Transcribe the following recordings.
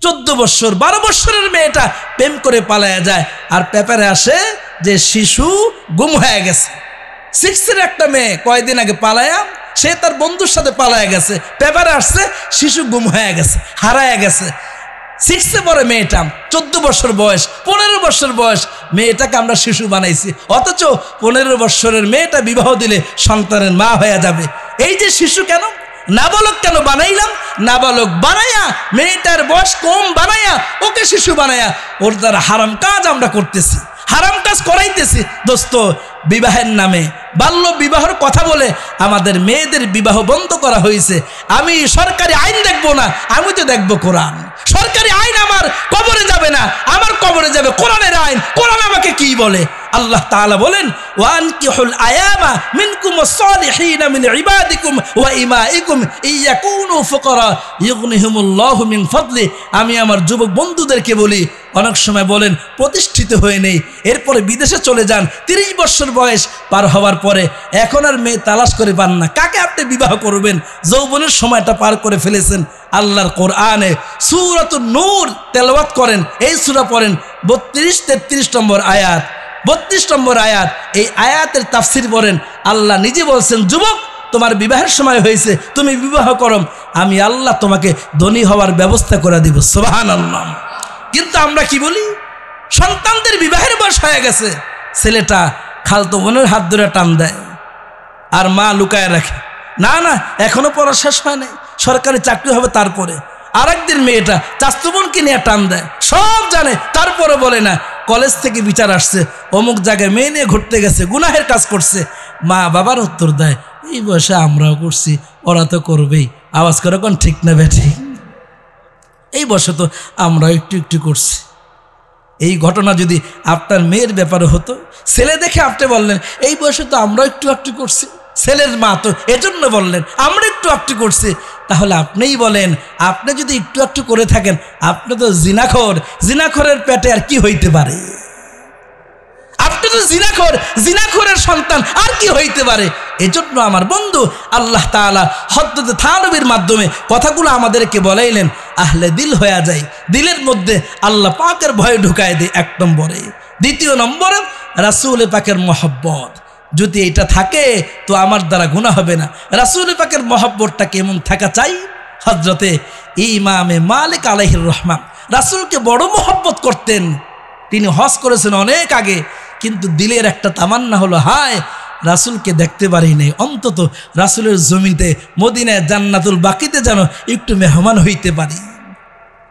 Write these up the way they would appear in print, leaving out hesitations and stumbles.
14 বছর 12 বছরের মেয়েটা প্রেম করে পালায়া যায়, আর পেপারে আসে যে শিশু গুম হয়ে গেছে। 6 একটা মেয়ে কয়েকদিন আগে পালায়া, সে তার বন্ধুর সাথে পালায়া গেছে, পেপারে আসছে শিশু গুম হয়ে গেছে, হারায়া গেছে। 6 পড়ে মেয়েটা, 14 বছর বয়স, 15 বছর বয়স, মেয়েটাকে আমরা শিশু বানাইছি, অথচ 15 বছরের মেয়েটা বিবাহ দিলে সন্তানের মা হয়ে যাবে। এই যে শিশু কেন, নাবালক কেন বানাইলাম? নাবালক বানাইয়া, মেয়েটার বয়স কম বানাইয়া, ওকে শিশু বানাইয়া ওর দ্বারা হারাম কাজ আমরা করতেছি, হারাম কাজ করাইতেছি। দোস্ত, বিবাহের নামে বাল্য বিবাহের কথা বলে আমাদের মেয়েদের বিবাহ বন্ধ করা হয়েছে। আমি সরকারি আইন দেখবো না, আমি তো দেখবো কোরআন। সরকারি আইন আমার কবরে যাবে না, আমার কবরে যাবে কোরআনের আইন। কোরআন আমাকে কি বলে? আল্লাহ তাআলা বলেন, ওয়ানকিহুল আয়ামা মিনকুম ওয়াস-সালিহিনা মিন ইবাদিকুম ওয়া ইমাইকুম ইয়াকুনু ফুকারা ইগনিহুমুল্লাহু মিন ফাদলি। আমি আমার যুবক বন্ধুদেরকে বলি, অনেক সময় বলেন প্রতিষ্ঠিত হয়ে নেই, এরপরে বিদেশে চলে যান, 30 বছর বয়স পার হওয়ার পরে এখন আর মেয়ে তালাশ করে পান না, কাকে আপনি বিবাহ করবেন? যৌবনের সময়টা পার করে ফেলেছেন। আল্লাহর কোরআনে সূরাতুন নূর তেলাওয়াত করেন, এই সূরা পড়েন, 32-33 নম্বর আয়াত, 32 নম্বর আয়াত। এই আয়াতের তাফসীর পড়েন। আল্লাহ নিজে বলছেন, যুবক তোমার বিবাহের সময় হয়েছে, তুমি বিবাহ করো, আমি আল্লাহ তোমাকে ধনী হওয়ার ব্যবস্থা করে দিব। সুবহানাল্লাহ। কিন্তু আমরা কি বলি? সন্তানদের বিবাহের বয়স হয়ে গেছে, ছেলেটা খালতো বোনের হাত ধরে টান দেয়, আর মা লুকায় রাখে, না না এখনো পড়া শেষ হয় নাই, সরকারি চাকরি হবে তারপরে। আরেকদিন মেয়েটা চাচতো বোনকে নিয়ে টান দেয়, সব জানে তারপরে বলে না। কলেজ থেকে বিচার আসছে, অমুক জায়গায় মেয়ে নিয়ে ঘুরতে গেছে, গুনাহের কাজ করছে। মা বাবার উত্তর দেয়, এই বয়সে আমরাও করছি, ওরা তো করবেই, আওয়াজ করে কোন ঠিক না বেঠিক, এই বয়সে তো আমরাও একটু একটু করছি। এই ঘটনা যদি আপনার মেয়ের ব্যাপারে হতো, ছেলে দেখে আপনি বললেন এই বয়সে তো আমরাও একটু একটু করছি, ছেলের মা তো এজন্য বললেন আমরা একটু একটু করছি, তাহলে আপনিই বলেন, আপনি যদি একটু একটু করে থাকেন, আপনি তো জিনাখোর, জিনাখোরের পেটে আর কি হইতে পারে? আপনি তো জিনাখোর, জিনাখোরের সন্তান, আর কি হইতে পারে? এজন্য আমার বন্ধু, আল্লাহ তাআলা হযরত থানবীর মাধ্যমে কথাগুলো আমাদেরকে বলাইলেন, আহলে দিল হয়ে যায়, দিলের মধ্যে আল্লাহ পাকের ভয় ঢুকায় দেয় 1 নম্বরে। 2 নম্বরে রাসূল পাকের মহব্বত, যদি এটা থাকে তো আমার দ্বারা গুনাহ হবে না। রাসূল পাকের মহব্বতটা কেমন থাকা চাই? হযরতে ইমামে মালিক আলাইহির রহমান রাসূলকে বড় মহব্বত করতেন। তিনি হজ করেছেন অনেক আগে, কিন্তু দিলের একটা তামান্না হলো, হায় রাসূলকে দেখতে পারি নাই, অন্তত রাসূলের জমিতে মদিনায় জান্নাতুল বাকিতে যেন একটু মেহমান হইতে পারি।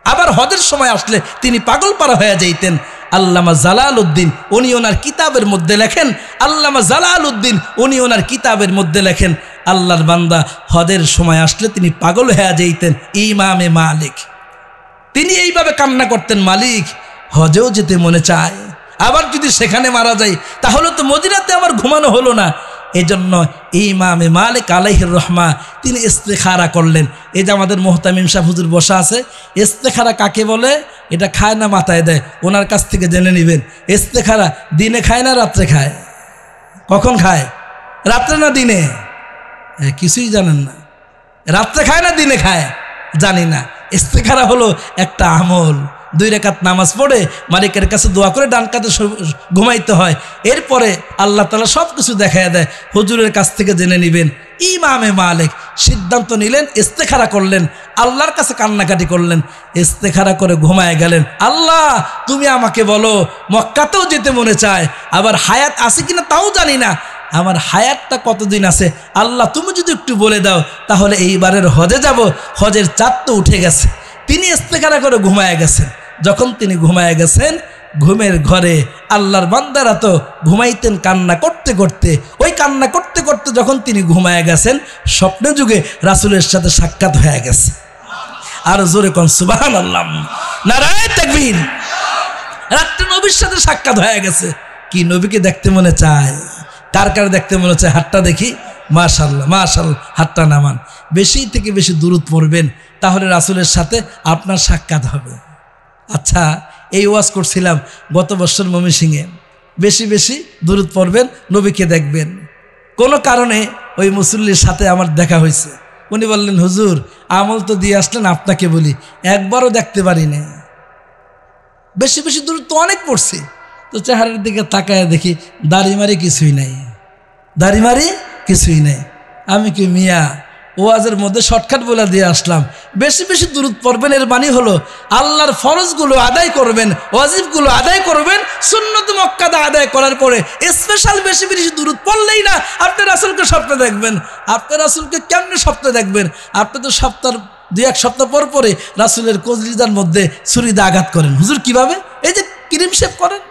আবার হজের সময় আসলে তিনি পাগলপাড়া হয়ে যাইতেন। আল্লামা জালালউদ্দিন উনি ওনার কিতাবের মধ্যে লেখেন, আল্লামা জালালউদ্দিন উনি ওনার কিতাবের মধ্যে লেখেন, আল্লাহর বান্দা হজের সময় আসলে তিনি পাগল হয়ে যাইতেন। ইমামে মালিক তিনি এইভাবে কান্না করতেন, মালিক হজেও যেতে মনে চায়, আবার যদি সেখানে মারা যায় তাহলে তো মদিনাতে আমার ঘুমানো হলো না। এজন্য ইমামে মালিক আলাইহির রহমা তিনি ইস্তেখারা করলেন। এই যে আমাদের মুহতামিম সাহেব হুজুর বসা আছে, ইস্তেখারা কাকে বলে? এটা খায় না মাথায় দেয়, ওনার কাছ থেকে জেনে নেবেন। ইস্তেখারা দিনে খায় না রাত্রে খায়? কখন খায়? রাত্রে না দিনে? কিছুই জানেন না। রাত্রে খায় না দিনে খায়? জানি না। ইস্তেখারা হলো একটা আমল, 2 রাকাত নামাজ পড়ে মালিকের কাছে দোয়া করে ডান কাতে ঘুমাইতে হয়। এরপরে আল্লাহ তাআলা সব কিছু দেখায় দেয়। হুজুরের কাছ থেকে জেনে নেবেন। ইমামে মালিক সিদ্ধান্ত নিলেন, ইস্তেখারা করলেন, আল্লাহর কাছে কান্নাকাটি করলেন, ইস্তেখারা করে ঘুমায় গেলেন। আল্লাহ তুমি আমাকে বলো, মক্কাতেও যেতে মনে চায়, আবার হায়াত আছে কিনা তাও জানি না, আমার হায়াতটা কতদিন আছে, আল্লাহ তুমি যদি একটু বলে দাও তাহলে এইবারের হজে যাব। হজের চাঁদ তো উঠে গেছে। তিনি ইস্তেখারা করে ঘুমায় গেছেন। যখন তিনি ঘুমায় গেছেন, ঘুমের ঘরে আল্লাহর বান্দারা তো ঘুমাইতেন কান্না করতে করতে। ওই কান্না করতে করতে যখন তিনি ঘুমায় গেছেন, স্বপ্নে যুগে রাসূলের সাথে সাক্ষাৎ হয়ে গেছে। আর জোরে কোন সুবহানাল্লাহ, নারায়ে তাকবীর। রাত্রে নবীর সাথে সাক্ষাৎ হয়ে গেছে। কি নবীকে দেখতে মনে চায়? কার কার দেখতে মনে চায়? হাতটা দেখি। মাশাআল্লাহ মাশাআল্লাহ, হাতটা নামান। বেশি থেকে বেশি দুরূদ পড়বেন, তাহলে রাসূলের সাথে আপনার সাক্ষাৎ হবে। আচ্ছা, এই ওয়াজ করছিলাম গত বছর ময়মনসিংহে। বেশি বেশি দুরূদ পড়বেন, নবীকে দেখবেন। কোনো কারণে ওই মুসল্লির সাথে আমার দেখা হয়েছে। উনি বললেন, হুজুর আমল তো দিয়ে আসলেন, আপনাকে বলি একবারও দেখতে পারি না, বেশি বেশি দূর তো অনেক পড়ছি। তো চেহারার দিকে তাকায় দেখি দাড়ি কিছুই নাই, দাড়ি কিছুই নাই। আমি কি মিয়া ওয়াজের মধ্যে শর্টকাট বলে দিয়ে আসলাম, বেশি বেশি দুরূদ পড়বেন, এর মানে হলো আল্লাহর ফরজগুলো আদায় করবেন, ওয়াজিবগুলো আদায় করবেন, সুন্নত মুআক্কাদা আদায় করার পরে স্পেশাল বেশি বেশি দুরূদ পড়লেই না আপনি রাসূলকে স্বপ্নে দেখবেন। আপনি রাসূলকে কেমনে স্বপ্নে দেখবেন? আপনি তো সপ্তাহের 2-1 সপ্তাহ পর পরে রাসূলের কলিজার মধ্যে ছুরি দিয়ে আঘাত করেন। হুজুর কিভাবে? এই যে ক্রিম শেভ করেন,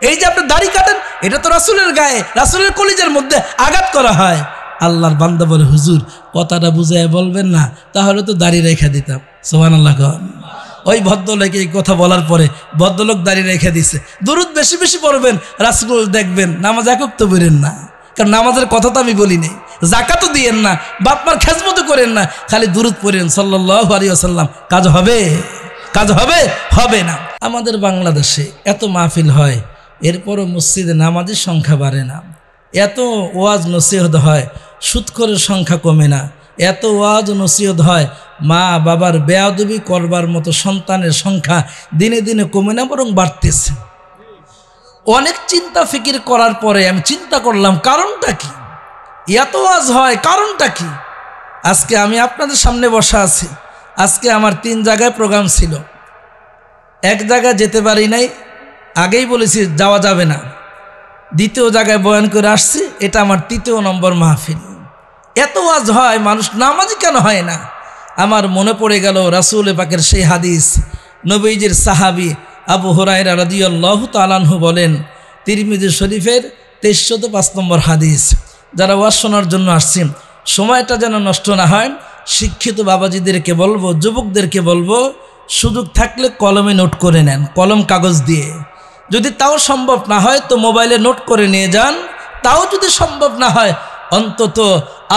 এই যে আপনি দাড়ি কাটেন, এটা তো রাসূলের গায়ে, রাসূলের কলিজার মধ্যে আঘাত করা হয়। আল্লাহর বান্দা বলে, হুজুর কথাটা বুঝায় বলবেন না, তাহলে তো দাড়ি রেখে দিতাম। সুবহানাল্লাহ। ওই ভদ্রলোক এই কথা বলার পরে ভদ্রলোক দাড়ি রেখে দিছে। দুরূদ বেশি বেশি পড়বেন, রাসূল দেখবেন। নামাজ একক তো বেরেন না, কারণ নামাজের কথা তো আমি বলি নাই। যাকাতও দিয়েন না, বাপমার খেজমতো করেন না, খালি দুরূদ পড়েন সাল্লাল্লাহু আলাইহি ওয়াসাল্লাম। কাজ হবে? কাজ হবে? হবে না। আমাদের বাংলাদেশে এত মাহফিল হয়, এরপরও মসজিদে নামাজের সংখ্যা বাড়ে না। এত ওয়াজ নসিহত হয়, সুদখোরের সংখ্যা কমে না। এত ওয়াজ নসিহত হয়, মা বাবার বেয়াদবি করবার মতো সন্তানের সংখ্যা দিনে দিনে কমে না, বরং বাড়তেছে। অনেক চিন্তা ফিকির করার পরে আমি চিন্তা করলাম, কারণটা কি? এত ওয়াজ হয়, কারণটা কি? আজকে আমি আপনাদের সামনে বসা আছি। আজকে আমার 3 জায়গায় প্রোগ্রাম ছিল, এক জায়গায় যেতে পারি নাই, আগেই বলেছি যাওয়া যাবে না। 2য় জায়গায় বয়ান করে আসছি, এটা আমার 3য় নম্বর মাহফিল। এত ওয়াজ হয়, মানুষ নামাজি কেন হয় না? আমার মনে পড়ে গেল রাসূল পাকের সেই হাদিস, নবীজির সাহাবী আবু হুরায়রা রাদিয়াল্লাহু তাআলা আনহু বলেন, তিরমিজি শরীফের 2305 নম্বর হাদিস। যারা ওয়াজ শোনার জন্য আসছি, সময়টা যেন নষ্ট না হয়। শিক্ষিত বাবাজিদেরকে বলবো, যুবকদেরকে বলবো, সুযোগ থাকলে কলমে নোট করে নেন, কলম কাগজ দিয়ে। যদি তাও সম্ভব না হয় তো মোবাইলে নোট করে নিয়ে যান। তাও যদি সম্ভব না হয়, অন্তত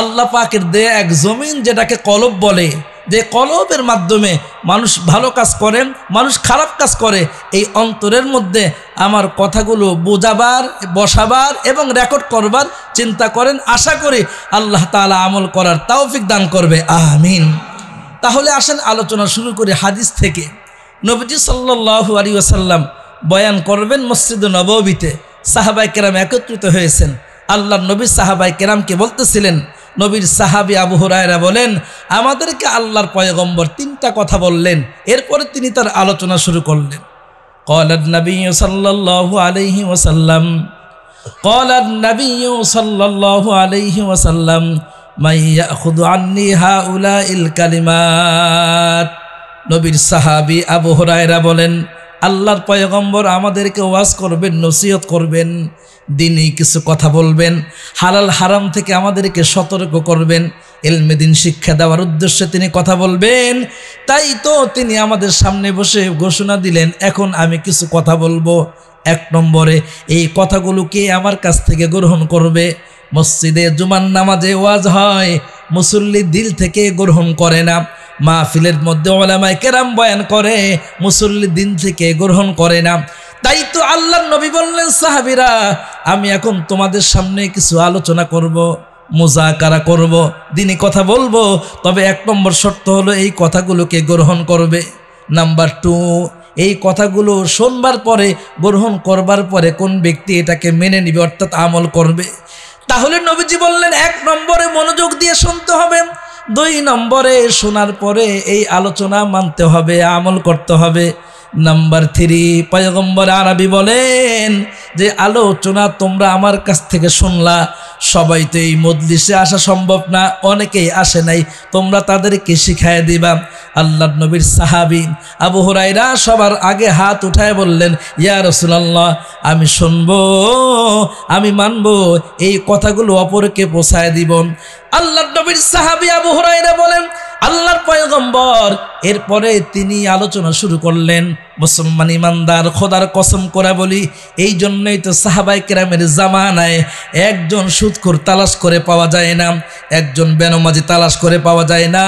আল্লাহ পাকের দেয়া এক জমিন, যেটাকে কলব বলে, যে কলবের মাধ্যমে মানুষ ভালো কাজ করে, মানুষ খারাপ কাজ করে, এই অন্তরের মধ্যে আমার কথাগুলো বোঝাবার, বসাবার এবং রেকর্ড করবার চিন্তা করেন। আশা করি আল্লাহ তাআলা আমল করার তৌফিক দান করবে, আমিন। তাহলে আসেন আলোচনা শুরু করি হাদিস থেকে। নবীজি সাল্লাল্লাহু আলাইহি ওয়াসাল্লাম বয়ান করবেন মসজিদে নববীতে। সাহাবায়ে কেরাম একত্রিত হয়েছেন। আল্লাহর নবী সাহাবায়ে কেরামকে বলতেছিলেন, নবীর সাহাবী আবু হুরায়রা বলেন, আমাদেরকে আল্লাহর পয়গম্বর 3টা কথা বললেন। এরপরে তিনি তার আলোচনা শুরু করলেন। ক্বালান নাবিয়্যু সাল্লাল্লাহু আলাইহি ওয়াসাল্লাম, ক্বালান নাবিয়্যু সাল্লাল্লাহু আলাইহি ওয়াসাল্লাম, মান ইয়াখুযু আন্নী হাউলাইল কালিমাত। নবীর সাহাবী আবু হুরায়রা বলেন, আল্লাহর পয়গম্বর আমাদেরকে ওয়াজ করবেন, নসিহত করবেন, দিনই কিছু কথা বলবেন, হালাল হারাম থেকে আমাদেরকে সতর্ক করবেন, ইলমে দ্বীন শিক্ষা দেওয়ার উদ্দেশ্যে তিনি কথা বলবেন। তাই তো তিনি আমাদের সামনে বসে ঘোষণা দিলেন, এখন আমি কিছু কথা বলবো। 1 নম্বরে, এই কথাগুলো কে আমার কাছ থেকে গ্রহণ করবে? মসজিদে জুমার নামাজে ওয়াজ হয়, মুসল্লি দিল থেকে গ্রহণ করে না। মাহফিলের মধ্যে উলামায়ে কেরাম বয়ান করে, মুসল্লি দিন থেকে গ্রহণ করে না। তাই তো আল্লাহর নবী বললেন, সাহাবীরা, আমি এখন তোমাদের সামনে কিছু আলোচনা করব, মুযাকারা করব, দিনী কথা বলবো। তবে 1 নম্বর শর্ত হলো এই কথাগুলোকে গ্রহণ করবে। নাম্বার 2, এই কথাগুলো শুনবার পরে, গ্রহণ করবার পরে কোন ব্যক্তি এটাকে মেনে নিবে, অর্থাৎ আমল করবে। তাহলে নবীজি বললেন 1 নম্বরে মনোযোগ দিয়ে শুনতে হবে, 2 নম্বরে শোনার পরে এই আলোচনা মানতে হবে, আমল করতে হবে। নাম্বার 3, পয়গম্বর আরবি বলেন যে আলোচনা তোমরা আমার কাছ থেকে শুনলা, সবাই তো এই মজলিসে আসা সম্ভব না, অনেকেই আসে নাই, তোমরা তাদেরকে শিখায় দিবা। আল্লাহর নবীর সাহাবী আবু হুরায়রা সবার আগে হাত উঠায় বললেন, ইয়া রাসূলুল্লাহ, আমি শুনবো, আমি মানবো, এই কথাগুলো অপরকে পৌঁছায় দিব। আল্লাহর নবীর সাহাবী আবু হুরায়রা বলেন, আল্লাহর পয়গম্বর এরপরে তিনি আলোচনা শুরু করলেন। মুসলমান ইমানদার, খোদার কসম করে বলি, এই জন্যই তো সাহাবায়ে কেরামের জামানায় একজন সুদখোর তালাশ করে পাওয়া যায় না, একজন বেনামাজি তালাশ করে পাওয়া যায় না,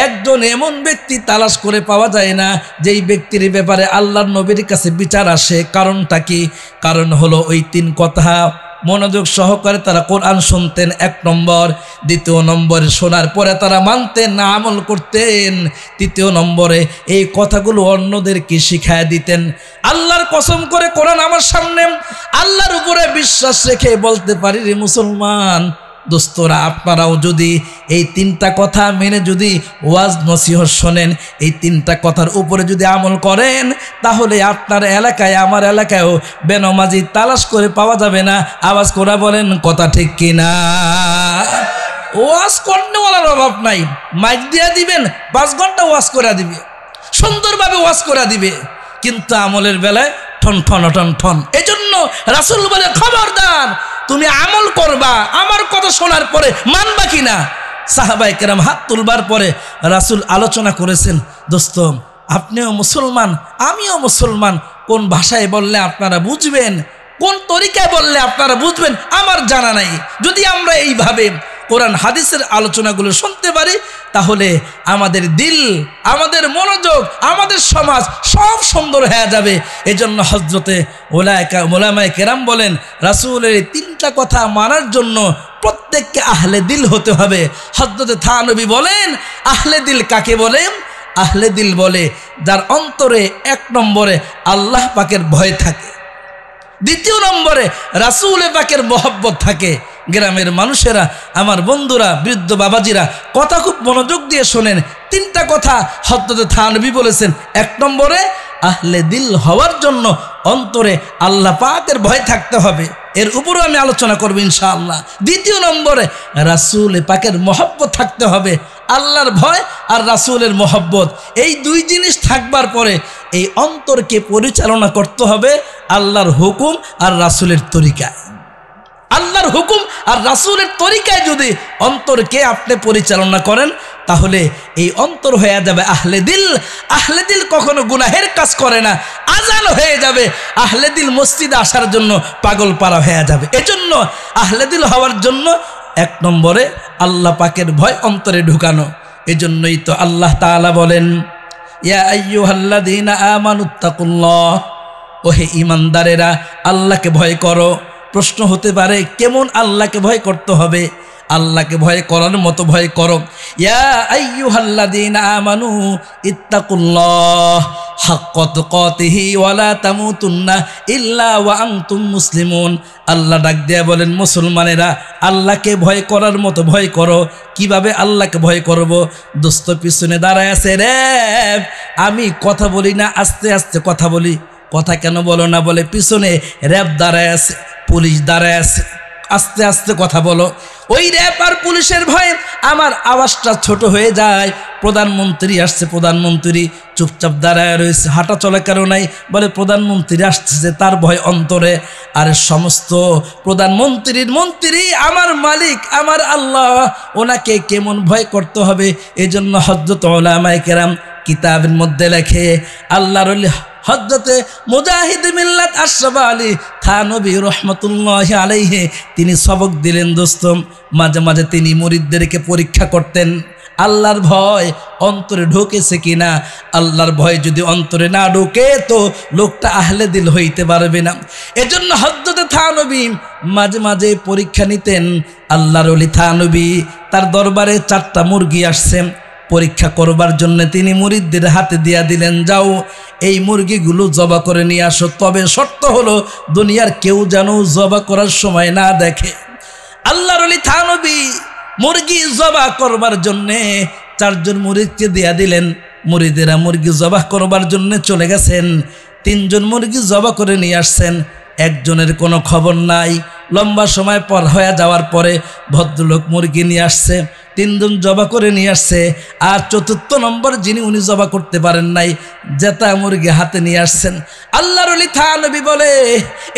একজন এমন ব্যক্তি তালাশ করে পাওয়া যায় না যেই ব্যক্তির ব্যাপারে আল্লাহর নবীর কাছে বিচার আসে। কারণটা কি? কারণ হলো ওই 3 কথা, মনোযোগ সহকারে তারা কোরআন শুনতেন, 1 নম্বর। দ্বিতীয় নম্বরে শোনার পরে তারা মানতেন না, আমল করতেন। তৃতীয় নম্বরে এই কথাগুলো অন্যদেরকে শিখায় দিতেন। আল্লাহর কসম করে কোরআন আমার সামনে, আল্লাহর উপরে বিশ্বাস রেখে বলতে পারি রে মুসলমান, দোস্তরা আপনারাও যদি এই 3টা কথা মেনে যদি ওয়াজ নসিহত শোনেন, এই 3টা কথার উপরে যদি আমল করেন, তাহলে আপনার এলাকায় আমার এলাকায়ও বেনামাজি তালাশ করে পাওয়া যাবে না। আওয়াজ করে বলেন কথা ঠিক কিনা? ওয়াজ করনেওয়ালার অভাব নাই, মাইক দিয়া দিবেন, 5 ঘন্টা ওয়াজ করে দিবে, সুন্দরভাবে ওয়াজ করে দিবে, কিন্তু আমলের বেলায় ঠন ঠন ঠন ঠন। এই জন্য রাসূল বলে খবরদার, তুমি আমল করবা, আমার কথা শোনার পরে মানবা কিনা। সাহাবায়ে কেরাম হাত তুলবার পরে রাসূল আলোচনা করেছেন, দোস্ত আপনিও মুসলমান, আমিও মুসলমান, কোন ভাষায় বললে আপনারা বুঝবেন, কোন তরিকায় বললে আপনারা বুঝবেন আমার জানা নাই। যদি আমরা এইভাবে কোরআন হাদিসের আলোচনাগুলো শুনতে পারি, তাহলে আমাদের দিল, আমাদের মনোযোগ, আমাদের সমাজ সব সুন্দর হয়ে যাবে। এজন্য হযরতে ওলামায়ে কেরাম বলেন, রাসূলের 3টা কথা মানার জন্য প্রত্যেককে আহলে দিল হতে হবে। হযরতে থানবী বলেন, আহলে দিল কাকে বলে? আহলে দিল বলে যার অন্তরে 1 নম্বরে আল্লাহ পাকের ভয় থাকে, দ্বিতীয় নম্বরে রাসূল পাকের মহব্বত থাকে। গ্রামের মানুষেরা, আমার বন্ধুরা, বৃদ্ধ বাবাজিরা, কথা খুব মনোযোগ দিয়ে শোনেন। 3টা কথা হযরত থানবী বলেছেন। 1 নম্বরে আহলে দিল হওয়ার জন্য অন্তরে আল্লাহ পাকের ভয় থাকতে হবে, এর উপরও আমি আলোচনা করব ইনশাআল্লাহ। দ্বিতীয় নম্বরে রাসূল পাকের মহব্বত থাকতে হবে, আল্লাহর ভয় আর রাসূলের মহব্বত। এই 2 জিনিস থাকবার পরে এই অন্তরকে পরিচালনা করতে হবে আল্লাহর হুকুম আর রাসূলের তরিকায়। আল্লাহর হুকুম আর রাসূলের তরিকায় যদি অন্তরকে আপনি পরিচালনা করেন, তাহলে এই অন্তর হয়ে যাবে আহলে দিল। আহলে দিল কখনো গুনাহের কাজ করে না, আজান হয়ে যাবে, আহলে দিল মসজিদে আসার জন্য পাগল পারা হয়ে যাবে। এজন্য আহলে দিল হওয়ার জন্য 1 নম্বরে আল্লাহ পাকের ভয় অন্তরে ঢুকানো। এজন্যই তো আল্লাহ তাআলা বলেন, ইয়া আইয়ুহাল্লাযীনা আমানুত্তাকুল্লাহ, ওহে ঈমানদারেরা আল্লাহকে ভয় করো। প্রশ্ন হতে পারে, কেমন আল্লাহকে ভয় করতে হবে? আল্লাহকে ভয় করার মতো ভয় করো। ইয়া আইয়ুহাল্লাযীনা আমানু ইত্তাকুল্লাহ হাক্কা তুকাতিহি ওয়া লা তামুতুন্না ইল্লা ওয়া আনতুম মুসলিমুন। আল্লাহ ডাক দিয়ে বলেন, মুসলমানেরা আল্লাহকে ভয় করার মতো ভয় করো। কিভাবে আল্লাহকে ভয় করব? দোস্ত পিছনে দাঁড়ায় আছে রে, আমি কথা বলি না, আস্তে আস্তে কথা বলি। কথা কেন বলো না? বলে পিছনে র্যাব দাঁড়ায় আছে, পুলিশ দাঁড়ায় আছে, আস্তে আস্তে কথা বলো। ওই র্যাব আর পুলিশের ভয়ে আমার আওয়াজটা ছোট হয়ে যায়। প্রধানমন্ত্রী আসছে, প্রধানমন্ত্রী চুপচাপ দাঁড়ায় রয়েছে, হাঁটা চলা কারো নাই, বলে প্রধানমন্ত্রী আসছে, তার ভয় অন্তরে। আর সমস্ত প্রধানমন্ত্রীর মন্ত্রী আমার মালিক, আমার আল্লাহ, ওনাকে কেমন ভয় করতে হবে। এই জন্য হযরত উলামায়ে কেরাম কিতাবের মধ্যে লেখে, আল্লাহর হযরতে মুজাহিদ মিল্লাত আশরাফ আলী থানবী রহমতুল্লাহি আলাইহি তিনি সবক দিলেন। দোস্ত মাঝে মাঝে তিনি মুরিদদেরকে পরীক্ষা করতেন, আল্লাহর ভয় অন্তরে ঢুকেছে কিনা। আল্লাহর ভয় যদি অন্তরে না ঢুকে, তো লোকটা আহলে দিল হইতে পারবে না। এজন্য হযরতে থানবী মাঝে মাঝে পরীক্ষা নিতেন। আল্লাহর ওলি থানবী, তার দরবারে 4টা মুরগি আসছে, পরীক্ষা করবার জন্য তিনি মুরিদদের হাতে দিয়া দিলেন, যাও এই মুরগিগুলো জবা করে নিয়ে আসো, তবে শর্ত হলো দুনিয়ার কেউ যেন জবা করার সময় না দেখে। আল্লাহর ওলি থানবী মুরগি জবা করবার জন্যে 4 জন মুরিদকে দিয়া দিলেন। মুরিদেরা মুরগি জবা করবার জন্য চলে গেছেন। 3 জন মুরগি জবা করে নিয়ে আসছেন, একজনের কোনো খবর নাই। লম্বা সময় পর হয়ে যাওয়ার পরে ভদ্রলোক মুরগি নিয়ে আসছে, 3 জন জবা করে নিয়ে আসছে। আর 4র্থ নম্বর যিনি, উনি জবা করতে পারেন নাই, জেতা মুরগি হাতে নিয়ে আসছেন। আল্লাহর ওলি থানবী বলে,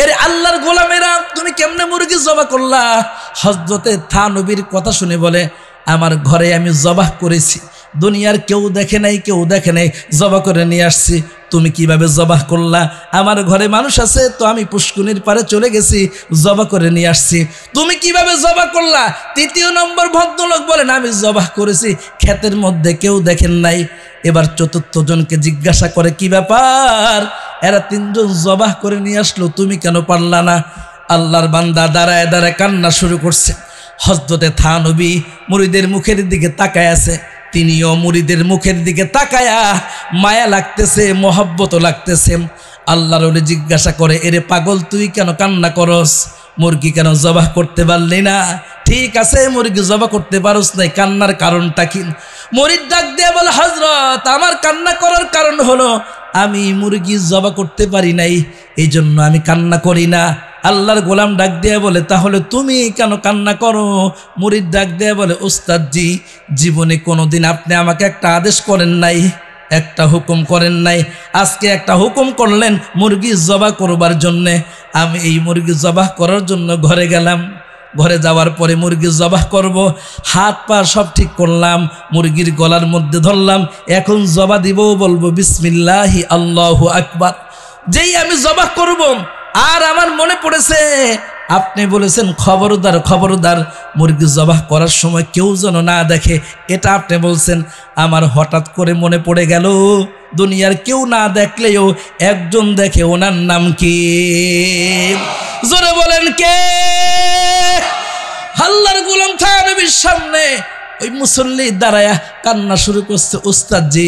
এরে আল্লাহর গোলামেরা, তুমি কেমনে মুরগি জবা করলা? হযরতে থানবীর কথা শুনে বলে, আমার ঘরে আমি জবাহ করেছি, দুনিয়ার কেউ দেখে নাই, কেউ দেখে নাই, জবা করে নিয়ে আসছি। তুমি কিভাবে জবাহ করলা? আমার ঘরে মানুষ আছে, তো আমি পুষ্কুনির পারে চলে গেছি, জবা করে নিয়ে আসছি। তুমি কিভাবে জবা করলা? 3য় নম্বর ভদ্রলোক বলেন, আমি জবাহ করেছি, ক্ষেতের মধ্যে কেউ দেখেন নাই। এবার 4র্থ জনকে জিজ্ঞাসা করে, কি ব্যাপার? এরা 3 জন জবাহ করে নিয়ে আসলো, তুমি কেন পারলা না? আল্লাহর বান্দা দাঁড়ায় দাঁড়ায় কান্না শুরু করছে। হযরতে থানবী মুরিদের মুখের দিকে তাকায় আছে, তিনিও মুরিদের মুখের দিকে তাকায়া মায়া লাগতেছে, মহব্বত লাগতেছে। আল্লাহর ওলি জিজ্ঞাসা করে, এরে পাগল তুই কেন কান্না করস? মুরগি কেন জবাহ করতে পারলি না? ঠিক আছে মুরগি জবাহ করতে পারস নাই, কান্নার কারণটা কি? মুরিদ ডাক দিয়ে বলে, হযরত আমার কান্না করার কারণ হলো আমি মুরগি জবাহ করতে পারি নাই, এই জন্য আমি কান্না করি না। আল্লাহর গোলাম ডাক দিয়ে বলে, তাহলে তুমি কেন কান্না করো? মুরিদ ডাক দিয়ে বলে, উস্তাদ জি, জীবনে কোনোদিন আপনি আমাকে একটা আদেশ করেন নাই, একটা হুকুম করেন নাই, আজকে একটা হুকুম করলেন মুরগি জবাহ করবার জন্যে। আমি এই মুরগি জবাহ করার জন্য ঘরে গেলাম। ঘরে যাওয়ার পরে মুরগি জবাহ করব, হাত পা সব ঠিক করলাম, মুরগির গলার মধ্যে ধরলাম, এখন জবাহ দিব, বলবো বিসমিল্লাহি আল্লাহু আকবার। যেই আমি জবাহ করব আর আমার মনে পড়েছে আপনি বলেছেন খবরদার খবরদার মুরগি জবাহ করার সময় কেউ যেন না দেখে, এটা আপনি বলছেন। আমার হঠাৎ করে মনে পড়ে গেল দুনিয়ার কেউ না দেখলেও একজন দেখে, ওনার নাম কি? জোরে বলেন কে? আল্লাহর গোলাম থানবীর সামনে ওই মুসল্লি দাঁড়ায়া কান্না শুরু করছে, উস্তাদ জি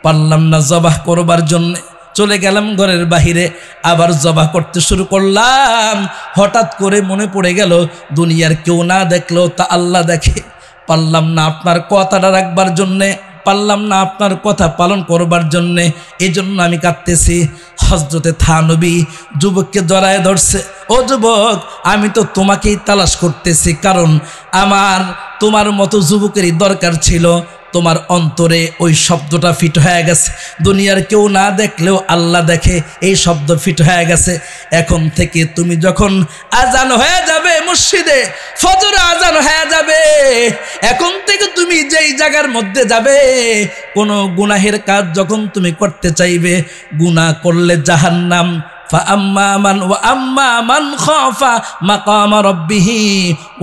পারলাম না জবাহ করবার জন্য। চলে গেলাম ঘরের বাহিরে, আবার জবাহ করতে শুরু করলাম। হঠাৎ করে মনে পড়ে গেল দুনিয়ার কেউ না দেখলেও তা আল্লাহ দেখে। পারলাম না আপনার কথাটা রাখবার জন্যে, পারলাম না আপনার কথা পালন করবার জন্যে, এই জন্য আমি কাঁদতেছি। হযরতে থানবী যুবককে জড়ায় ধরছে, ও যুবক আমি তো তোমাকেই তালাশ করতেছি, কারণ আমার তোমার মতো যুবকেরই দরকার ছিল। তোমার অন্তরে ওই শব্দটা ফিট হয়ে গেছে, দুনিয়ার কেউ না দেখলেও আল্লাহ দেখে, এই শব্দ ফিট হয়ে গেছে। এখন থেকে তুমি যখন আজান হয়ে যাবে মসজিদে, ফজর আজান হয়ে যাবে, এখন থেকে তুমি যেই জায়গার মধ্যে যাবে, কোনো গুনাহের কাজ যখন তুমি করতে চাইবে, গুনাহ করলে জাহান্নাম, فأما من خاف مقام ربه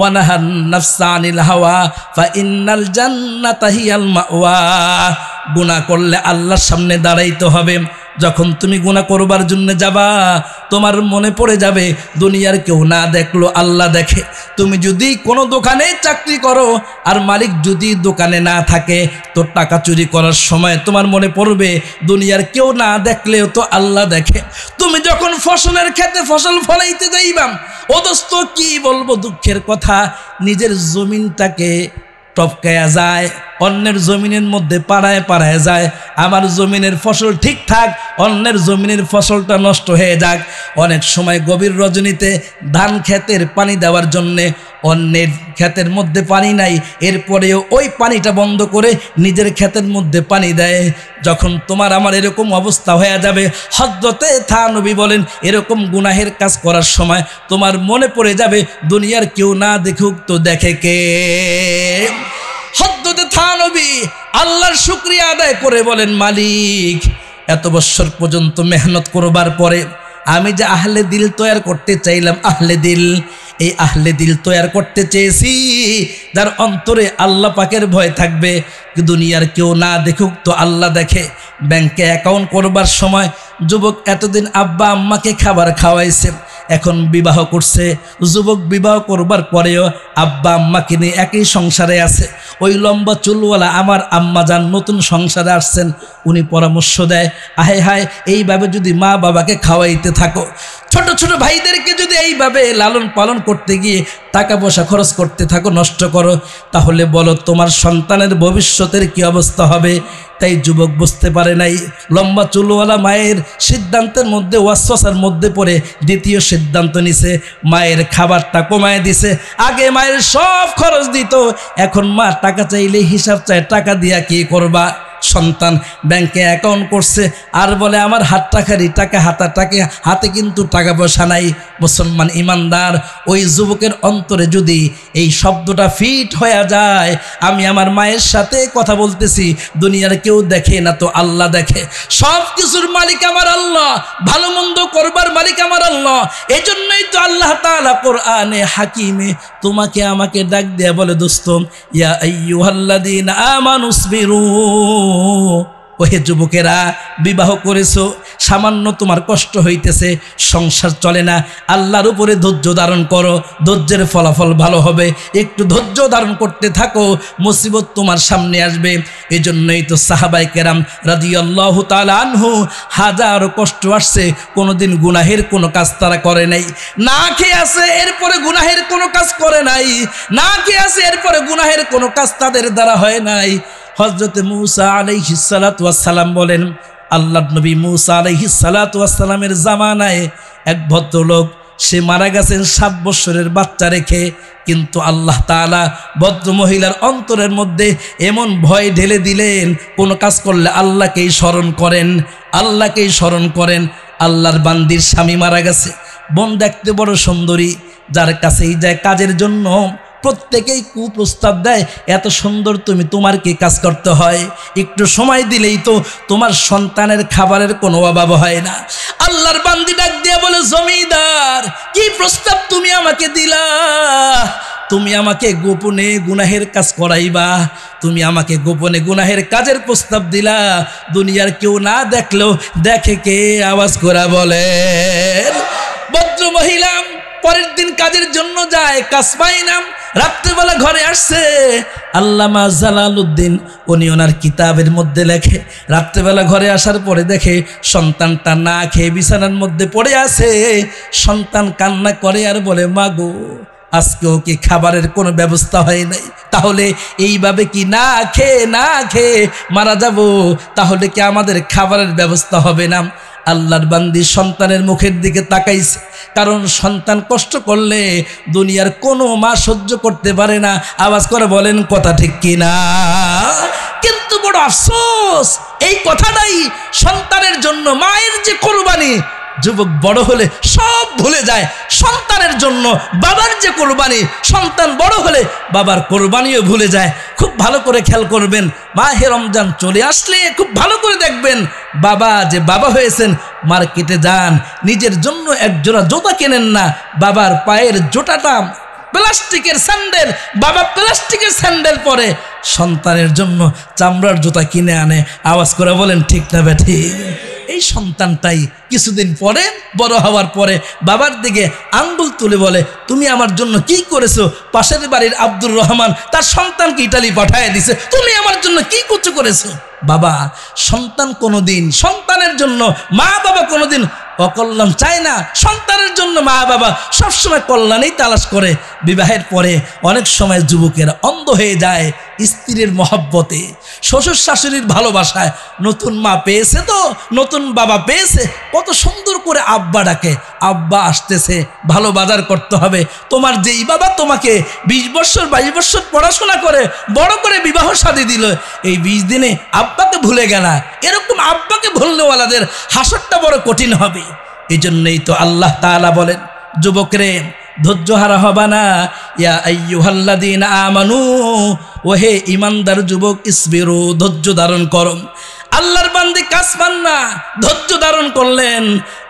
ونهى النفس عن الهوى فإن الجنة هي المأوى। গুনাহ করলে আল্লাহর সামনে দাঁড়াইতে হবে। যখন তুমি গুনাহ করবার জন্য যাবা, তোমার মনে পড়ে যাবে দুনিয়ার কেউ না দেখলো আল্লাহ দেখে। তুমি যদি কোনো দোকানে চাকরি করো আর মালিক যদি দোকানে না থাকে, তো টাকা চুরি করার সময় তোমার মনে পড়বে দুনিয়ার কেউ না দেখলেও তো আল্লাহ দেখে। তুমি যখন ফসলের ক্ষেতে ফসল ফলাইতে যাইবা, ও দোস্ত কি বলবো দুঃখের কথা, নিজের জমিনটাকে টপকায়া যায়, অন্যের জমিনের মধ্যে পাড়ায় পাড়ায় যায়। আমার জমিনের ফসল ঠিকঠাক, অন্যের জমিনের ফসলটা নষ্ট হয়ে যাক। অনেক সময় গভীর রজনীতে ধান ক্ষেতের পানি দেওয়ার জন্যে অন্যের ক্ষেতের মধ্যে পানি নাই, এরপরেও ওই পানিটা বন্ধ করে নিজের ক্ষেতের মধ্যে পানি দেয়। যখন তোমার আমার এরকম অবস্থা হয়ে যাবে, হযরতে থানবী বলেন, এরকম গুনাহের কাজ করার সময় তোমার মনে পড়ে যাবে দুনিয়ার কেউ না দেখুক তো দেখে কে? হযরতে থানবী আল্লাহর শুকরিয়া আদায় করে বলেন, মালিক এত বছর পর্যন্ত মেহনত করবার পরে আমি যে আহলে দিল তৈরি করতে চাইলাম, আহলে দিল, এই আহলে দিল তৈরি করতে চেয়েছি যার অন্তরে আল্লাহ পাকের ভয় থাকবে, দুনিয়ার কেউ না দেখুক তো আল্লাহ দেখে। ব্যাংকে অ্যাকাউন্ট করবার সময় যুবক এতদিন আব্বা আম্মাকে খাবার খাওয়াইছে, এখন বিবাহ করছে। যুবক বিবাহ করবার পরেও আব্বা আম্মাকে নিয়ে একই সংসারে আছে। ওই লম্বা চুলওয়ালা আমার আম্মা যান নতুন সংসারে আসছেন, উনি পরামর্শ দেয়, আহে হায় এইভাবে যদি মা বাবাকে খাওয়াইতে থাকো, ছোট ছোট ভাইদেরকে যদি এইভাবে লালন পালন করতে গিয়ে টাকা পয়সা খরচ করতে থাকো, নষ্ট করো, তাহলে বলো তোমার সন্তানের ভবিষ্যতের কি অবস্থা হবে? তাই যুবক বুঝতে পারে নাই, লম্বা চুলওয়ালা মায়ের সিদ্ধান্তের মধ্যে ওয়াসওয়াসার মধ্যে পড়ে দ্বিতীয় সিদ্ধান্ত নিছে, মায়ের খাবারটা কমায় দিছে। আগে মায়ের সব খরচ দিত, এখন মা টাকা চাইলে হিসাব চায়, টাকা দিয়া কি করবা? সন্তান ব্যাংকে অ্যাকাউন্ট করছে আর বলে আমার হাতটা খালি টাকা, হাতে কিন্তু টাকা পয়সা নাই। মুসলমান ইমানদার, ওই যুবকের অন্তরে যদি এই শব্দটা ফিট হয়ে যায়, আমি আমার মায়ের সাথে কথা বলতেছি, দুনিয়ার কেউ দেখে না তো আল্লাহ দেখে, সব কিছুর মালিক আমার আল্লাহ, ভালো মন্দ করবার মালিক আমার আল্লাহ। এই জন্যই তো আল্লাহ তাআলা কোরআনে হাকিমে তোমাকে আমাকে ডাক দেয়া বলে, দোস্ত ইয়া আইয়ুহাল্লাযীনা আমানুসবিরু ওহে যুবকেরা, বিবাহ করেছো, সামান্য তোমার কষ্ট হইতেছে, সংসার চলে না, আল্লাহর উপরে ধৈর্য ধারণ করো, ধৈর্যের ফলাফল ভালো হবে। একটু ধৈর্য ধারণ করতে থাকো, মুসিবত তোমার সামনে আসবে। এজন্যই তো সাহাবায়ে কেরাম রাদিয়াল্লাহু তাআলা আনহু হাজারো কষ্ট আসছে, কোনোদিন গুনাহের কোনো কাজ তারা করে নাই। না খেয়ে আছে, এরপরে গুনাহের কোনো কাজ করে নাই। না খেয়ে আছে, এরপরে গুনাহের কোনো কাজ তাদের দ্বারা হয় নাই। হযরতে মূসা আলাইহিস সালাতু ওয়াস সালাম বলেন, আল্লাহর নবী মূসা আলাইহিস সালাতু ওয়াস সালামের জামানায় এক ভদ্রলোক, সে মারা গেছেন 7 বছরের বাচ্চা রেখে। কিন্তু আল্লাহ তাআলা ভদ্র মহিলার অন্তরের মধ্যে এমন ভয় ঢেলে দিলেন, কোনো কাজ করলে আল্লাহকেই স্মরণ করেন, আল্লাহকেই স্মরণ করেন। আল্লাহর বান্দির স্বামী মারা গেছে, বোন দেখতে বড় সুন্দরী, যার কাছেই যায় কাজের জন্য প্রত্যেকেই কুপ্রস্তাব দেয়, এত সুন্দর তুমি, তোমার কি কাজ করতে হয়? একটু সময় দিলেই তো তোমার সন্তানের খাবারের কোনো অভাব হয় না। আল্লাহর বান্দি ডাক দিয়ে বলে, জমিদার, কি প্রস্তাব তুমি আমাকে দিলা? তুমি আমাকে গোপনে গুনাহের কাজ করাইবা, তুমি আমাকে গোপনে গুনাহের কাজের প্রস্তাব দিলা, দুনিয়ার কেউ না দেখলেও দেখে কে? আওয়াজ করে বলেন। ভদ্র মহিলা পরের দিন কাজের জন্য যায়, কাজ পায় না। রাত্রেবেলা ঘরে আসছে, আল্লামা জালালউদ্দিন উনি ওনার কিতাবের মধ্যে লেখে, রাত্রেবেলা ঘরে আসার পরে দেখে সন্তানটা না খেয়ে বিছানার মধ্যে পড়ে আছে। সন্তান কান্না করে আর বলে, মা গো, আজকেও কি খাবারের কোনো ব্যবস্থা হয় নাই? তাহলে এইভাবে কি না খেয়ে মারা যাব? তাহলে কি আমাদের খাবারের ব্যবস্থা হবে না? আল্লাহর বান্দি সন্তানের মুখের দিকে তাকাইছে, কারণ সন্তান কষ্ট করলে দুনিয়ার কোনো মা সহ্য করতে পারে না। আওয়াজ করে বলেন কথা ঠিক কিনা? কিন্তু বড় আফসোস, এই কথাটাই সন্তানের জন্য মায়ের যে কোরবানি, যুবক বড় হলে সব ভুলে যায়। সন্তানের জন্য বাবার যে কোরবানি, সন্তান বড় হলে বাবার কোরবানিও ভুলে যায়। খুব ভালো করে খেয়াল করবেন, মাহে রমজান চলে আসলে খুব ভালো করে দেখবেন, বাবা যে বাবা হয়েছেন, মার্কেটে যান, নিজের জন্য এক জোড়া জুতা কেনেন না, বাবার পায়ের জুতাটা প্লাস্টিকের স্যান্ডেল, বাবা প্লাস্টিকের স্যান্ডেল পরে সন্তানের জন্য চামড়ার জুতা কিনে আনে। আওয়াজ করে বলেন ঠিক না বেঠিক? এই সন্তানটাই কিছুদিন পরে বড় হওয়ার পরে বাবার দিকে আঙ্গুল তুলে বলে, তুমি আমার জন্য কি করেছো? পাশের বাড়ির আব্দুর রহমান তার সন্তানকে ইটালি পাঠিয়ে দিছে, তুমি আমার জন্য কি কিছু করেছো? বাবা, সন্তান কোনোদিন সন্তানের জন্য, মা বাবা কোনোদিন অকল্যাণ চায় না, সন্তানের জন্য মা বাবা সবসময় কল্যাণেই তালাশ করে। বিবাহের পরে অনেক সময় যুবকেরা অন্ধ হয়ে যায় স্ত্রীর মহব্বতে, শ্বশুর শাশুড়ির ভালোবাসায়। নতুন মা পেয়েছে তো, নতুন বাবা পেয়েছে, কত সুন্দর করে আব্বা ডাকে, আব্বা আসতেছে, ভালো বাজার করতে হবে। তোমার যেই বাবা তোমাকে 20 বছর 22 বছর পড়াশোনা করে বড় করে বিবাহ শাদী দিল, এই 20 দিনে আব্বাকে ভুলে গেলা। এরকম আব্বাকে ভুলনেওয়ালাদের হাসরটা বড় কঠিন হবে। এই জন্যই তো আল্লাহ তাআলা বলেন, যুবকরে ধৈর্য হারা হবা না। ইয়া আইয়ুহাল্লাযীনা আমানু, ওহে ঈমানদার যুবক, ইসবিরু, ধৈর্য ধারণ করো। আল্লাহর বান্দি কাজ পান না, ধৈর্য ধারণ করলেন,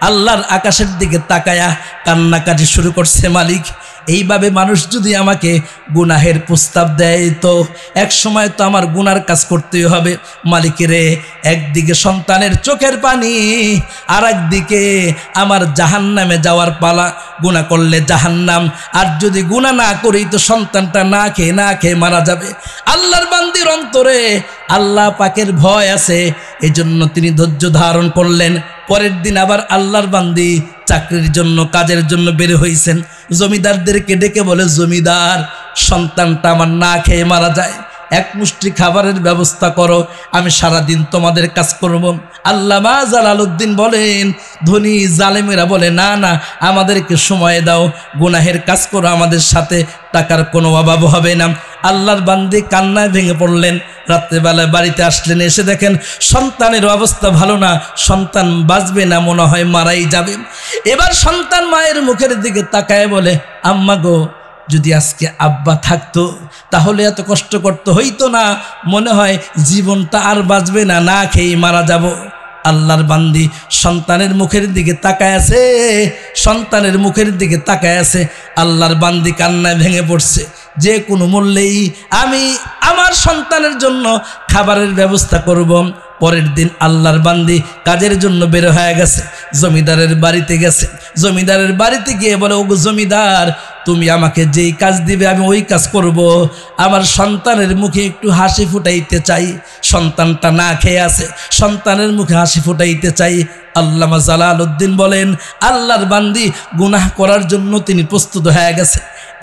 আল্লাহর আকাশের দিকে তাকায়া কান্নাকাটি শুরু করছে, মালিক, এইভাবে মানুষ যদি আমাকে গুনাহের প্রস্তাব দেয় তো এক সময় তো আমার গুনার কাজ করতেই হবে। মালিকেরে, একদিকে সন্তানের চোখের পানি, আর একদিকে আমার জাহান্নামে যাওয়ার পালা। গুনাহ করলে জাহান্নাম, আর যদি গুনাহ না করি তো সন্তানটা না খেয়ে মারা যাবে। আল্লাহর বান্দির অন্তরে আল্লাহ পাকের ভয় আছে, এজন্য তিনি ধৈর্য ধারণ করলেন। পরের দিন আবার আল্লাহর বান্দি চাকরির জন্য, কাজের জন্য বের হয়েছেন। জমিদারদেরকে ডেকে বলে, জমিদার, সন্তানটা আমার না খেয়ে মারা যায়, এক মুষ্টি খাবারের ব্যবস্থা করো, আমি সারাদিন তোমাদের কাজ করব। আল্লামা জালালউদ্দিন বলেন, ধনী জালেমেরা বলে, না না, আমাদেরকে সময় দাও, গুনাহের কাজ করো আমাদের সাথে, টাকার কোনো অভাব হবে না। আল্লাহর বান্দি কান্নায় ভেঙে পড়লেন। রাত্রেবেলায় বাড়িতে আসলেন, এসে দেখেন সন্তানের অবস্থা ভালো না, সন্তান বাঁচবে না, মনে হয় মারাই যাবে। এবার সন্তান মায়ের মুখের দিকে তাকায় বলে, আম্মা গো, যদি আজকে আব্বা থাকতো তাহলে এত কষ্ট করতে হইতো না, মনে হয় জীবনটা আর বাঁচবে না, না খেয়ে মারা যাব। আল্লাহর বান্দি সন্তানের মুখের দিকে তাকায় আছে, সন্তানের মুখের দিকে তাকায় আছে। আল্লাহর বান্দি কান্নায় ভেঙে পড়ছে। যে কোনো মূল্যেই আমি আমার সন্তানের জন্য খাবারের ব্যবস্থা করব। পরের দিন আল্লাহর বান্দি কাজের জন্য বের হয়ে গেছে, জমিদারের বাড়িতে গেছে। জমিদারের বাড়িতে গিয়ে বলে, ওগো জমিদার, তুমি আমাকে যেই কাজ দিবে আমি ওই কাজ করব। আমার সন্তানের মুখে একটু হাসি ফুটাইতে চাই। সন্তানটা না খেয়ে আছে, সন্তানের মুখে হাসি ফুটাইতে চাই। আল্লামা জালালউদ্দিন বলেন, আল্লাহর বান্দি গুনাহ করার জন্য তিনি প্রস্তুত হয়ে গেছে।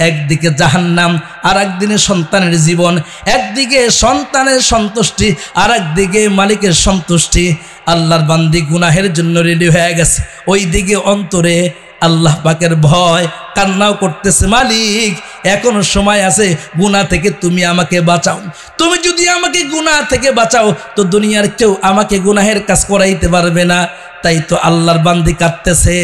একদিকে জাহান্নাম, আর একদিকে সন্তানের জীবন, একদিকে সন্তানের সন্তুষ্টি, আর একদিকে মালিকের সন্তুষ্টি। আল্লাহর বান্দি গুনাহের জন্য রেডি হয়ে গেছে। ওই দিকে অন্তরে আল্লাহ পাকের ভয়, কান্নাও করতেছে, মালিক এখনো সময় আছে, গুনাহ থেকে তুমি আমাকে বাঁচাও। তুমি যদি আমাকে গুনাহ থেকে বাঁচাও তো দুনিয়ার কেউ আমাকে গুনাহের কাজ করাইতে পারবে না। তাই তো আল্লাহর বান্দি কাঁদতেছে।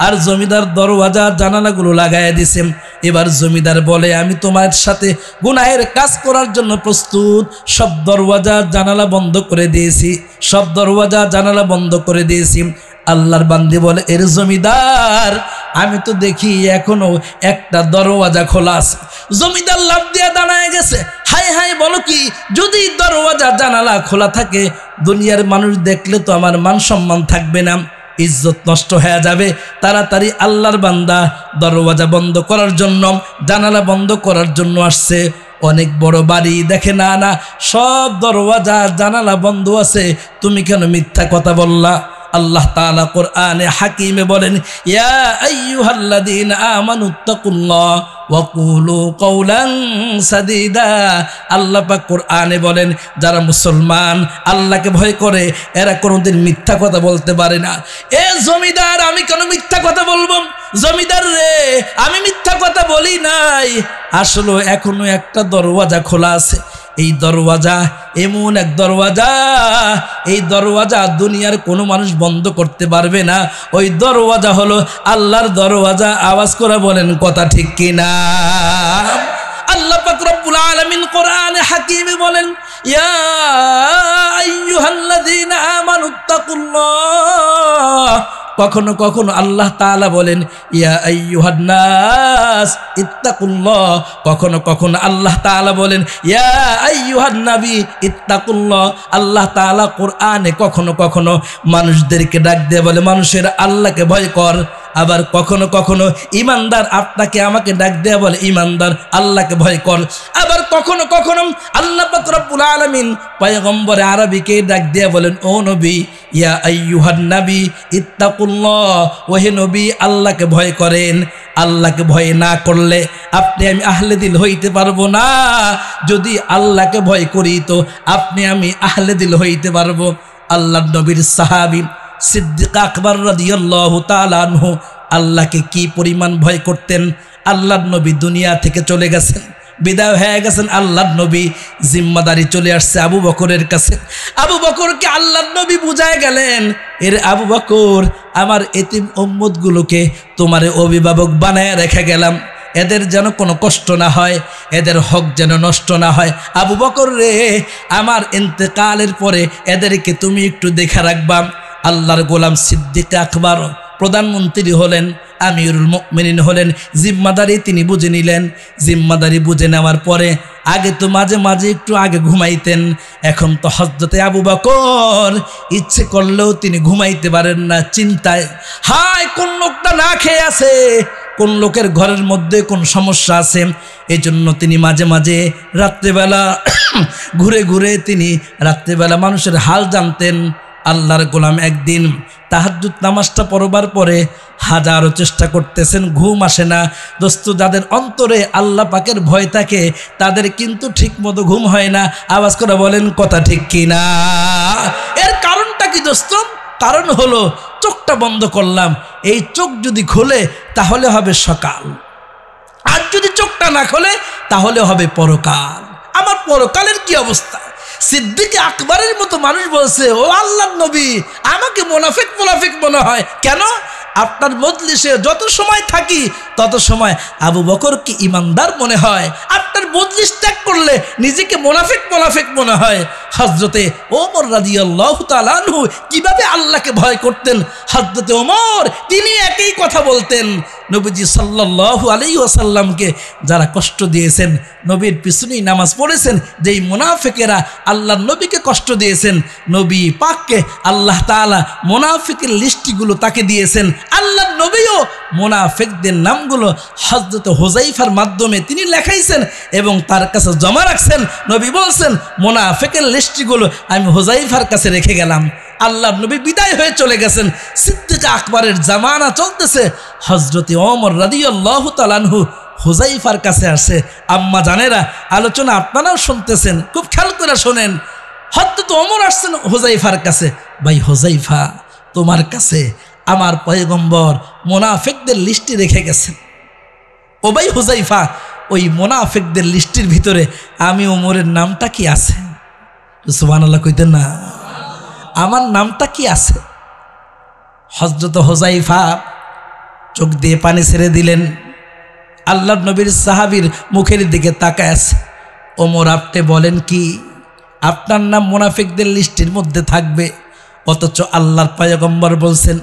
আর জমিদার দরওয়াজা জানালাগুলো লাগাইয়া দিছেন। এবার জমিদার বলে, আমি তোমার সাথে গুনাহের কাজ করার জন্য প্রস্তুত। সব দরওয়াজা জানালা বন্ধ করে দিয়েছি, সব দরওয়াজা জানালা বন্ধ করে দিয়েছি। আল্লাহর বান্দি বলে, এর জমিদার, আমি তো দেখি এখনো একটা দরওয়াজা খোলা আছে। জমিদার লাফ দিয়ে দাঁড়ায় গেছে। হাই হাই, বলো কি? যদি দরওয়াজা জানালা খোলা থাকে, দুনিয়ার মানুষ দেখলে তো আমার মান সম্মান থাকবে না, ইজ্জত নষ্ট হয়ে যাবে। তাড়াতাড়ি আল্লাহর বান্দা দরওয়াজা বন্ধ করার জন্য, জানালা বন্ধ করার জন্য আসছে। অনেক বড় বাড়ি, দেখে না না সব দরওয়াজা জানালা বন্ধ আছে, তুমি কেন মিথ্যা কথা বললা? আল্লাহ তাআলা কোরআনে হাকিমে বলেন, ইয়া আইয়ুহাল্লাযীনা আমানুত্তাকুল্লাহ ওয়া কুলু কওলান সাদীদা। আল্লাহ পাক কোরআনে বলেন, যারা মুসলমান আল্লাহকে ভয় করে এরা কোনোদিন মিথ্যা কথা বলতে পারে না। এ জমিদার, আমি কেন মিথ্যা কথা বলবো? জমিদার রে, আমি মিথ্যা কথা বলি নাই। আসলে এখনো একটা দরওয়াজা খোলা আছে। এই দরওয়াজা এমন এক দরওয়াজা, এই দরওয়াজা দুনিয়ার কোনো মানুষ বন্ধ করতে পারবে না। ওই দরওয়াজা হলো আল্লাহর দরওয়াজা। আওয়াজ করে বলেন কথা ঠিক কিনা? আল্লাহ পাক রব্বুল আলামিন কোরআনে হাকিমে বলেন, ইয়া আইয়ুহাল্লাযীনা আমানুত্তাকুল্লাহ। কখনো কখনো আল্লাহ তাআলা বলেন, ইয়া আইয়ুহান নাস ইত্তাকুল্লাহ। কখনো কখনো আল্লাহ তাআলা বলেন, ইয়া আইয়ুহান নবী ইত্তাকুল্লাহ। আল্লাহ তাআলা কোরআনে কখনো কখনো মানুষদেরকে ডাক দিয়ে বলে, মানুষের আল্লাহকে ভয় কর। আবার কখনো কখনো ইমানদার আপনাকে আমাকে ডাক দেয়া বলে, ইমানদার আল্লাহকে ভয় কর। আবার কখনো কখনো আল্লাহ পাক রব্বুল আলামিন পয়গম্বরে আরবিকে ডাক দেয়া বলেন, ও নবী, ইয়া আইয়ুহান নবী ইত্তাকুল্লাহ। ওহে নবী, আল্লাহকে ভয় করেন। আল্লাহকে ভয় না করলে আপনি আমি আহলে দিল হইতে পারবো না। যদি আল্লাহকে ভয় করি তো আপনি আমি আহলে দিল হইতে পারবো। আল্লাহর নবীর সাহাবী সিদ্দিক আকবর রাদিয়াল্লাহু তাআলা আনহু আল্লাহকে কি পরিমাণ ভয় করতেন। আল্লাহর নবী দুনিয়া থেকে চলে গেছেন, বিদায় হয়ে গেছেন। আল্লাহর নবী জিম্মাদারি চলে আসছে আবু বকরের কাছে। আবু বকরকে আল্লাহর নবী বুঝায় গেলেন, এর আবু বকর, আমার এতিম উম্মতগুলোকে তোমার অভিভাবক বানায় রেখে গেলাম, এদের যেন কোনো কষ্ট না হয়, এদের হক যেন নষ্ট না হয়। আবু বকর রে, আমার ইন্তেকালের পরে এদেরকে তুমি একটু দেখে রাখবা। আল্লাহর গোলাম সিদ্দিক আকবর প্রধানমন্ত্রী হলেন, আমিরুল মুমিনিন হলেন, জিম্মাদারি তিনি বুঝে নিলেন। জিম্মাদারি বুঝে নেওয়ার পরে আগে তো মাঝে মাঝে একটু আগে ঘুমাইতেন, এখন তো হযরতে আবু বকর ইচ্ছে করলেও তিনি ঘুমাইতে পারেন না চিন্তায়। হায়, কোন লোকটা না খেয়ে আছে, কোন লোকের ঘরের মধ্যে কোন সমস্যা আছে। এই জন্য তিনি মাঝে মাঝে রাত্রেবেলা ঘুরে ঘুরে তিনি রাত্রেবেলা মানুষের হাল জানতেন। আল্লাহর গোলাম একদিন তাহাজ্জুদ নামাজটা পড়বার পরে হাজারো চেষ্টা করতেছেন, ঘুম আসে না। দোস্ত, যাদের অন্তরে আল্লাহ পাকের ভয় থাকে তাদের কিন্তু ঠিক মতো ঘুম হয় না। আওয়াজ করে বলেন কথা ঠিক কিনা? এর কারণটা কি দোস্ত? কারণ হলো চোখটা বন্ধ করলাম, এই চোখ যদি খোলে তাহলে হবে সকাল, আর যদি চোখটা না খোলে তাহলে হবে পরকাল। আমার পরকালের কি অবস্থা? সিদ্দিক আকবরের মতো মানুষ বলছে, ও আল্লাহর নবী, আমাকে মুনাফিক মুনাফিক মনে হয়। কেন? আপনার মজলিসে যত সময় থাকি তত সময় আবু বকরকে ইমানদার মনে হয়, আপনার মজলিস ত্যাগ করলে নিজেকে মুনাফিক মুনাফিক মনে হয়। হযরতে ওমর রাদিয়াল্লাহু তাআলা আনহু কিভাবে আল্লাহকে ভয় করতেন? হযরতে ওমর তিনি একই কথা বলতেন, নবীজি সাল্লাল্লাহু আলাইহি ওয়াসাল্লামকে যারা কষ্ট দিয়েছেন, নবীর পিছনেই নামাজ পড়েছেন, যেই মুনাফিকেরা আল্লাহর নবীকে কষ্ট দিয়েছেন, নবী পাককে আল্লাহ তাআলা মুনাফিকের লিস্টগুলো তাকে দিয়েছেন। আল্লাহর নবীও মুনাফিকদের নামগুলো হযরত হুযায়ফার মাধ্যমে তিনি লেখাইছেন এবং তার কাছে জমা রাখছেন। নবী বলছেন, মুনাফিকের লিস্টগুলো আমি হুযায়ফার কাছে রেখে গেলাম। আল্লাহর নবী বিদায় হয়ে চলে গেছেন। সিদ্দিক আকবরের জামানা চলতেছে। হযরত ওমর রাদিয়াল্লাহু তাআলা আনহু হুযায়ফার কাছে আসে। আম্মা জানেরা, আলোচনা আপনারাও শুনতেছেন, খুব খেয়াল করে শোনেন। হযরত ওমর আসছেন হুযায়ফার কাছে। ভাই হুযায়ফা, তোমার কাছে আমার পয়গম্বর মুনাফিকদের লিস্টে রেখে গেছেন। ও ভাই হুযায়ফা, ওই মুনাফিকদের লিস্টের ভিতরে আমি ওমরের নামটা কি আছে? সুবহানাল্লাহ কইতেন না? আমার নামটা কি আছে? হযরত হুযায়ফা চোখ দিয়ে পানি ছেড়ে দিলেন। আল্লাহর নবীর সাহাবীর মুখের দিকে তাকায় আছে। ওমর, আপনি বলেন কি আপনার নাম মুনাফিকদের লিস্টের মধ্যে থাকবে? অথচ আল্লাহর পয়গম্বর বলছেন,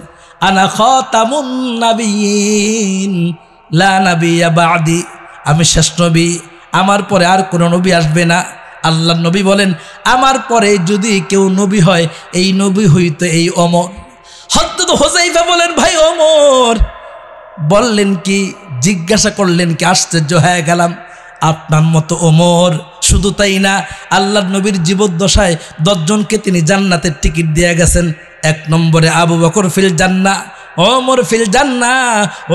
আনা খাতামুন নাবিয়িন লা নাবিয়্যা বা'দি, আমি শেষ নবী, আমার পরে আর কোনো নবী আসবে না। আল্লাহর নবী বলেন, আমার পরে যদি কেউ নবী হয়, এই নবী হইতো এই ওমর। হযরত হুযায়ফা বলেন, ভাই ওমর বললেন কি, জিজ্ঞাসা করলেন কি? আশ্চর্য হয়ে গেলাম। আপনার মতো ওমর, শুধু তাই না, আল্লাহর নবীর জীবদ্দশায় 10 জনকে তিনি জান্নাতের টিকিট দিয়ে গেছেন। 1 নম্বরে আবু বকর ফিল জান্নাহ, ওমর ফিল জান্নাহ,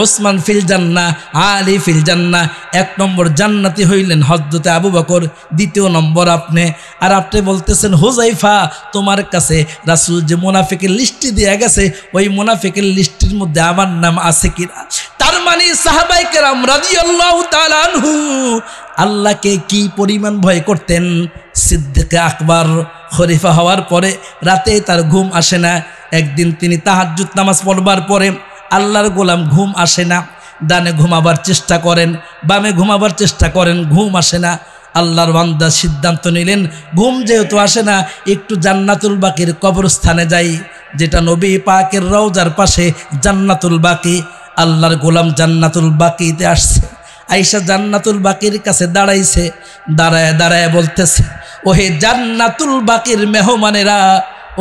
ওসমান ফিল জান্নাহ, আলী ফিল জান্নাহ। 1 নম্বর জান্নাতি হইলেন হযরতে আবু বকর, 2 নম্বর আপনি। আর আপনি বলতেছেন, হুযায়ফা তোমার কাছে রাসূল যে মুনাফিকের লিস্টে দিয়ে গেছে, ওই মুনাফিকের লিস্টের মধ্যে আমার নাম আছে কিনা? তার মানে সাহাবায়ে কেরাম রাদিয়াল্লাহু তাআলা আনহু আল্লাহকে কি পরিমাণ ভয় করতেন। সিদ্দিক আকবর খলিফা হওয়ার পরে রাতে তার ঘুম আসে না। একদিন তিনি তাহাজ্জুদ নামাজ পড়বার পরে আল্লাহর গোলাম ঘুম আসে না। ডানে ঘুমাবার চেষ্টা করেন, বামে ঘুমাবার চেষ্টা করেন, ঘুম আসে না। আল্লাহর বান্দা সিদ্ধান্ত নিলেন, ঘুম যেহেতু আসে না, একটু জান্নাতুল বাকির কবরস্থানে যাই, যেটা নবী পাকের রওজার পাশে জান্নাতুল বাকি। আল্লাহর গোলাম জান্নাতুল বাকিতে আসছে। আয়েশা জান্নাতুল বাকির কাছে দাঁড়াইছে। দাঁড়ায় দাঁড়ায় বলতেছে, ওহে জান্নাতুল বাকির মেহমানেরা,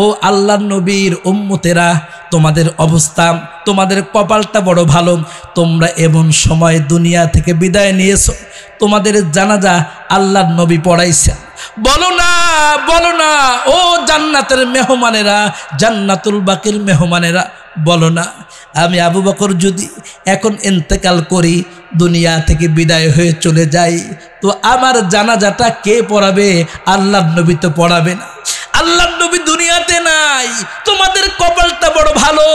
ও আল্লাহর নবীর উম্মতেরা, তোমাদের অবস্থা, তোমাদের কপালটা বড় ভালো। তোমরা এমন সময় দুনিয়া থেকে বিদায় নিয়েছো, তোমাদের জানাজা আল্লাহর নবী পড়াইছে। বলো না, বলো না, ও জান্নাতের মেহমানেরা, জান্নাতুল বাকির মেহমানেরা, বলো না, আমি আবু বকর যদি এখন ইন্তেকাল করি, দুনিয়া থেকে বিদায় হয়ে চলে যাই, তো আমার জানাজাটা কে পড়াবে? আল্লাহর নবী তো পড়াবে না। আল্লাহর নবী দুনিয়াতে নাই, তোমাদের কপালটা বড় ভালো।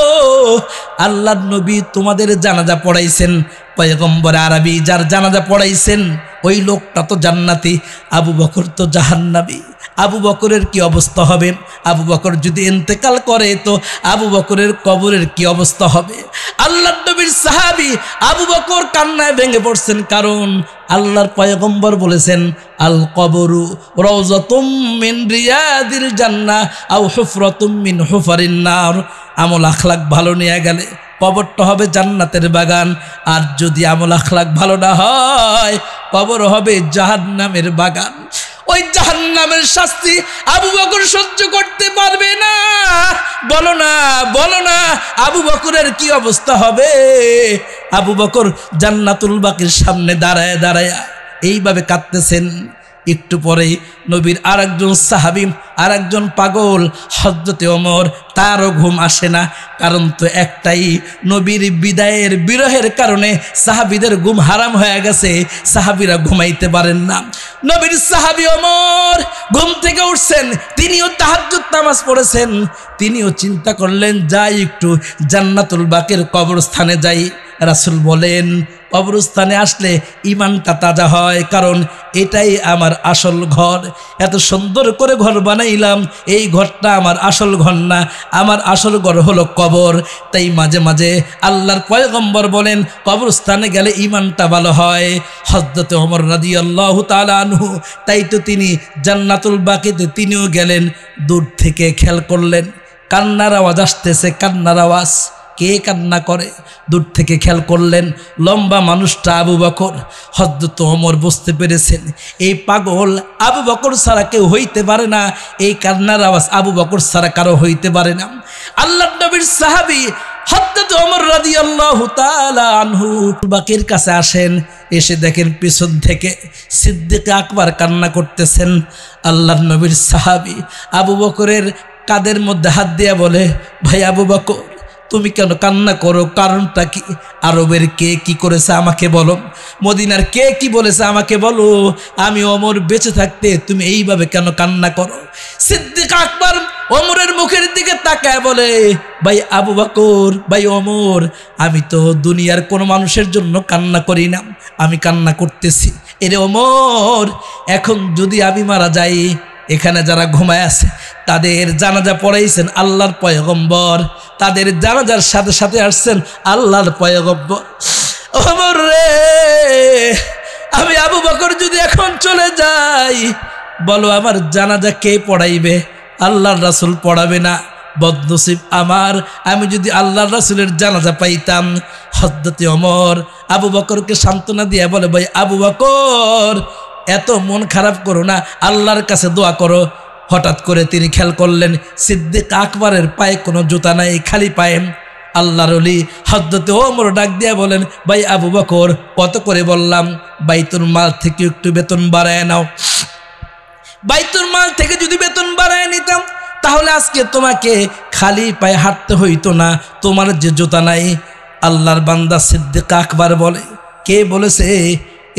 আল্লাহর নবী তোমাদের জানাজা পড়াইছেন। পয়গম্বর আরবি যার জানাজা পড়াইছেন, ওই লোকটা তো জান্নাতি, আবু বকর তো জাহান্নামী। আবু বকরের কি অবস্থা হবে? আবু বকর যদি ইন্তেকাল করে, তো আবু বকরের কবরের কি অবস্থা হবে? আল্লাহর নবীর সাহাবী আবু বকর কান্নায় ভেঙে পড়ছেন, কারণ আল্লাহর পয়গম্বর বলেছেন, আল কবরু রাউযাতুম মিন রিয়াদিল জান্নাহ আও হুফরাতুম মিন হুফারিন নার। আমল আখলাক ভালো নিয়ে গেলে কবরটা হবে জান্নাতের বাগান, আর যদি আমল আখলাক ভালো না হয়, কবর হবে জাহান্নামের বাগান। ওই জাহান্নামের শাস্তি আবু বকর সহ্য করতে পারবে না। বলো না, বলো না, আবু বকরের কি অবস্থা হবে? আবু বকর জান্নাতুল বাকির সামনে দাঁড়ায় দাঁড়ায় এইভাবে কাঁদতেছেন। একটু পরেই নবীর আরেকজন সাহাবী, আরেকজন পাগল হযরতে ওমর, তারও ঘুম আসে না। কারণ তো একটাই, নবীর বিদায়ের বিরহের কারণে সাহাবীদের ঘুম হারাম হয়ে গেছে, সাহাবীরা ঘুমাইতে পারেন না। নবীর সাহাবী ওমর ঘুম থেকে উঠছেন, তিনিও তাহাজ্জুদ নামাজ পড়েছেন। তিনিও চিন্তা করলেন, যাই একটু জান্নাতুল বাকির কবরস্থানে যাই। রাসূল বলেন, কবরস্থানে আসলে ইমানটা তাজা হয়, কারণ এটাই আমার আসল ঘর। এত সুন্দর করে ঘর বানাইলাম, এই ঘরটা আমার আসল ঘর না, আমার আসল ঘর হলো কবর। তাই মাঝে মাঝে আল্লাহর পয়গম্বর বলেন, কবরস্থানে গেলে ইমানটা ভালো হয়। হযরত ওমর রাদিয়াল্লাহু তাআলা আনহু, তাই তো তিনি জান্নাতুল বাকিতে তিনিও গেলেন। দূর থেকে খেয়াল করলেন, কান্নার আওয়াজ আসতেছে, কান্নার আওয়াজ। কে কান্না করে? দূর থেকে খেয়াল করলেন লম্বা মানুষটা আবু বকর। হযরত ওমর বুঝতে পেরেছেন এই পাগল আবু বকর ছাড়া কেউ হইতে পারে না, এই কান্নার আওয়াজ আবু বকর ছাড়া কারো হইতে পারে না। আল্লাহর নবীর সাহাবী হযরত ওমর রাদিয়াল্লাহু তাআলা আনহু বাকির কাছে আসেন, এসে দেখেন পিছন থেকে সিদ্দিক আকবর কান্না করতেছেন। আল্লাহর নবীর সাহাবী আবু বকরের কাদের মধ্যে হাত দিয়া বলে, ভাই আবু বকর তুমি কেন কান্না করো? কারণটা কি? আরবের কে কি করেছে আমাকে বলো, মদিনার কে কি বলেছে আমাকে বলো, আমি ওমর বেঁচে থাকতে তুমি এইভাবে কেন কান্না করো? সিদ্দিক আকবর ওমরের মুখের দিকে তাকায় বলে, ভাই আবু বকর, ভাই ওমর, আমি তো দুনিয়ার কোনো মানুষের জন্য কান্না করি না, আমি কান্না করতেছি এরে ওমর, এখন যদি আমি মারা যাই, এখানে যারা ঘুমায় আছে তাদের জানাজা পড়াইছেন আল্লাহর পয়গম্বর, তাদের জানাজার সাথে সাথে আসছেন আল্লাহর পয়গম্বর। ওমর রে, আমি আবু বকর যদি এখন চলে যাই, বলো আমার জানাজা কে পড়াইবে? আল্লাহর রাসূল পড়াবে না। বদনসিব আমার, আমি যদি আল্লাহর রাসূলের জানাজা পাইতাম। হযরত ওমর আবু বকরকে সান্ত্বনা দিয়ে বলে, ভাই আবু বকর এত মন খারাপ করো না, আল্লাহর কাছে দোয়া করো। হঠাৎ করে তিনি খেয়াল করলেন সিদ্দিক আকবরের পায়ে কোনো জুতা নাই, খালি পায়ে। আল্লাহর ওলি হযরত ওমর ডাক দিয়ে বলেন, ভাই আবু বকর কত করে বললাম বাইতুল মাল থেকে একটু বেতন বাড়ায় নাও, বাইতুল মাল থেকে যদি বেতন বাড়ায় নিতাম তাহলে আজকে তোমাকে খালি পায়ে হাঁটতে হইতো না, তোমার যে জুতা নাই। আল্লাহর বান্দা সিদ্দিক আকবর বলে, কে বলেছে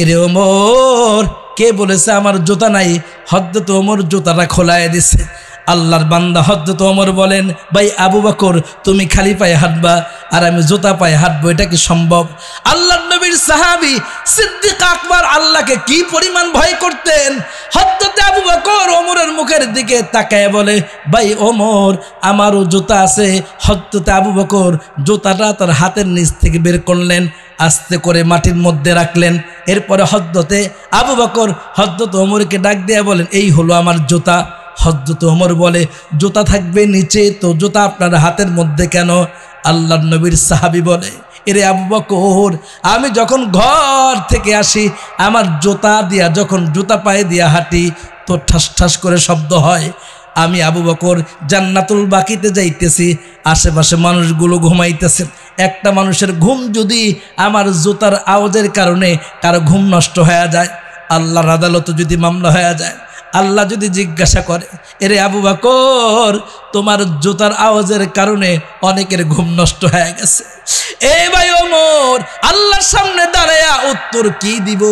এরে ওমর, কে বলেছে আমার জুতা নাই? হযরত ওমর জুতাটা খোলায় দিছে। আল্লাহর বান্দা হযরত ওমর বলেন, ভাই আবু বকর তুমি খালি পায়ে হাঁটবা আর আমি জুতা পায়ে হাঁটবো, এটা কি সম্ভব? আল্লাহর নবীর সাহাবী সিদ্দিক আকবর আল্লাহকে কি পরিমাণ ভয় করতেন। হযরত আবু বকর ওমরের মুখের দিকে তাকায় বলে, ভাই ওমর আমারও জুতা আছে। হযরত আবু বকর জুতাটা তার হাতের নিচ থেকে বের করলেন, আস্তে করে মাটির মধ্যে রাখলেন। এরপরে হযরতে আবু বকর হযরত ওমরকে ডাক দিয়ে বলেন, এই হলো আমার জুতা। হযরত ওমর বলে, জুতা থাকবে নিচে, তো জুতা আপনার হাতের মধ্যে কেন? আল্লাহর নবীর সাহাবী বলে, এরে আবু বকর আমি যখন ঘর থেকে আসি আমার জুতা দিয়া যখন জুতা পায়ে দিয়া হাঁটি তো ঠাস ঠাস করে শব্দ হয়। আমি আবু বকর জান্নাতুল বাকিতে যাইতেছি, আশেপাশে মানুষগুলো ঘুমাইতেছে, একটা মানুষের ঘুম যদি আমার জুতার আওয়াজের কারণে কারো ঘুম নষ্ট হয়ে যায়, আল্লাহর আদালতে যদি মামলা হয়ে যায়, আল্লাহ যদি জিজ্ঞাসা করে, এরে আবু বকর তোমার জুতার আওয়াজের কারণে অনেকের ঘুম নষ্ট হয়ে গেছে, এ ভাই ওমর আল্লাহর সামনে দাঁড়ায়া উত্তর কি দিব?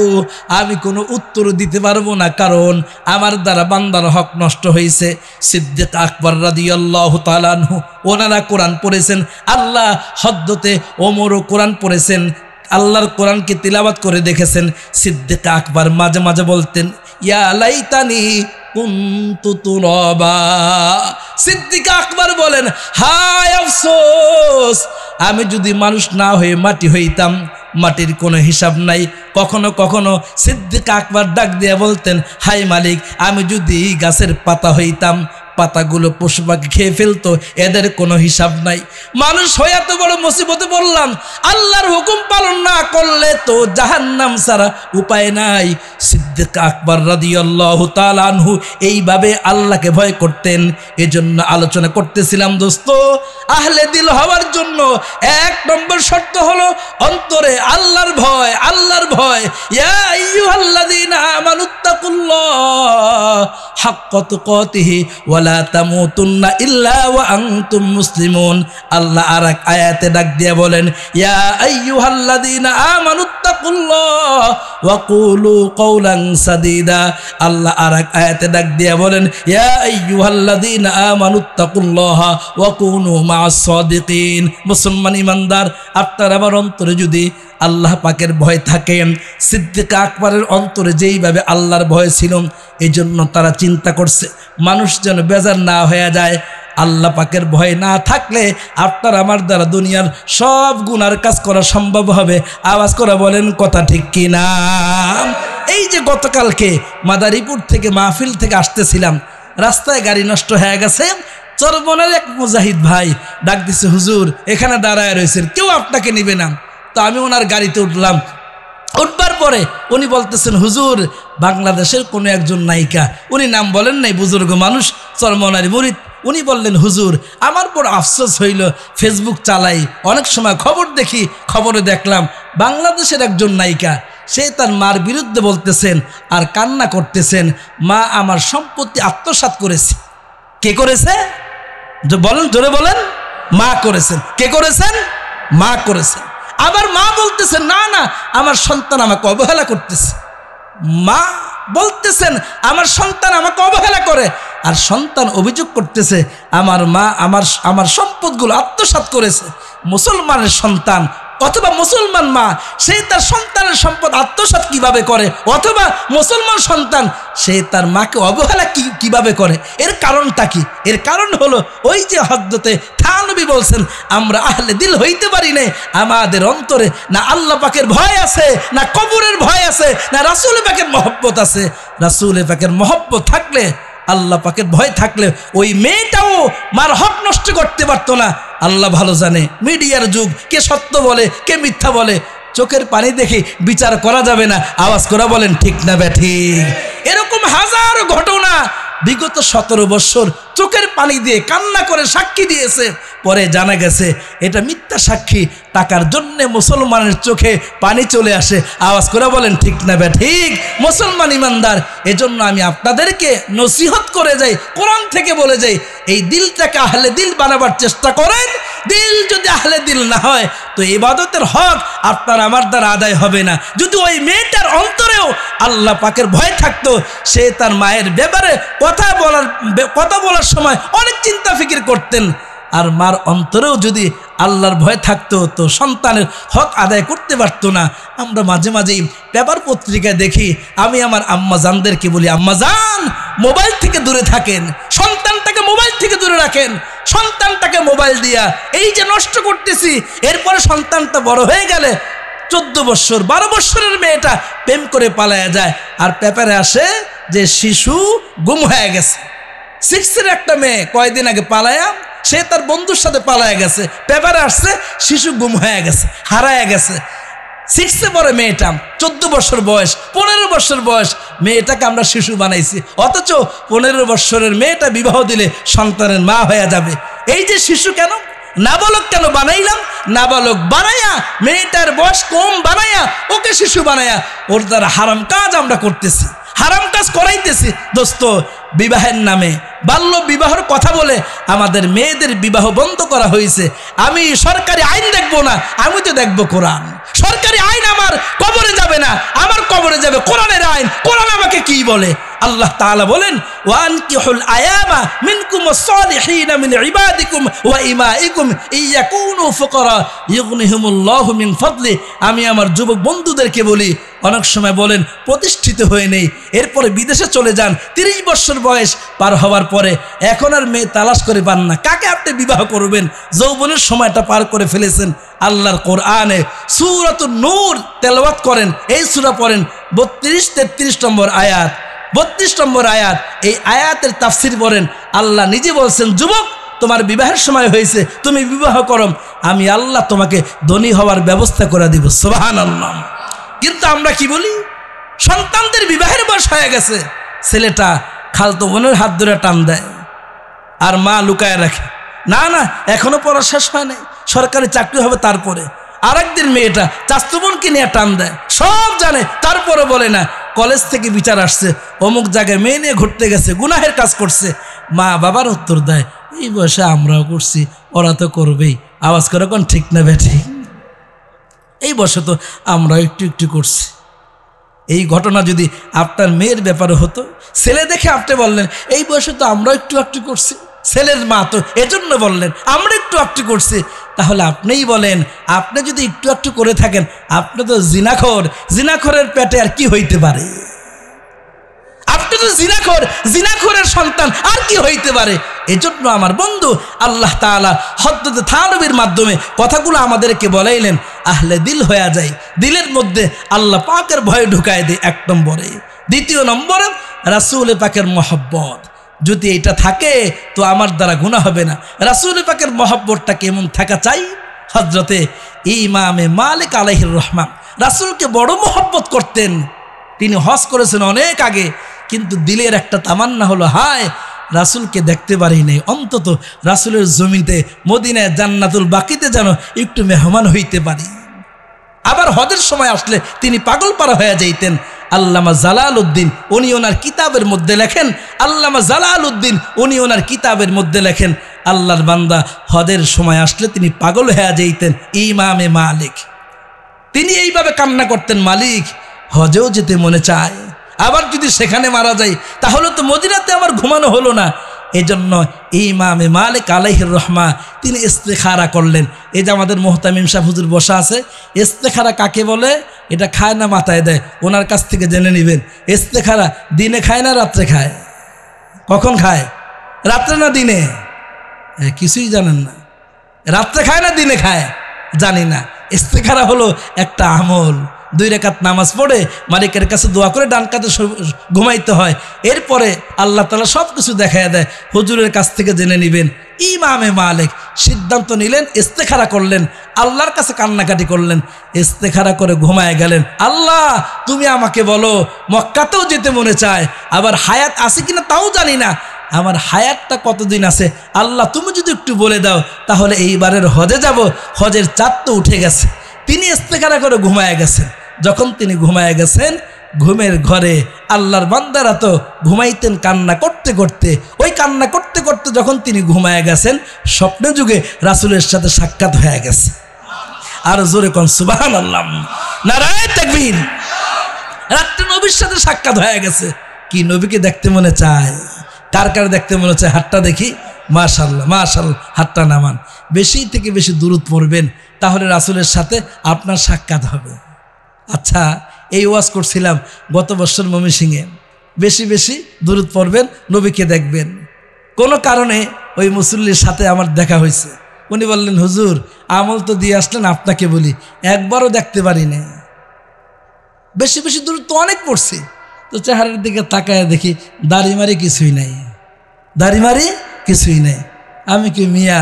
আমি কোনো উত্তর দিতে পারবো না, কারণ আমার দ্বারা বান্দার হক নষ্ট হয়েছে। সিদ্দিক আকবর রাদিয়াল্লাহু তাআলা আনহু ওনারা কোরআন পড়েছেন, আল্লাহ হযরতে ওমরও কোরআন পড়েছেন, আল্লাহর কোরআনকে তিলাওয়াত করে দেখেছেন। সিদ্দিক আকবর মাঝে মাঝে বলতেন, ইয়া লাইতানি কুনতু তুরাবা। সিদ্দিক আকবর বলেন, হায় আফসোস আমি যদি মানুষ না হয়ে মাটি হইতাম, মাটির কোনো হিসাব নাই। কখনো কখনো সিদ্দিক আকবর ডাক দিয়ে বলতেন, হায় মালিক আমি যদি গাছের পাতা হইতাম, পাতাগুলো পশু পাখি খেয়ে ফেলতো, এদের কোনো হিসাব নাই। মানুষ হয়ে এত বড় মুসিবতে পড়লাম, আল্লাহর হুকুম পালন না করলে তো জাহান্নাম ছাড়া উপায় নাই। সিদ্দিক আকবর রাদিয়াল্লাহু তাআলা আনহু এইভাবে আল্লাহকে ভয় করতেন। এজন্য আলোচনা করতেছিলাম দোস্ত, আহলে দিল হওয়ার জন্য এক নম্বর শর্ত হলো অন্তরে আল্লাহর ভয়, আল্লাহর ভয়। ইয়া আইয়ুহাল্লাযীনা আমানুত্তাকুল্লাহ হাক্কা তুকাতিহি ওয়ালা তামুতুন্না ইল্লা ওয়া আনতুম মুসলিমুন। আল্লাহ আরেক আয়াতে ডাক দিয়ে বলেন, ইয়া আইয়ুহাল্লাযীনা আমানুত্তাকুল্লাহ ওয়া কুলু কওলান সাদীদা। আল্লাহ আরেক আয়াতে ডাক দিয়ে বলেন, ইয়া আইয়ুহাল্লাযীনা আমানুত্তাকুল্লাহ ওয়া কুনু মা'আস সাদিকিন। মুসলমান ইমানদার, আপনার আমার অন্তরে যদি আল্লাহ পাকের ভয় থাকে, সিদ্দিক আকবরের অন্তরে যেইভাবে আল্লাহর ভয় ছিল, এই জন্য তারা চিন্তা করছে মানুষ যেন বেজার না হয়ে যায়। আল্লাহ পাকের ভয় না থাকলে আপনার আমার দ্বারা দুনিয়ার সব গুনার কাজ করা সম্ভব হবে। আওয়াজ করে বলেন কথা ঠিক কি না? এই যে গতকালকে মাদারীপুর থেকে মাহফিল থেকে আসতেছিলাম, রাস্তায় গাড়ি নষ্ট হয়ে গেছে, চরমনের এক মুজাহিদ ভাই ডাক দিছে, হুজুর এখানে দাঁড়ায় রয়েছেন, কেউ আপনাকে নিবে না। তো আমি ওনার গাড়িতে উঠলাম। উঠবার পরে উনি বলতেছেন, হুজুর বাংলাদেশের কোনো একজন নায়িকা, উনি নাম বলেন নাই, বুজুর্গ মানুষ, চরমনারী মুরিদ। উনি বললেন, হুজুর আমার বড় আফসোস হইল, ফেসবুক চালাই, অনেক সময় খবর দেখি, খবরে দেখলাম বাংলাদেশের একজন নায়িকা, সে তার মার বিরুদ্ধে বলতেছেন আর কান্না করতেছেন, মা আমার সম্পত্তি আত্মসাৎ করেছে। কে করেছে? বলেন, জোরে বলেন। মা করেছেন। কে করেছেন? মা করেছেন। আবার মা বলতেছেন, না না আমার সন্তান আমাকে অবহেলা করতেছে। মা বলতেছেন আমার সন্তান আমাকে অবহেলা করে, আর সন্তান অভিযোগ করতেছে আমার মা আমার সম্পদগুলো আত্মসাৎ করেছে। মুসলমানের সন্তান অথবা মুসলমান মা, সে তার সন্তানের সম্পদ আত্মসাৎ কিভাবে করে? অথবা মুসলমান সন্তান, সে তার মাকে অবহেলা কিভাবে করে? এর কারণটা কি? এর কারণ হলো ওই যে হযরতে থানবী বলছেন, আমরা আহলে দিল হইতে পারি না, আমাদের অন্তরে না আল্লাহ পাকের ভয় আছে, না কবরের ভয় আছে, না রাসূল পাকের মহব্বত আছে। রাসূল পাকের মহব্বত থাকলে, আল্লাহ পাকের ভয় থাকলে ওই মেয়েটাও মার হক নষ্ট করতে পারতো না। আল্লাহ ভালো জানে মিডিয়ার যুগ, কে সত্য বলে কে মিথ্যা বলে, চোখের পানি দেখে বিচার করা যাবে না। আওয়াজ করে বলেন ঠিক না ব্যাঠিক? এরকম হাজার ঘটনা বিগত 17 বছর চোখের পানি দিয়ে কান্না করে সাক্ষী দিয়েছে, পরে জানা গেছে এটা মিথ্যা সাক্ষী। টাকার জন্য মুসলমানের চোখে পানি চলে আসে। আওয়াজ করে বলেন ঠিক না ব্যাঠিক? মুসলমান ইমানদার, এজন্য আমি আপনাদেরকে নসিহত করে যাই, কোরআন থেকে বলে যাই, এই দিলটাকে আহলে দিল বানাবার চেষ্টা করেন। দিল যদি আহলে দিল না হয় তো ইবাদতের হক আপনার আমার দ্বারা আদায় হবে না। যদি ওই মেয়েটার অন্তরেও আল্লাহ পাকের ভয় থাকতো, সে তার মায়ের ব্যাপারে কথা বলার সময় অনেক চিন্তা ফিকির করতেন, আর মার অন্তরেও যদি আল্লাহর ভয় থাকতো তো সন্তানের হক আদায় করতে পারতো না। আমরা মাঝে মাঝেই পেপার পত্রিকায় দেখি, আমি আমার আম্মা জানদেরকে বলি, আম্মা জান মোবাইল থেকে দূরে থাকেন, সন্তানটাকে মোবাইল থেকে দূরে রাখেন। সন্তানটাকে মোবাইল দিয়া এই যে নষ্ট করতেছি, এরপরে সন্তানটা বড় হয়ে গেলে 14 বছর 12 বছরের মেয়েটা প্রেম করে পালায়া যায়, আর পেপারে আসে যে শিশু গুম হয়ে গেছে। 6-এর একটা মেয়ে কয়েকদিন আগে পালায়া, সে তার বন্ধুর সাথে পালায়া গেছে, পেপারে আসছে শিশু গুম হয়ে গেছে, হারায়া গেছে। 6-এ পড়ে মেয়েটা, 14 বছর বয়স, 15 বছর বয়স, মেয়েটাকে আমরা শিশু বানাইছি। অথচ 15 বছরের মেয়েটা বিবাহ দিলে সন্তানের মা হয়ে যাবে। এই যে শিশু কেন, নাবালক কেন বানাইলাম? নাবালক বানাইয়া, মেয়েটার বয়স কম বানাইয়া, ওকে শিশু বানাইয়া ওর দ্বারা হারাম কাজ আমরা করতেছি, হারাম কাজ করাইতেছি। দোস্ত, বিবাহের নামে বাল্য বিবাহের কথা বলে আমাদের মেয়েদের বিবাহ বন্ধ করা হয়েছে। আমি সরকারি আইন দেখবো না, আমি তো দেখবো কোরআন। সরকারি আইন আমার কবরে যাবে না, আমার কবরে যাবে কোরআনের আইন। কোরআন আমাকে কি বলে? আল্লাহ তাআলা বলেন, ওয়ানকিহুল আয়ামা মিনকুম ওয়াস-সালিহিনা মিন ইবাদিকুম ওয়া ইমাইকুম ইয়াকুনু ফুকারা ইগনিহিমুল্লাহু মিন ফাদলি। আমি আমার যুবক বন্ধুদেরকে বলি, অনেক সময় বলেন প্রতিষ্ঠিত হয়ে নেই, এরপরে বিদেশে চলে যান, 30 বছর বয়স পার হওয়ার পরে এখন আর মেয়ে তালাশ করে পান না, কাকে আপনি বিবাহ করবেন? যৌবনের সময়টা পার করে ফেলেছেন। আল্লাহর কোরআনে সূরাতুন নূর তেলাওয়াত করেন, এই সূরা পড়েন, 32-33 নম্বর আয়াত, 32 নম্বর আয়াত, এই আয়াতের তাফসীর পড়েন। আল্লাহ নিজে বলছেন, যুবক তোমার বিবাহের সময় হয়েছে, তুমি বিবাহ করো, আমি আল্লাহ তোমাকে ধনী হওয়ার ব্যবস্থা করে দিব। সুবহানাল্লাহ। কিন্তু আমরা কি বলি? সন্তানদের বিবাহের বয়স হয়ে গেছে, ছেলেটা খালতো বোনের হাত ধরে টান দেয়, আর মা লুকায় রাখে, না না এখনো পড়া শেষ হয় নাই, সরকারি চাকরি হবে তারপরে। আরেকদিন মেয়েটা চাচতো বোনকে নিয়ে টান দেয়, সব জানে তারপরে বলে না। কলেজ থেকে বিচার আসছে, অমুক জায়গায় মেয়ে নিয়ে ঘুরতে গেছে, গুনাহের কাজ করছে। মা বাবার উত্তর দেয়, এই বয়সে আমরাও করছি, ওরা তো করবেই। আওয়াজ করে কোন ঠিক না বেঠি? এই বয়সে তো আমরা একটু একটু করছি। এই ঘটনা যদি আপনার মেয়ের ব্যাপারে হতো, ছেলে দেখে আপনি বললেন এই বয়সে তো আমরা একটু একটু করছি, ছেলের মা তো এজন্য বললেন আমরা একটু একটু করছি, তাহলে আপনিই বলেন, আপনি যদি একটু একটু করে থাকেন, আপনি তো জিনাখোর, জিনাখোরের পেটে আর কি হইতে পারে? আপনি তো জিনাখোর, জিনাখোরের সন্তান, আর কি হইতে পারে? এজন্য আমার বন্ধু, আল্লাহ তাআলা হযরত থানবীর মাধ্যমে কথাগুলো আমাদেরকে বলাইলেন, আহলে দিল হয়ে যায়, দিলের মধ্যে আল্লাহ পাকের ভয় ঢুকায় দেয় 1 নম্বরে। 2 নম্বরে রাসূল পাকের মহব্বত, যদি এটা থাকে তো আমার দ্বারা গুনাহ হবে না। রাসূল পাকের মহব্বতটা কেমন থাকা চাই? হযরতে ইমামে মালিক আলাইহির রহমান রাসূলকে বড় মহব্বত করতেন। তিনি হজ করেছেন অনেক আগে, কিন্তু দিলের একটা তামান্না হলো, হায় রাসূলকে দেখতে পারি নাই, অন্তত রাসূলের জমিতে মদিনায় জান্নাতুল বাকিতে যেন একটু মেহমান হইতে পারি। আবার হজের সময় আসলে তিনি পাগলপাড়া হয়ে যাইতেন। আল্লামা জালালউদ্দিন উনি ওনার কিতাবের মধ্যে লেখেন, আল্লামা জালালউদ্দিন উনি ওনার কিতাবের মধ্যে লেখেন, আল্লাহর বান্দা হজের সময় আসলে তিনি পাগল হয়ে যাইতেন। ইমামে মালিক তিনি এইভাবে কান্না করতেন, মালিক হজেও যেতে মনে চায়, আবার যদি সেখানে মারা যায় তাহলে তো মদিনাতে আমার ঘুমানো হলো না। এজন্য ইমামে মালিক আলাইহির রহমা তিনি ইস্তেখারা করলেন। এই যে আমাদের মুহতামিম সাহেব হুজুর বসা আছে, ইস্তেখারা কাকে বলে? এটা খায় না মাথায় দেয়, ওনার কাছ থেকে জেনে নেবেন। ইস্তেখারা দিনে খায় না রাত্রে খায়? কখন খায়? রাত্রে না দিনে? কিছুই জানেন না। রাত্রে খায় না দিনে খায়? জানি না। ইস্তেখারা হলো একটা আমল। 2 রাকাত নামাজ পড়ে মালিকের কাছে দোয়া করে ডান কাতে ঘুমাইতে হয়। এরপরে আল্লাহ তাআলা সব কিছু দেখায় দেয়। হুজুরের কাছ থেকে জেনে নেবেন। ইমামে মালিক সিদ্ধান্ত নিলেন, ইস্তেখারা করলেন, আল্লাহর কাছে কান্নাকাটি করলেন, ইস্তেখারা করে ঘুমায় গেলেন। আল্লাহ তুমি আমাকে বলো, মক্কাতেও যেতে মনে চায়, আবার হায়াত আছে কিনা তাও জানি না, আমার হায়াতটা কতদিন আছে, আল্লাহ তুমি যদি একটু বলে দাও তাহলে এইবারের হজে যাব। হজের চাঁদ তো উঠে গেছে। তিনি ইস্তেখারা করে ঘুমায় গেছেন। যখন তিনি ঘুমায় গেছেন, ঘুমের ঘরে আল্লাহর বান্দারা তো ঘুমাইতেন কান্না করতে করতে। ওই কান্না করতে করতে যখন তিনি ঘুমায় গেছেন, স্বপ্নে যুগে রাসূলের সাথে সাক্ষাৎ হয়ে গেছে। আর জোরে কোন সুবহানাল্লাহ, নারায়ে তাকবীর। রাত্রে নবীর সাথে সাক্ষাৎ হয়ে গেছে। কি নবীকে দেখতে মনে চায়? কার কার দেখতে মনে চায়? হাতটা দেখি। মাশাআল্লাহ মাশাআল্লাহ, হাতটা নামান। বেশি থেকে বেশি দুরূদ পড়বেন, তাহলে রাসূলের সাথে আপনার সাক্ষাৎ হবে। আচ্ছা, এই ওয়াজ করছিলাম গত বছর ময়মনসিংহে। বেশি বেশি দুরূদ পড়বেন, নবীকে দেখবেন। কোনো কারণে ওই মুসল্লির সাথে আমার দেখা হয়েছে। উনি বললেন, হুজুর আমল তো দিয়ে আসলেন, আপনাকে বলি একবারও দেখতে পারি না। বেশি বেশি দুরূদ তো অনেক পড়ছি, তো চেহারার দিকে তাকায় দেখি দাড়ি কিছুই নাই, দাড়ি কিছুই নাই। আমি কি মিয়া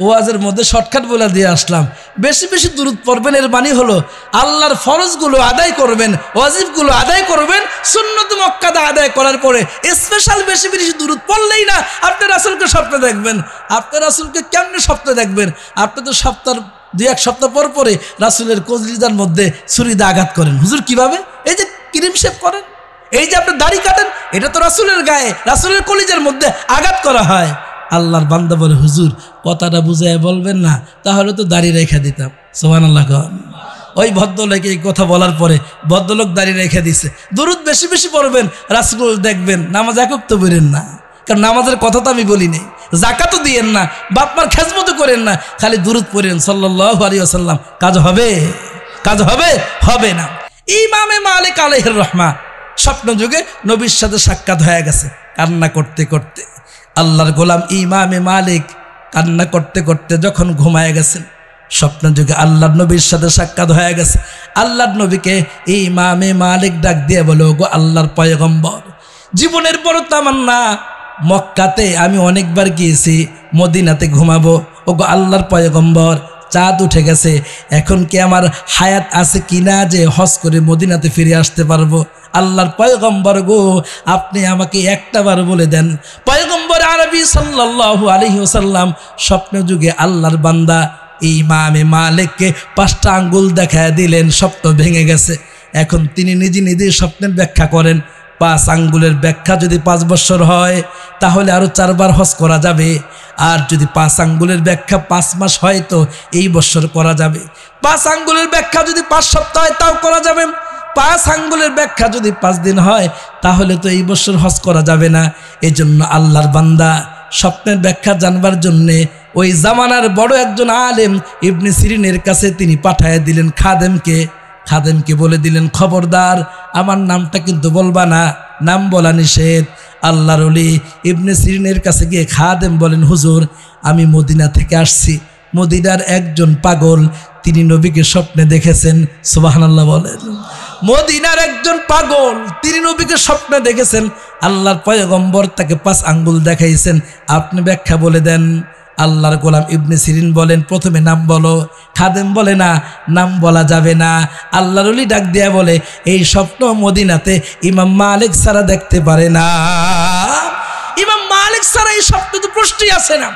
ওয়াজের মধ্যে শর্টকাট বলে দিয়ে আসলাম, বেশি বেশি দুরূদ পড়বেন। এর মানে হলো আল্লাহর ফরজগুলো আদায় করবেন, ওয়াজিবগুলো আদায় করবেন, সুন্নত মুআক্কাদা আদায় করার পরে স্পেশাল বেশি বেশি দুরূদ পড়লেই না আপনি রাসূলকে স্বপ্নে দেখবেন। আপনি রাসূলকে কেমনে স্বপ্নে দেখবেন? আপনি তো সপ্তাহ 2-1 সপ্তাহ পর পরে রাসূলের কলিজার মধ্যে ছুরি দিয়ে আঘাত করেন। হুজুর কিভাবে? এই যে ক্রিম শেভ করেন, এই যে আপনি দাড়ি কাটেন, এটা তো রাসূলের গায়ে, রাসূলের কলিজার মধ্যে আঘাত করা হয়। আল্লাহর বান্দা বলে, হুজুর কথাটা বুঝায় বলবেন না, তাহলে তো দাড়ি রেখে দিতাম। সুবহানাল্লাহ। ওই ভদ্রলোক এই কথা বলার পরে ভদ্রলোক দাড়ি রেখে দিছে। দুরূদ বেশি বেশি পড়বেন, রাসূল দেখবেন। নামাজ একক তো বেরেন না, কারণ নামাজের কথা তো আমি বলি নাই। যাকাতও দিয়েন না, বাপ মার খেজমতো করেন না, খালি দুরূদ পড়েন সাল্লাল্লাহু আলাইহি ওয়াসাল্লাম। কাজ হবে? কাজ হবে? হবে না। ইমামে মালিক আলাইহির রহমা স্বপ্ন যুগে নবীর সাথে সাক্ষাৎ হয়ে গেছে। কান্না করতে করতে আল্লাহর গোলাম ইমামে মালিক কান্না করতে করতে যখন ঘুমায় গেছেন, স্বপ্ন যুগে আল্লাহর নবীর সাথে সাক্ষাৎ হয়ে গেছে। আল্লাহর নবীকে ইমামে মালিক ডাক দিয়ে বলে, ওগো আল্লাহর পয়গম্বর, জীবনের বড় তামান্না, মক্কাতে আমি অনেকবার গিয়েছি, মদিনাতে ঘুমাবো। ওগো আল্লাহর পয়গম্বর, চাঁদ উঠে গেছে, এখন কি আমার হায়াত আছে কিনা যে হজ করে মদিনাতে ফিরে আসতে পারবো? আল্লাহর পয়গম্বর গো, আপনি আমাকে একটাবার বলে দেন। পয়গম্বর আরবি সাল্লাল্লাহু আলাইহি ওয়াসাল্লাম স্বপ্ন যুগে আল্লাহর বান্দা ইমামে মালিককে 5টা আঙ্গুল দেখায় দিলেন, স্বপ্ন ভেঙে গেছে। এখন তিনি নিজে নিজে স্বপ্নের ব্যাখ্যা করেন। 5 আঙ্গুলের ব্যাখ্যা যদি 5 বছর হয় তাহলে আরো 4 বার হজ করা যাবে। আর যদি 5 আঙ্গুলের ব্যাখ্যা 5 মাস হয় তো এই বছর করা যাবে। 5 আঙ্গুলের ব্যাখ্যা যদি 5 সপ্তাহ হয় তাও করা যাবে। 5 আঙ্গুলের ব্যাখ্যা যদি 5 দিন হয় তাহলে তো এই বছর হজ করা যাবে না। এই জন্য আল্লাহর বান্দা স্বপ্নের ব্যাখ্যা জানবার জন্যে ওই জামানার বড় একজন আলেম ইবনে সিরিনের কাছে তিনি পাঠায় দিলেন খাদেমকে। খাদেমকে বলে দিলেন, খবরদার আমার নামটা কিন্তু বলবা না, নাম বলা নিষেধ। আল্লাহর ওলি ইবনে সিরিনের কাছে গিয়ে খাদেম বলেন, হুজুর আমি মদিনা থেকে আসছি, মদিনার একজন পাগল তিনি নবীকে স্বপ্নে দেখেছেন। সুবহানাল্লাহ বলেন। মদিনার একজন পাগল, তিনি নবীকে স্বপ্নে দেখেছেন, আল্লাহর পয়গম্বর তাকে 5 আঙ্গুল দেখাইছেন। আপনি ব্যাখ্যা বলে দেন। আল্লাহর গোলাম ইবনে সিরিন বলেন, প্রথমে নাম বলো। খাদেম বলে না, নাম বলা যাবে না। আল্লাহর ওলি ডাক দিয়া বলে, এই স্বপ্ন মদিনাতে ইমাম মালিক ছাড়া দেখতে পারে না। ইমাম মালিক ছাড়া এই স্বপ্ন তো প্রশ্নই আসে না।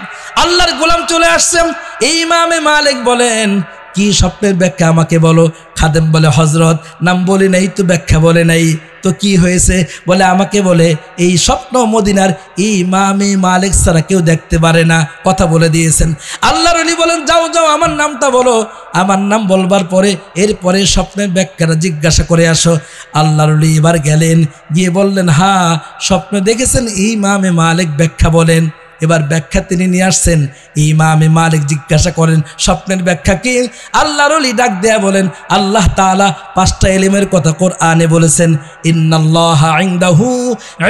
আল্লাহর গোলাম চলে আসছেন, এই ইমামে মালিক বলেন, কি স্বপ্নের ব্যাখ্যা আমাকে বলো। খাদেম বলে, হজরত নাম বলি নাই তো, ব্যাখ্যা বলে নাই তো, কি হয়েছে? বলে, আমাকে বলে এই স্বপ্ন মদিনার ইমামে মালিক ছাড়া কেউ দেখতে পারে না, কথা বলে দিয়েছেন। আল্লাহর ওলি বলেন, যাও যাও আমার নামটা বলো। আমার নাম বলবার পরে এরপরে স্বপ্নের ব্যাখ্যাটা জিজ্ঞাসা করে আসো। আল্লাহর ওলি এবার গেলেন, গিয়ে বললেন, হ্যাঁ স্বপ্ন দেখেছেন ইমামে মালিক, ব্যাখ্যা বলেন। এবার ব্যাখ্যা তিনি নিয়ে আসছেন। ইমামে মালিক জিজ্ঞাসা করেন, স্বপ্নের ব্যাখ্যা কি? আল্লাহর ওলি ডাক দেয়া বলেন, আল্লাহ তাআলা 5টা ইলমের কথা কোরআনে বলেছেন, ইন্নাল্লাহা ইনদাহু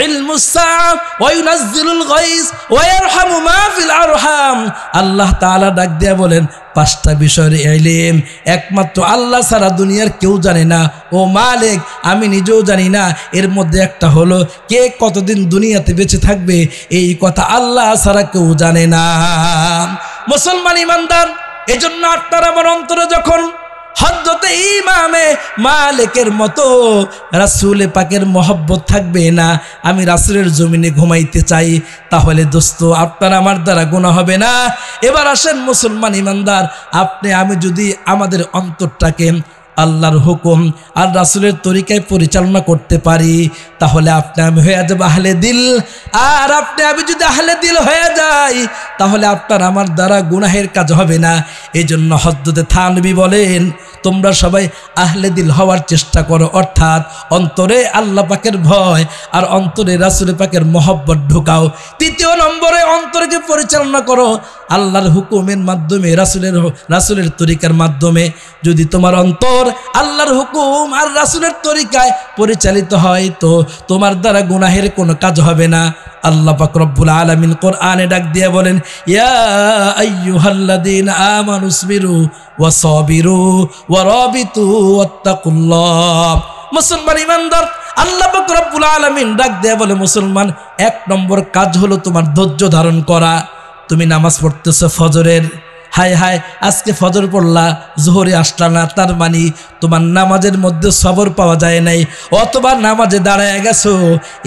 ইলমুস সাআ ওয়া ইউনাজ্জিলুল গায়স ওয়া ইয়ারহামু মা ফিল আরহাম। আল্লাহ তাআলা ডাক দেয়া বলেন, 5টা বিষয়ের ইলম একমাত্র আল্লাহ ছাড়া দুনিয়ার কেউ জানে না। ও মালিক, আমি নিজেও জানি না। এর মধ্যে একটা হলো, কে কতদিন দুনিয়াতে বেঁচে থাকবে, এই কথা আল্লাহ ছাড়া কেউ জানে না। মুসলমান ইমানদার, এজন্য আপনার আমার অন্তরে যখন হযরতে ইমামে মালিকের মতো রাসূল পাকের মহব্বত থাকবে না, আমি রাসূলের জমিনে ঘুমাইতে চাই, তাহলে দোস্ত আপনার আমার দ্বারা গুনাহ হবে না। এবার আসেন মুসলমান ইমানদার, আপনি আমি যদি আমাদের অন্তরটাকে আল্লাহর হুকুম আর রাসূলের তরিকায় পরিচালনা করতে পারি, তাহলে আপনি আমি হয়ে যাব আহলে দিল। আর আপনি আমি যদি আহলে দিল হয়ে যাই, তাহলে আপনার আমার দ্বারা গুনাহের কাজ হবে না। এই জন্য হযরতে থানবী বলেন, তোমরা সবাই আহলে দিল হওয়ার চেষ্টা করো, অর্থাৎ অন্তরে আল্লাহ পাকের ভয় আর অন্তরে রাসূল পাকের মহব্বত ঢুকাও। 3 নম্বরে অন্তরকে পরিচালনা করো আল্লাহর হুকুমের মাধ্যমে, রাসূলের তরিকার মাধ্যমে। যদি তোমার অন্তর আল্লাহর হুকুম আর রাসূলের তরিকায় পরিচালিত হয়, তো তোমার দ্বারা গুনাহের কোনো কাজ হবে না। আল্লাহ পাক রব্বুল আলামিন কোরআনে ডাক দিয়ে বলেন, ইয়া আইয়ুহাল্লাযীনা আমানুসবিরু ওয়া সাবিরু ওয়া রাবিতু ওয়াত্তাকুল্লাহ। মুসলমান ইমানদার, আল্লাহ পাক রব্বুল আলামিন ডাক দিয়ে বলে, মুসলমান 1 নম্বর কাজ হলো তোমার ধৈর্য ধারণ করা। তুমি নামাজ পড়তেছো ফজরের, হায় হায় আজকে ফজর পড়লা, জোহরে আসলা না, তার মানে তোমার নামাজের মধ্যে সবর পাওয়া যায় নাই। অথবা নামাজে দাঁড়ায় গেছো,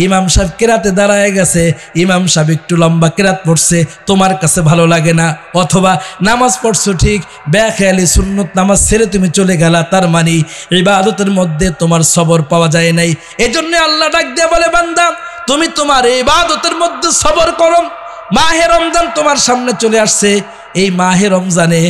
ইমাম সাহেব কেরাতে দাঁড়ায় গেছে, ইমাম সাহেব একটু লম্বা কেরাত পড়ছে, তোমার কাছে ভালো লাগে না। অথবা নামাজ পড়ছো ঠিক, বেখেয়ালি সুন্নত নামাজ ছেড়ে তুমি চলে গেলা, তার মানে ইবাদতের মধ্যে তোমার সবর পাওয়া যায় নাই। এজন্য আল্লাহ ডাক দিয়ে বলে, বান্দা তুমি তোমার ইবাদতের মধ্যে সবর করো। মাহে রমজান তোমার সামনে চলে আসছে, এই মাহে রমজানে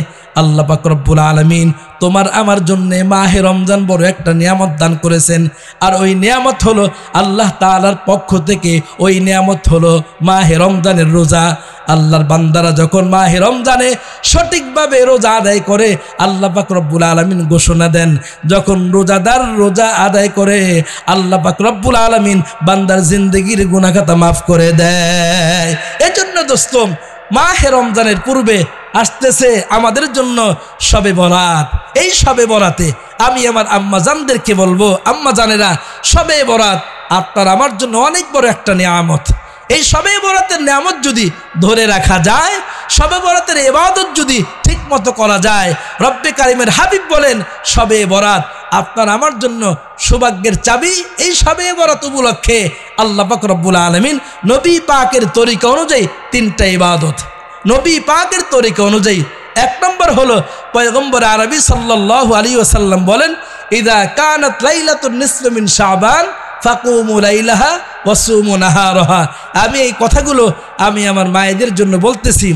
আল্লাহ পাক রব্বুল আলামিন তোমার আমার জন্য মাহে রমজান বড় একটা নিয়ামত দান করেছেন। আর ওই নিয়ামত হলো আল্লাহ তাআলার পক্ষ থেকে, ওই নিয়ামত হলো মাহে রমজানের রোজা। আল্লাহর বান্দারা যখন মাহে রমজানে সঠিকভাবে রোজা আদায় করে, আল্লাহ পাক রব্বুল আলামিন ঘোষণা দেন, যখন রোজাদার রোজা আদায় করে, আল্লাহ পাক রব্বুল আলামিন বান্দার জিন্দেগির গুনাহ খাতা মাফ করে দেয়। এজন্য দোস্ত, মাহে রমজানের পূর্বে আসতেছে আমাদের জন্য শবে বরাত। এই শবে বরাতে আমি আমার আম্মা জানদেরকে বলবো, আম্মা জানেরা, শবে বরাত আপনার আমার জন্য অনেক বড় একটা নিয়ামত। এই শবে বরাতের নিয়ামত যদি ধরে রাখা যায়, শবে বরাতের ইবাদত যদি ঠিক মতো করা যায়, রব্বে কারিমের হাবিব বলেন, শবে বরাত আপনার আমার জন্য সৌভাগ্যের চাবি। এই শবে বরাত উপলক্ষে আল্লাহ পাক রব্বুল আলামিন নবী পাকের তরিকা অনুযায়ী 3টা ইবাদত, নবী পাকের তরিকা অনুযায়ী। 1 নম্বর হলো পয়গম্বর আরবি সাল্লাল্লাহু আলাইহি ওয়াসাল্লাম বলেন, ইযা কানাত লাইলাতুন নিসফি মিন শাবান ফাকুমু লাইলাহা ওয়া সুমু নাহারাহা। আমি এই কথাগুলো আমি আমার মায়েদের জন্য বলতেছি।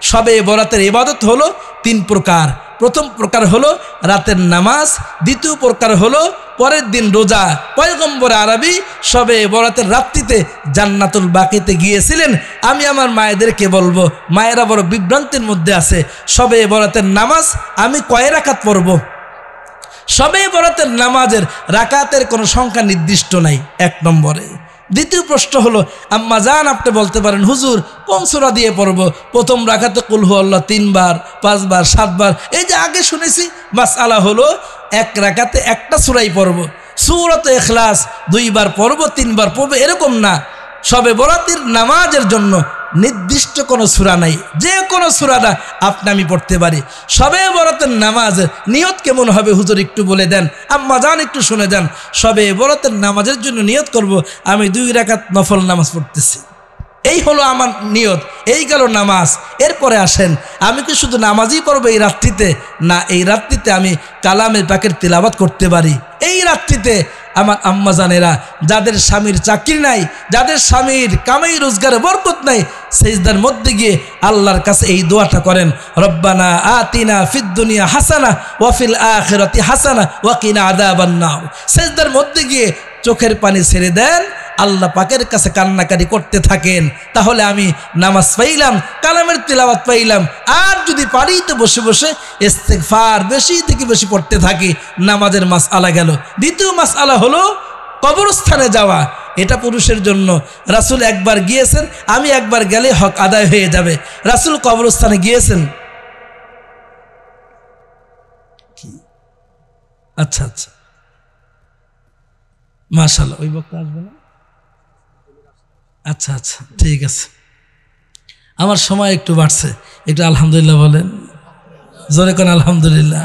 শবে বরাতের ইবাদত হলো 3 প্রকার। প্রথম প্রকার হলো রাতের নামাজ, দ্বিতীয় প্রকার হলো পরের দিন রোজা। পয়গম্বর আরবি শবে বরাতের রাত্রিতে জান্নাতুল বাকিতে গিয়েছিলেন। আমি আমার মায়েদেরকে বলবো, মায়েরা বড় বিভ্রান্তির মধ্যে আছে, শবে বরাতের নামাজ আমি কয় রাকাত পড়ব? শবে বরাতের নামাজের রাকাতের কোনো সংখ্যা নির্দিষ্ট নাই, 1 নম্বরে। দ্বিতীয় প্রশ্ন হলো, আম্মা জান আপনি বলতে পারেন, হুজুর কোন সূরা দিয়ে পড়ব? প্রথম রাকাতে কুল হু আল্লাহ 3 বার, 5 বার, 7 বার, এই যে আগে শুনেছি। মাসআলা হলো 1 রাকাতে একটা সূরাই পড়ব। সূরাত ইখলাস 2 বার পড়ব 3 বার পড়ব এরকম না। শবে বরাতের নামাজের জন্য নির্দিষ্ট কোনো সূরা নাই, যে কোনো সূরাটা আপনি আমি পড়তে পারি। শবে বরাতের নামাজ নিয়ত কেমন হবে হুজুর একটু বলে দেন, আম্মা জান একটু শুনে যান। শবে বরাতের নামাজের জন্য নিয়ত করব, আমি 2 রাকাত নফল নামাজ পড়তেছি, এই হলো আমার নিয়ত, এই গেল নামাজ। এরপরে আসেন, আমি কি শুধু নামাজই পড়বো এই রাত্রিতে? না, এই রাত্রিতে আমি কালামে পাকের তিলাওয়াত করতে পারি। এই রাত্রিতে আমার আম্মা জানেরা, যাদের স্বামীর চাকরি নাই, যাদের স্বামীর কামাই রোজগারে বরকত নাই, সেজদার মধ্যে গিয়ে আল্লাহর কাছে এই দোয়াটা করেন, রব্বানা আতিনা ফিদ দুনিয়া হাসানা ওয়া ফিল আখিরাতি হাসানা ওয়া কিনা আযাবান নার। সেজদার মধ্যে গিয়ে চোখের পানি ছেড়ে দেন, আল্লাহ পাকের কাছে কান্নাকাটি করতে থাকেন, তাহলে আমি নামাজ পাইলাম, কালামের তিলাওয়াত পাইলাম। আর যদি পারি তো বসে বসে ইস্তিগফার বেশি থেকে বেশি পড়তে থাকি, নামাজের মাসআলা গেল। দ্বিতীয় মাসআলা হলো কবরস্থানে যাওয়া। এটা পুরুষের জন্য। রাসূল একবার গিয়েছেন, আমি একবার গেলে হক আদায় হয়ে যাবে। রাসূল কবরস্থানে গিয়েছেন। আচ্ছা আচ্ছা, মাশাআল্লাহ। ওই বক্তা আসবে না? আচ্ছা আচ্ছা, ঠিক আছে। আমার সময় একটু বাড়ছে, একটু আলহামদুলিল্লাহ বলেন, জোরে কোন আলহামদুলিল্লাহ।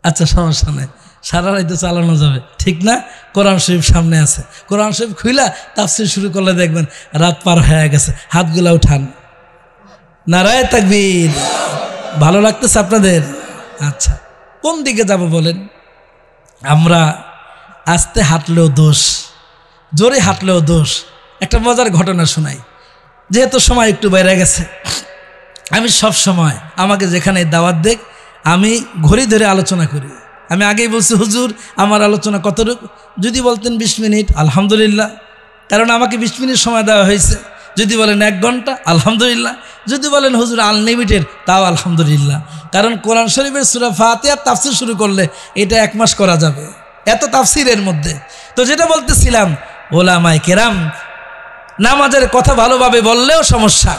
আচ্ছা, সমস্যা নেই, সারা রাত চালানো যাবে, ঠিক না? কোরআন শরীফ সামনে আছে, কোরআন শরীফ খুইলা তাফসীর শুরু করলে দেখবেন রাত পার হয়ে গেছে। হাতগুলা উঠান, নারায়ে তাকবীর। ভালো লাগতেছে আপনাদের? আচ্ছা, কোন দিকে যাব বলেন? আমরা আস্তে হাঁটলেও দোষ, জোরে হাঁটলেও দোষ। একটা মজার ঘটনা শোনাই, যেহেতু সময় একটু বেড়ে গেছে। আমি সব সময় আমাকে যেখানে দাওয়াত দেখ, আমি ঘড়ি ধরে আলোচনা করি। আমি আগেই বলছি, হুজুর আমার আলোচনা কতটুকু? যদি বলতেন 20 মিনিট, আলহামদুলিল্লাহ, কারণ আমাকে 20 মিনিট সময় দেওয়া হয়েছে। যদি বলেন 1 ঘন্টা, আলহামদুলিল্লাহ। যদি বলেন হুজুর আনলিমিটেড, তাও আলহামদুলিল্লাহ। কারণ কোরআন শরীফের সূরা ফাতিহার তাফসীর শুরু করলে এটা 1 মাস করা যাবে, এত তাফসীরের মধ্যে। তো যেটা বলতেছিলাম, ওলামায়ে কেরাম নামাজের কথা ভালোভাবে বললেও সমস্যা,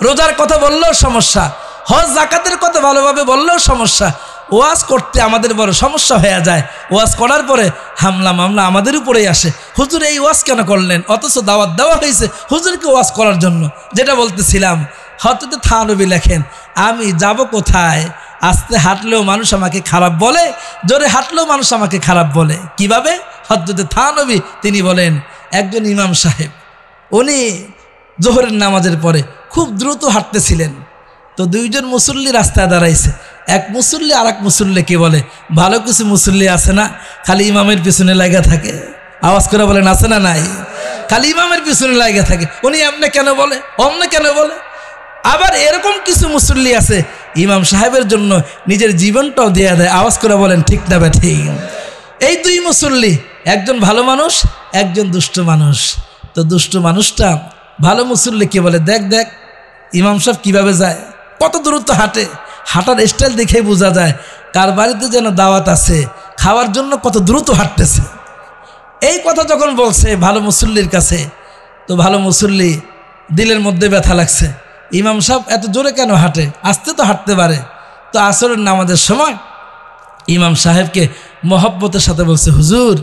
রোজার কথা বললেও সমস্যা, হজ জাকাতের কথা ভালোভাবে বললেও সমস্যা। ওয়াজ করতে আমাদের বড় সমস্যা হয়ে যায়। ওয়াজ করার পরে হামলা মামলা আমাদের উপরেই আসে, হুজুর এই ওয়াজ কেন করলেন? অথচ দাওয়াত দেওয়া হয়েছে হুজুরকে ওয়াজ করার জন্য। যেটা বলতেছিলাম, হযরত থানবী লেখেন, আমি যাব কোথায়? আস্তে হাঁটলেও মানুষ আমাকে খারাপ বলে, জোরে হাঁটলেও মানুষ আমাকে খারাপ বলে। কিভাবে? হযরত থানবী তিনি বলেন, একজন ইমাম সাহেব, উনি জোহরের নামাজের পরে খুব দ্রুত হাঁটতেছিলেন। তো 2 জন মুসল্লি রাস্তায় দাঁড়াইছে। এক মুসল্লি আর এক মুসল্লিকে বলে, ভালো কিছু মুসল্লি আছে না খালি ইমামের পিছনে লাগা থাকে? আওয়াজ করে বলেন, আছে না নাই? খালি ইমামের পিছনে লাগা থাকে। উনি এমনে কেন বলে, অমনে কেন বলে? আবার এরকম কিছু মুসল্লি আছে ইমাম সাহেবের জন্য নিজের জীবনটাও দিয়ে দেয়। আওয়াজ করে বলেন, ঠিক না বে ঠিক? এই 2 মুসল্লি, একজন ভালো মানুষ, একজন দুষ্ট মানুষ। তো দুষ্ট মানুষটা ভালো মুসল্লিকে বলে, দেখ দেখ ইমাম সাহেব কিভাবে যায়, কত দ্রুত হাঁটে, হাঁটার স্টাইল দেখে বোঝা যায় কার বাড়িতে যেন দাওয়াত আছে, খাওয়ার জন্য কত দ্রুত হাঁটতেছে। এই কথা যখন বলছে ভালো মুসল্লির কাছে, তো ভালো মুসল্লি দিলের মধ্যে ব্যথা লাগছে, ইমাম সাহেব এত জোরে কেন হাঁটে, আস্তে তো হাঁটতে পারে। তো আসরের নামাজের সময় ইমাম সাহেবকে মহব্বতের সাথে বলছে, হুজুর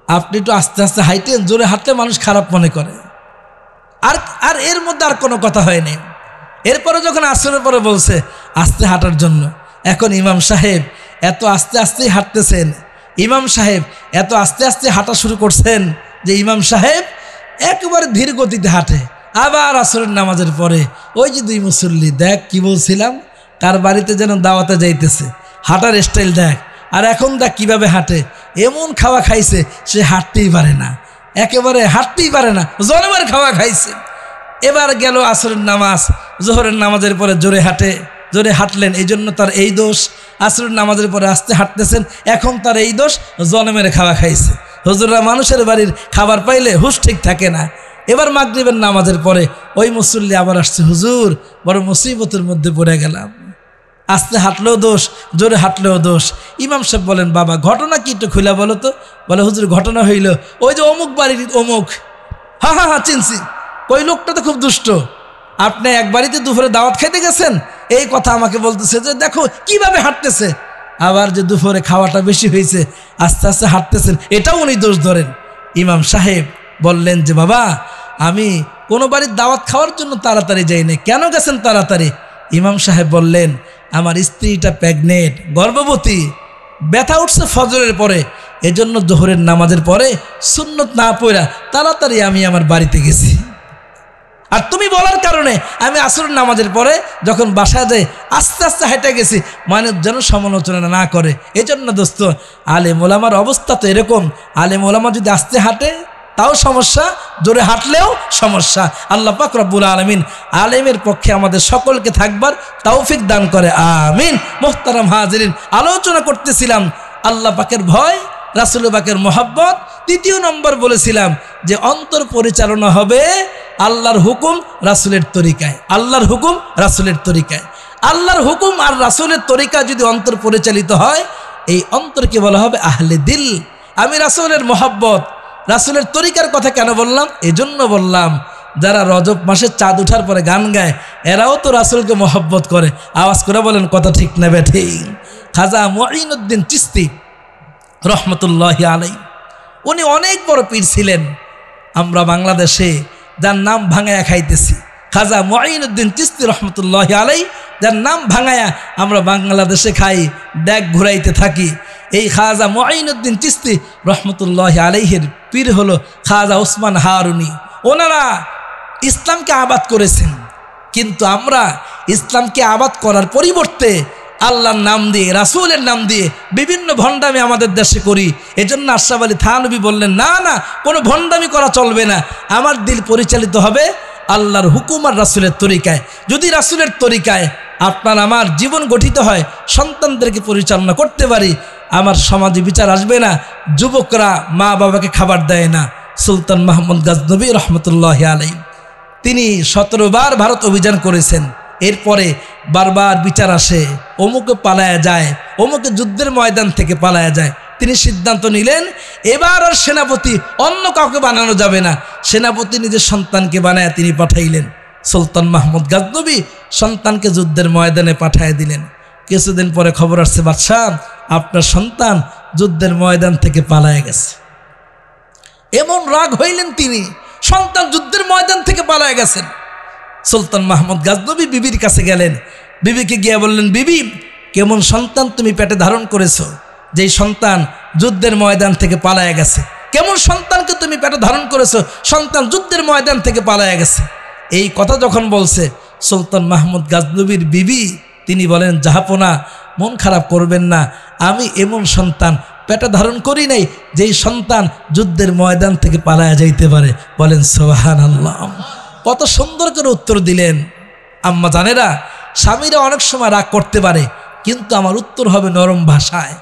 আপনি একটু আস্তে আস্তে হাঁটেন, জোরে হাঁটলে মানুষ খারাপ মনে করে। আর এর মধ্যে আর কোনো কথা হয়নি। এরপরে যখন আসরের পরে বলছে আস্তে হাঁটার জন্য, এখন ইমাম সাহেব এত আস্তে আস্তেই হাঁটতেছেন, ইমাম সাহেব এত আস্তে আস্তে হাঁটা শুরু করছেন যে ইমাম সাহেব একেবারে ধীর গতিতে হাঁটে। আবার আসরের নামাজের পরে ওই যে 2 মুসল্লি, দেখ কি বলছিলাম, কার বাড়িতে যেন দাওয়াতে যাইতেছে, হাঁটার স্টাইল দেখ। আর এখন দেখ কিভাবে হাঁটে, এমন খাওয়া খাইছে সে হাঁটতেই পারে না, একেবারে হাঁটতেই পারে না, জনমের খাওয়া খাইছে। এবার গেল আসরের নামাজ, জোহরের নামাজের পরে জোরে হাঁটে, জোরে হাঁটলেন, এই জন্য তার এই দোষ। আসরের নামাজের পরে আস্তে হাঁটতেছেন, এখন তার এই দোষ, জনমের খাওয়া খাইছে। হুজুররা মানুষের বাড়ির খাবার পাইলে হুঁশ ঠিক থাকে না। এবার মাগরিবের নামাজের পরে ওই মুসল্লি আবার আসছে, হুজুর বড় মুসিবতের মধ্যে পড়ে গেলাম, আস্তে হাঁটলেও দোষ, জোরে হাঁটলেও দোষ। ইমাম সাহেব বলেন, বাবা ঘটনা কি একটু খুলে বলো তো? বলে, হুজুর ঘটনা হইল ওই যে অমুক বাড়ির অমুক, হ্যাঁ চিনছি, ওই লোকটা তো খুব দুষ্ট। আপনি এক বাড়িতে দুপুরে দাওয়াত খাইতে গেছেন, এই কথা আমাকে বলতেছে যে দেখো কিভাবে হাঁটতেছে। আবার যে দুপুরে খাওয়াটা বেশি হয়েছে, আস্তে আস্তে হাঁটতেছেন, এটাও উনি দোষ ধরেন। ইমাম সাহেব বললেন যে বাবা, আমি কোনো বাড়ির দাওয়াত খাওয়ার জন্য তাড়াতাড়ি যাই না, কেন গেছেন তাড়াতাড়ি? ইমাম সাহেব বললেন, আমার স্ত্রীটা প্রেগনেন্ট, গর্ভবতী, ব্যথা উঠছে ফজরের পরে, এজন্য জোহরের নামাজের পরে সুন্নত না পড়া তাড়াতাড়ি আমি আমার বাড়িতে গেছি। আর তুমি বলার কারণে আমি আসরের নামাজের পরে যখন বাসায় যাই আস্তে আস্তে হেঁটে গেছি, মানুষ যেন সমালোচনা না করে। এজন্য দোস্ত, আলেম ওলামার অবস্থা তো এরকম। আলেম ওলামা যদি আস্তে হাঁটে তাও সমস্যা, জোরে হাঁটলেও সমস্যা। আল্লাহ পাক রব্বুল আলামিন আলেমের পক্ষে আমাদের সকলকে থাকবার তৌফিক দান করে, আমিন। মোহতারাম হাজিরিন, আলোচনা করতেছিলাম আল্লাহ পাকের ভয়, রাসূল পাকের মহব্বত। তৃতীয় নম্বর বলেছিলাম যে অন্তর পরিচালনা হবে আল্লাহর হুকুম রাসূলের তরিকায়। আল্লাহর হুকুম রাসূলের তরিকায়, আল্লাহর হুকুম আর রাসূলের তরিকা যদি অন্তর পরিচালিত হয়, এই অন্তরকে বলা হবে আহলে দিল। আমি রাসূলের মহব্বত, রাসূলের তরিকার কথা কেন বললাম? এজন্য বললাম, যারা রজব মাসে চাঁদ ওঠার পরে গান গায়, এরাও তো রাসূলকে মহব্বত করে। আওয়াজ করে বলেন, কথা ঠিক না বেঠিক? খাজা মুঈনুদ্দিন চিশতি রহমতুল্লাহি আলাইহি, উনি অনেক বড় পীর ছিলেন। আমরা বাংলাদেশে যার নাম ভাঙায়া খাইতেছি, খাজা মুঈনুদ্দিন চিশতি রহমতুল্লাহি আলাইহি, যার নাম ভাঙায়া আমরা বাংলাদেশে খাই, ব্যাগ ঘুরাইতে থাকি। এই খাজা মুঈনুদ্দিন চিশতি রহমতুল্লাহি আলাইহির পীর হলো খাজা ওসমান হারুনি। ওনারা ইসলামকে আবাদ করেছেন, কিন্তু আমরা ইসলামকে আবাদ করার পরিবর্তে আল্লাহর নাম দিয়ে, রাসূলের নাম দিয়ে বিভিন্ন ভণ্ডামি আমাদের দেশে করি। এজন্য আশরাফ আলী থানভী বললেন, না না, কোনো ভণ্ডামি করা চলবে না, আমার দিল পরিচালিত হবে আল্লাহর হুকুম আর রাসূলের তরিকায়। যদি রাসূলের তরিকায় আপনার আমার জীবন গঠিত হয়, সন্তানদেরকে পরিচালনা করতে পারি, আমার সমাজে বিচার আসবে না, যুবকরা মা বাবাকে খাবার দেয় না। সুলতান মাহমুদ গাজনবী রহমতুল্লাহি আলাইহি, তিনি 17 বার ভারত অভিযান করেছেন। এরপরে বারবার বিচার আসে, অমুকে পালায়া যায়, অমুকে যুদ্ধের ময়দান থেকে পালায়া যায়। তিনি সিদ্ধান্ত নিলেন, এবার আর সেনাপতি অন্য কাউকে বানানো যাবে না। সেনাপতি নিজের সন্তানকে বানায় তিনি পাঠাইলেন। সুলতান মাহমুদ গাজনবী সন্তানকে যুদ্ধের ময়দানে পাঠিয়ে দিলেন। কিছুদিন পরে খবর আসছে, বাদশাহ, আপনার সন্তান যুদ্ধের ময়দান থেকে পালায়া গেছে। এমন রাগ হইলেন তিনি, সন্তান যুদ্ধের ময়দান থেকে পালায়া গেছেন। সুলতান মাহমুদ গাজনবী বিবির কাছে গেলেন, বিবিকে গিয়ে বললেন, বিবি, কেমন সন্তান তুমি পেটে ধারণ করেছো, যেই সন্তান যুদ্ধের ময়দান থেকে পালায়া গেছে? কেমন সন্তানকে তুমি পেটে ধারণ করেছো, সন্তান যুদ্ধের ময়দান থেকে পালায়া গেছে? এই কথা যখন বলছে সুলতান মাহমুদ গাজনবীর বিবি, তিনি বলেন, জাহাপনা, মন খারাপ করবেন না, আমি এমন সন্তান পেটে ধারণ করি নাই যেই সন্তান যুদ্ধের ময়দান থেকে পালায়া যাইতে পারে। বলেন সুবহানাল্লাহ। কত সুন্দর করে উত্তর দিলেন। আম্মা জানেরা, স্বামীরা অনেক সময় রাগ করতে পারে, কিন্তু আমার উত্তর হবে নরম ভাষায়।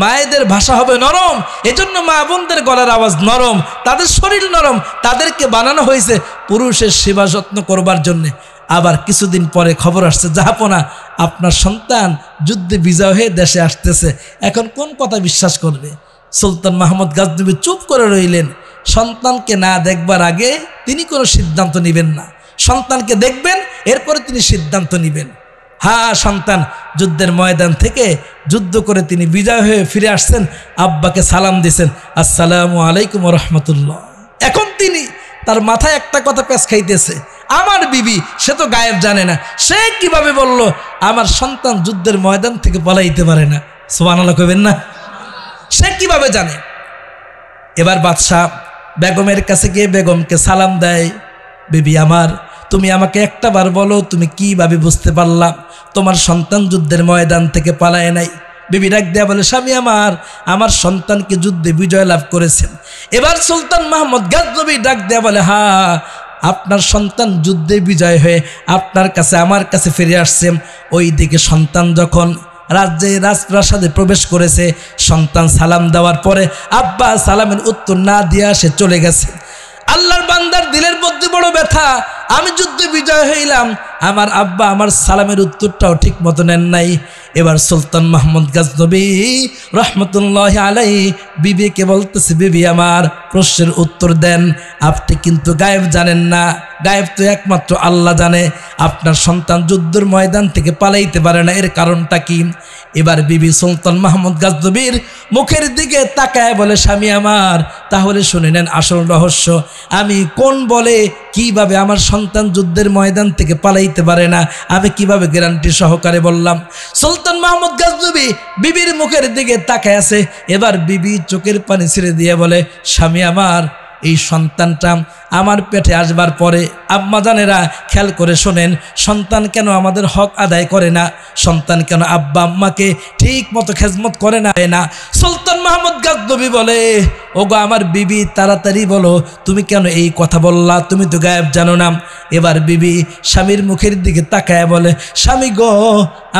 মায়েদের ভাষা হবে নরম, এজন্য মা বোনদের গলার আওয়াজ নরম, তাদের শরীর নরম, তাদেরকে বানানো হয়েছে পুরুষের সেবা যত্ন করবার জন্যে। আবার কিছুদিন পরে খবর আসছে, জাহাপনা, আপনার সন্তান যুদ্ধে বিজয় হয়ে দেশে আসতেছে, এখন কোন কথা বিশ্বাস করবে? সুলতান মাহমুদ গাজনবী চুপ করে রইলেন। সন্তানকে না দেখবার আগে তিনি কোনো সিদ্ধান্ত নেবেন না, সন্তানকে দেখবেন, এরপরে তিনি সিদ্ধান্ত নেবেন। হ্যাঁ, সন্তান যুদ্ধের ময়দান থেকে যুদ্ধ করে তিনি বিজয় হয়ে ফিরে আসছেন, আব্বাকে সালাম দিয়েছেন, আসসালামু আলাইকুম রহমতুল্লাহ। এখন তিনি, তার মাথায় একটা কথা পেঁচ খাইতেছে, আমার বিবি, সে তো গায়েব জানে না, সে কিভাবে বলল আমার সন্তান যুদ্ধের ময়দান থেকে পলাইতে পারে না? সুবহানাল্লাহ কইবেন না? সে কিভাবে জানে? এবার বাদশাহ বেগমের কাছে গিয়ে বেগমকে সালাম দেয়, বিবি আমার, তুমি আমাকে একটা বার বলো, তুমি কিভাবে বুঝতে পারলাম তোমার সন্তান যুদ্ধের ময়দান থেকে পালায় নাই? বিবি ডাক দেয়া বলে, স্বামী আমার, আমার সন্তানকে যুদ্ধে বিজয় লাভ করেছেন। এবার সুলতান মাহমুদ গাজনবী ডাক দেয়া বলে, হ্যাঁ, আপনার সন্তান যুদ্ধে বিজয় হয়ে আপনার কাছে, আমার কাছে ফিরে আসছে। ওই দিকে সন্তান যখন রাজপ্রাসাদে প্রবেশ করেছে, সন্তান সালাম দেওয়ার পরে আব্বা সালামের উত্তর না দিয়া সে চলে গেছে। আল্লাহর বান্দার দিলের মধ্যে মধ্যে বড় ব্যথা, আমি যুদ্ধে বিজয় হইলাম, আমার আব্বা আমার সালামের উত্তরটাও ঠিক মতো নেন নাই। এবার সুলতান মাহমুদ গজনবী রহমতুল্লাহ আলাইহি বিবিকে বলতেছে, বিবি আমার প্রশ্নের উত্তর দেন, আপনি কিন্তু গায়েব জানেন না, গায়েব তো একমাত্র আল্লাহ জানে। আপনার সন্তান যুদ্ধের ময়দান থেকে পালাইতে পারে না, এর কারণটা কি? এবার বিবি সুলতান মাহমুদ গজনবীর মুখের দিকে তাকায় বলে, স্বামী আমার, তাহলে শুনে নেন আসল রহস্য। আমি কোন বলে কিভাবে আমার সন্তান যুদ্ধের ময়দান থেকে পালাইতে পারে না, আমি কিভাবে গ্যারান্টি সহকারে বললাম? সুলতান মাহমুদ গজনবী বিবির মুখের দিকে তাকায় আছে। এবার বিবি চোখের পানি ছেড়ে দিয়ে বলে, স্বামী আমার, এই সন্তানটা আমার পেটে আসবার পরে আম্মা জানেরা খেয়াল করে শোনেন, সন্তান কেন আমাদের হক আদায় করে না, সন্তান কেন আব্বা আম্মাকে ঠিক মতো খেজমত করে না। সুলতান মাহমুদ গজনবী বলে, ওগো আমার বিবি, তাড়াতাড়ি বলো তুমি কেন এই কথা বললা, তুমি তো গায়েব জানো না। এবার বিবি স্বামীর মুখের দিকে তাকায় বলে, স্বামী গো,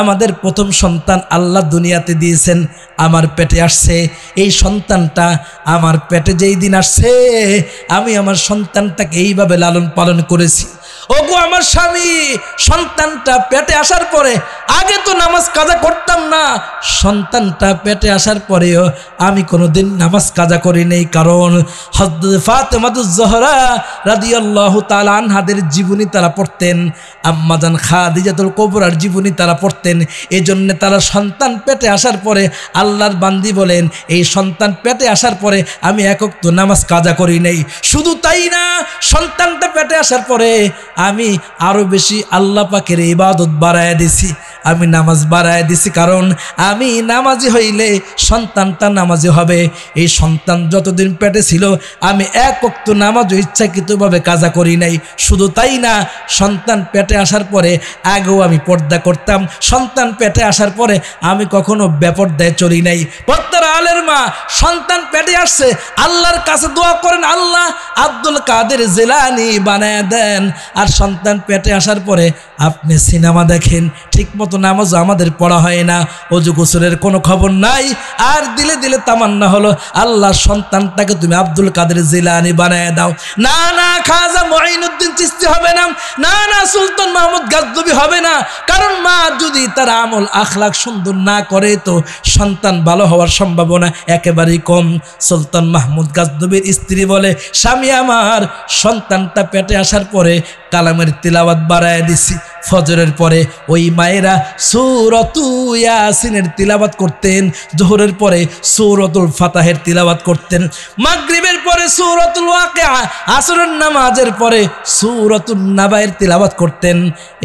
আমাদের প্রথম সন্তান আল্লাহ দুনিয়াতে দিয়েছেন, আমার পেটে আসছে। এই সন্তানটা আমার পেটে যেই দিন আসছে, আমি আমার সন্তানটাকে এইভাবে লালন পালন করেছি। ওগো আমার স্বামী, সন্তানটা পেটে আসার পরে আগে তো নামাজ কাজা করতাম না, সন্তানটা পেটে আসার পরেও আমি কোনোদিন নামাজ কাজা করি নাই, কারণ হযরত ফাতেমাতুজ জোহরা রাদিয়াল্লাহু তাআলা আনহাদের জীবনী তারা পড়তেন, আম্মাজান খাদিজাতুল কুবরার জীবনী তারা পড়তেন। এজন্য তারা সন্তান পেটে আসার পরে, আল্লাহর বান্দি বলেন, এই সন্তান পেটে আসার পরে আমি এক ওয়াক্ত নামাজ কাজা করি নাই। শুধু তাই না, সন্তানটা পেটে আসার পরে আমি আরো বেশি আল্লাহ পাকের ইবাদত বাড়ায় দিছি, আমি নামাজ বাড়ায় দিছি, কারণ আমি নামাজি হইলে সন্তানটা নামাজি হবে। এই সন্তান যতদিন পেটে ছিল আমি এক ওয়াক্ত নামাজও ইচ্ছাকৃতভাবে কাজা করি নাই। শুধু তাই না, সন্তান পেটে আসার পরে আগেও আমি পর্দা করতাম, সন্তান পেটে আসার পরে আমি কখনো বেপর্দায় চলি নাই। পর্দার আলের মা, সন্তান পেটে আসছে, আল্লাহর কাছে দোয়া করেন, আল্লাহ আব্দুল কাদের জিলানী বানায় দেন। আর সন্তান পেটে আসার পরে আপনি সিনেমা দেখেন, ঠিক মতো নামাজও আমাদের পড়া হয় না, ওযু গোসলের কোনো খবর নাই। আর দিলে দিলে তামান্না হলো, আল্লাহ সন্তানটাকে তুমি আব্দুল কাদের জিলানী বানায় দাও। না না, খাজা মুঈনুদ্দিন চিশতি হবে না, না না, সুলতান মাহমুদ গজনবী হবে না, কারণ মা যদি তার আমল আখলাক সুন্দর না করে তো সন্তান ভালো হওয়ার সম্ভাবনা একেবারেই কম। সুলতান মাহমুদ গজনবীর স্ত্রী বলে, স্বামী আমার, সন্তানটা পেটে আসার পরে কালামের তিলাওয়াত বাড়ায় দিছি। ফজরের পরে ওই মায়েরা সূরাতু ইয়াসিনের তিলাওয়াত করতেন, যোহরের পরে সূরাতুল ফাতাহের তিলাওয়াত করতেন, মাগরিবের পরে সূরাতুল ওয়াকিআ, আসরের নামাজের পরে সূরাতুন নাবায়ের তিলাওয়াত করতেন,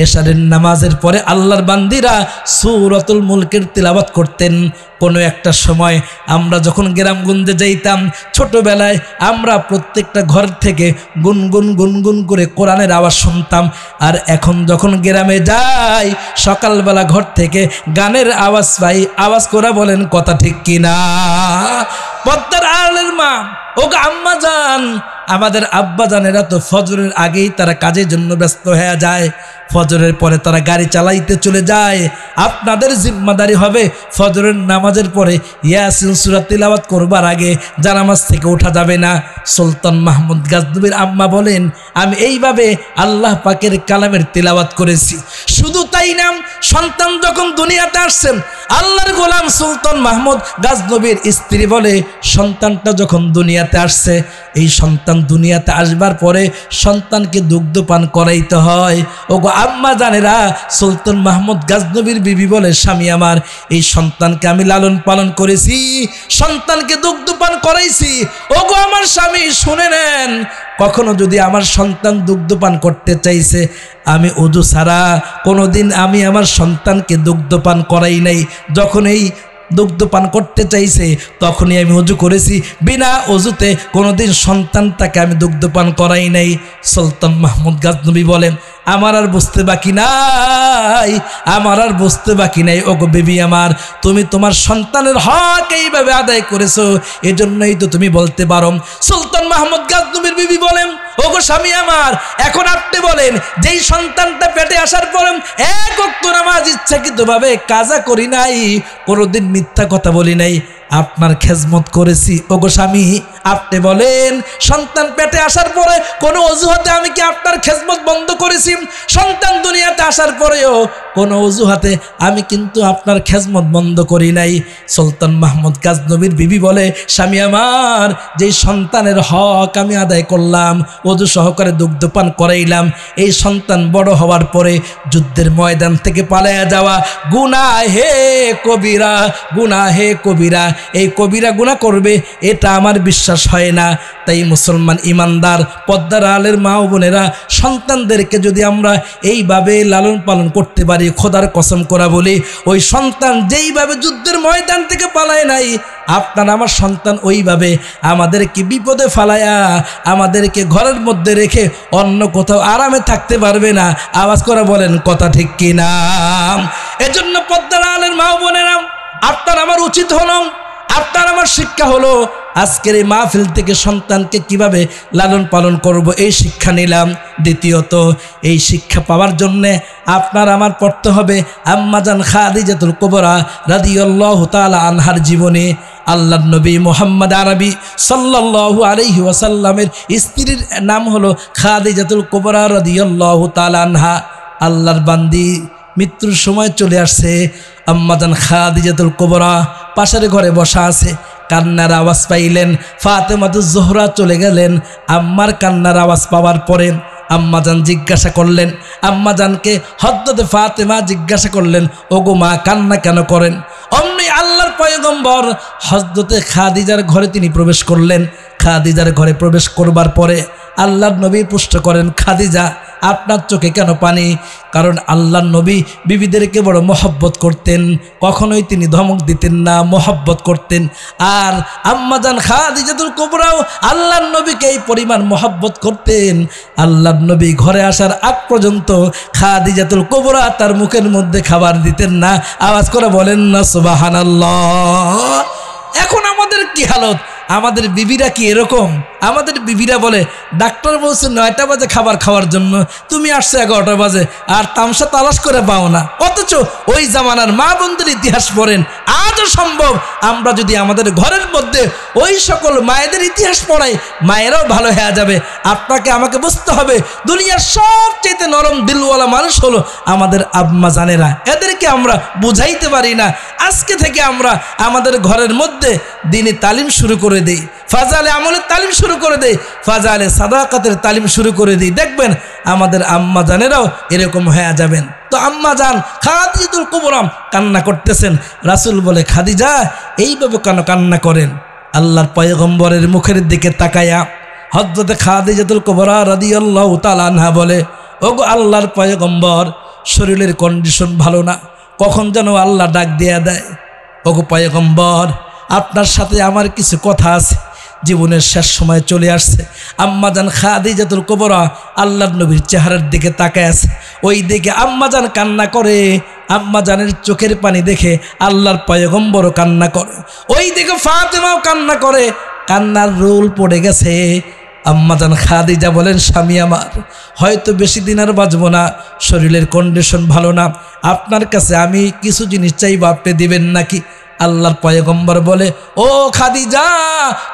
এশারের নামাজের পরে আল্লাহর বান্দিরা সূরাতুল মুলকের তিলাওয়াত করতেন। কোনো একটা সময় আমরা যখন গ্রামগঞ্জে যাইতাম ছোটবেলায়, আমরা প্রত্যেকটা ঘর থেকে গুনগুন গুনগুন করে কোরআনের আওয়াজ শুনতাম। আর এখন যখন গ্রামে যাই, সকালবেলা ঘর থেকে গানের আওয়াজ পাই। আওয়াজ করা বলেন, কথা ঠিক কিনা? পদ্মার আলের মা, ও আম্মা জান, আমাদের আব্বা জানেরা তো ফজরের আগেই তারা কাজের জন্য ব্যস্ত হয়ে যায়, ফজরের পরে তারা গাড়ি চালাইতে চলে যায়। আপনাদের জিম্মাদারি হবে ফজরের নামাজের পরে ইয়াসিন সূরা তিলাওয়াত করবার আগে জানামাজ থেকে ওঠা যাবে না। সুলতান মাহমুদ গজনবীর আম্মা বলেন, আমি এইভাবে আল্লাহ পাকের কালামের তিলাওয়াত করেছি। শুধু তাই না, সন্তান যখন দুনিয়াতে আসছেন, আল্লাহর গোলাম সুলতান মাহমুদ গজনবীর স্ত্রী বলে, সন্তানটা যখন দুনিয়াতে আসছে, এই সন্তান দুনিয়াতে আসবার পরে সন্তানকে দুগ্ধ পান করাইতে হয়। ওগো আম্মা জানেরা, সুলতান মাহমুদ গজনবীর বিবি বলে, স্বামী আমার, এই সন্তানকে আমি লালন পালন করেছি, সন্তানকে দুগ্ধ পান করাইছি। ওগো আমার স্বামী, শুনে নেন, কখনো যদি আমার সন্তান দুগ্ধ পান করতে চাইছে, আমি ওযু ছাড়া কোনোদিন আমি আমার সন্তানকে দুগ্ধ পান করাই নাই। যখন এই দুগ্ধ পান করতে চাইছে তখনই আমি ওযু করেছি, বিনা ওযুতে কোনোদিন সন্তানটাকে আমি দুগ্ধ পান করাই নাই। সুলতান মাহমুদ গজনবী বলেন, আমার আর বুঝতে বাকি নাই, আমার আর বুঝতে বাকি নাই। ওগো বেবি আমার, তুমি তোমার সন্তানের হক এইভাবে আদায় করেছো, এজন্যই তো তুমি বলতে পারো। সুলতান মাহমুদ গজনবীর বিবি বলেন, ওগো স্বামী আমার, এখন আপনি বলেন, যেই সন্তানটা পেটে আসার পর এক ওয়াক্ত নামাজ ইচ্ছাকৃতভাবে কাজা করি নাই, কোনোদিন মিথ্যা কথা বলি নাই, আপনার খেজমত করেছি। ওগো স্বামী, আপনি বলেন সন্তান পেটে আসার পরে কোনো অজুহাতে আমি কি আপনার খেদমত বন্ধ করেছি? সন্তান দুনিয়াতে আসার পরেও কোনো অজুহাতে আমি কিন্তু আপনার খেদমত বন্ধ করি নাই। সুলতান মাহমুদ গাজনবীর বিবি বলে, স্বামী আমার, যেই সন্তানের হক আমি আদায় করলাম, অজু সহকারে দুগ্ধপান করাইলাম, এই সন্তান বড় হওয়ার পরে যুদ্ধের ময়দান থেকে পালায়া যাওয়া গুনাহ হে কবিরা, গুনাহ হে কবিরা, এই কবিরা গুনাহ করবে এটা আমার বিশ্বাস হয় না। তাই মুসলমান ইমানদার পদ্মার আলের মা ও বোনেরা, সন্তানদেরকে যদি আমরা এইভাবে লালন পালন করতে পারি, খোদার কসম করা বলি, ওই সন্তান যেইভাবে যুদ্ধের ময়দান থেকে পালায় নাই, আপনার আমার সন্তান ওইভাবে আমাদেরকে বিপদে ফালায়া আমাদেরকে ঘরের মধ্যে রেখে অন্য কোথাও আরামে থাকতে পারবে না। আওয়াজ করে বলেন কথা ঠিক কিনা? এজন্য পদ্মার আলের মা ও বোনেরা, আপনার আমার উচিত হলো, আপনার আমার শিক্ষা হলো, আজকের এই মাহফিল থেকে সন্তানকে কিভাবে লালন পালন করব এই শিক্ষা নিলাম। দ্বিতীয়ত, এই শিক্ষা পাওয়ার জন্যে আপনার আমার পড়তে হবে আম্মাজান খাদিজাতুল কুবরা রাদিয়াল্লাহু তাআলা আনহার জীবনে। আল্লাহর নবী মুহাম্মদ আরবি সাল্লাল্লাহু আলাইহি ওয়াসাল্লামের স্ত্রীর নাম হলো খাদিজাতুল কুবরা রাদিয়াল্লাহু তাআলা আনহা। আল্লাহর বান্দি মৃত্যুর সময় চলে আসছে। আম্মাজান খাদিজাতুল কুবরা পাশের ঘরে বসা আছে, কান্নার আওয়াজ পাইলেন। ফাতেমাতুজ জোহরা চলে গেলেন। আম্মার কান্নার আওয়াজ পাওয়ার পরে আম্মাজান জিজ্ঞাসা করলেন, আম্মাজানকে হযরতে ফাতেমা জিজ্ঞাসা করলেন, ওগো মা, কান্না কেন করেন? অমনি আল্লাহর পয়গম্বর হযরতে খাদিজার ঘরে তিনি প্রবেশ করলেন। খাদিজার ঘরে প্রবেশ করবার পরে আল্লাহর নবী প্রশ্ন করেন, খাদিজা, আপনার চোখে কেন পানি? কারণ আল্লাহর নবী বিবিদেরকে বড় মহব্বত করতেন, কখনোই তিনি ধমক দিতেন না, মহব্বত করতেন। আর আম্মাজান খাদিজাতুল কুবরাও আল্লাহর নবীকে এই পরিমাণ মহব্বত করতেন, আল্লাহর নবী ঘরে আসার আগ পর্যন্ত খাদিজাতুল কুবরা তার মুখের মধ্যে খাবার দিতেন না। আওয়াজ করে বলেন না সুবহানাল্লাহ। এখন আমাদের কি হালত? আমাদের বিবিরা কি এরকম? আমাদের বিবিরা বলে, ডাক্তার বলছে 9টা বাজে খাবার খাওয়ার জন্য, তুমি আসছো 11টা বাজে, আর তামসা তালাশ করে পাও না। অথচ ওই জামানার মা বোনদের ইতিহাস পড়েন, আজও সম্ভব আমরা যদি আমাদের ঘরের মধ্যে ওই সকল মায়েদের ইতিহাস পড়াই, মায়েরাও ভালো হয়ে যাবে। আপনাকে আমাকে বুঝতে হবে, দুনিয়ার সবচেয়ে নরম দিলওয়ালা মানুষ হলো আমাদের আম্মা জানেরা। এদেরকে আমরা বুঝাইতে পারি না। আজকে থেকে আমরা আমাদের ঘরের মধ্যে দ্বীনি তালিম শুরু করে দিই, ফাজালে আমলের তালিম শুরু করে দেই, ফাজালে সাদাকাতের তালিম শুরু করে দিই। দেখবেন আমাদের আম্মা জানেরাও এরকম হয়ে যাবেন। তো আম্মা জান খাদিজাতুল কুবরা কান্না করতেছেন। রাসূল বলে, খাদিজা, এইভাবে কেন কান্না করেন? আল্লাহর পয়গম্বরের মুখের দিকে তাকায়া হযরতে খাদিজাতুল কুবরা রাদিয়াল্লাহু তাআলা আনহা বলে, ওগো আল্লাহর পয়গম্বর, শরীরের কন্ডিশন ভালো না, কখন যেন আল্লাহ ডাক দিয়ে দেয়। ওগো পয়গম্বর, আপনার সাথে আমার কিছু কথা আছে, জীবনের শেষ সময় চলে আসছে। আম্মাজান খাদিজাতুল কুবরা আল্লাহর নবীর চেহারার দিকে তাকায় আছে, ওই দিকে আম্মাজান কান্না করে। আম্মাজানের চোখের পানি দেখে আল্লাহর পয়গম্বরও কান্না করে, ওই দিকে ফাতেমাও কান্না করে। কান্নার রোল পড়ে গেছে। আম্মাজান খাদিজা বলেন, স্বামী আমার, হয়তো বেশি দিন আর বাঁচবো না, শরীরের কন্ডিশন ভালো না, আপনার কাছে আমি কিছু জিনিস চাইবো, আপনি দিবেন নাকি? আল্লাহর পয়গম্বর বলে, ও খাদিজা,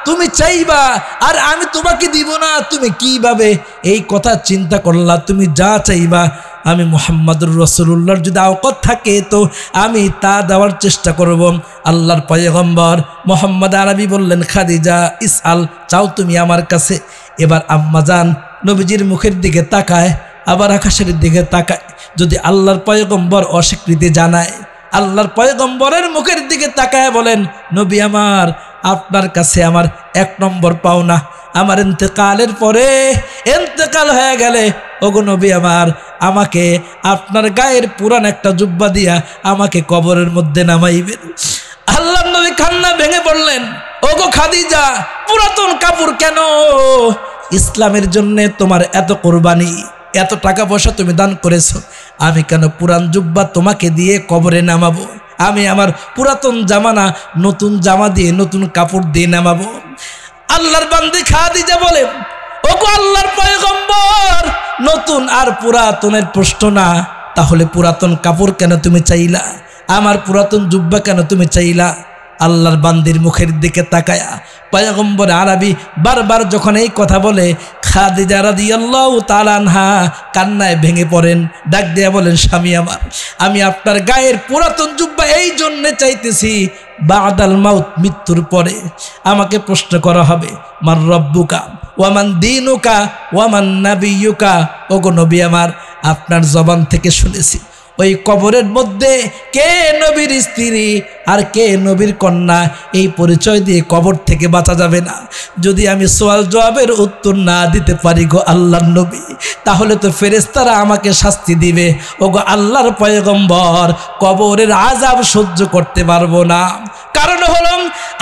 তুমি চাইবা আর আমি তোমাকে দিব না, তুমি কিভাবে এই কথা চিন্তা করলা? তুমি যা চাইবা, আমি মুহাম্মাদুর রাসূলুল্লাহর যদি আওকাত থাকে তো আমি তা দেওয়ার চেষ্টা করব। আল্লাহর পয়গম্বর মুহাম্মদ আরবি বললেন, খাদিজা, ইসআল, চাও তুমি আমার কাছে। এবার আম্মাজান নবীজির মুখের দিকে তাকায়, আবার আকাশের দিকে তাকায়। যদি আল্লাহর পয়গম্বর অস্বীকৃতি জানায়, আল্লাহর পয়গম্বরের মুখের দিকে তাকায় বলেন, নবী আমার, আপনার কাছে আমার 1 নম্বর পাওনা, আমার ইন্তেকালের পরে, ইন্তেকাল হয়ে গেলে, ওগো নবী আমার, আমাকে আপনার গায়ের পুরান একটা জুব্বা দিয়া আমাকে কবরের মধ্যে নামাইবেন। আল্লাহর নবী কান্না ভেঙে পড়লেন, ওগো খাদিজা, পুরাতন কাপড় কেন? ইসলামের জন্য তোমার এত কোরবানি, এত টাকা পয়সা তুমি দান করেছো, আমি কেন পুরান জুব্বা তোমাকে দিয়ে কবরে নামাবো? আমি আমার পুরাতন জামানা নতুন জামা দিয়ে, নতুন কাপড় দিয়ে নামাবো। আল্লাহর বান্দি খাদিজা বলে, ওগো আল্লাহর পয়গম্বর, নতুন আর পুরাতনের প্রশ্ন না, তাহলে পুরাতন কাপড় কেন তুমি চাইলা? আমার পুরাতন জুব্বা কেন তুমি চাইলা? আল্লাহর বান্দির মুখের দিকে তাকায়া পয়গম্বর আরবি বারবার যখন এই কথা বলে, খাদিজা রাদিয়াল্লাহু তাআলা আনহা কান্নায় ভেঙে পড়েন, ডাক দিয়া বলেন, স্বামী আমার, আমি আপনার গায়ের পুরাতন জুব্বা এই জন্য চাইতেছি, বাদাল মাউত, মৃত্যুর পরে আমাকে প্রশ্ন করা হবে, মান রব্বুকা ওয়ামান দীনুকা ওয়ামান নাবিয়ুকা। ওগো নবী আমার, আপনার জবান থেকে শুনেছি ওই কবরের মধ্যে কে নবীর স্ত্রী আর কে নবীর কন্যা, এই পরিচয় দিয়ে কবর থেকে বাঁচা যাবে না। যদি আমি সওয়াল জবাবের উত্তর না দিতে পারি গো আল্লাহর নবী, তাহলে তো ফেরেশতারা আমাকে শাস্তি দিবে। ওগো আল্লাহর পয়গম্বর, কবরের আযাব সহ্য করতে পারবো না। কারণ হলো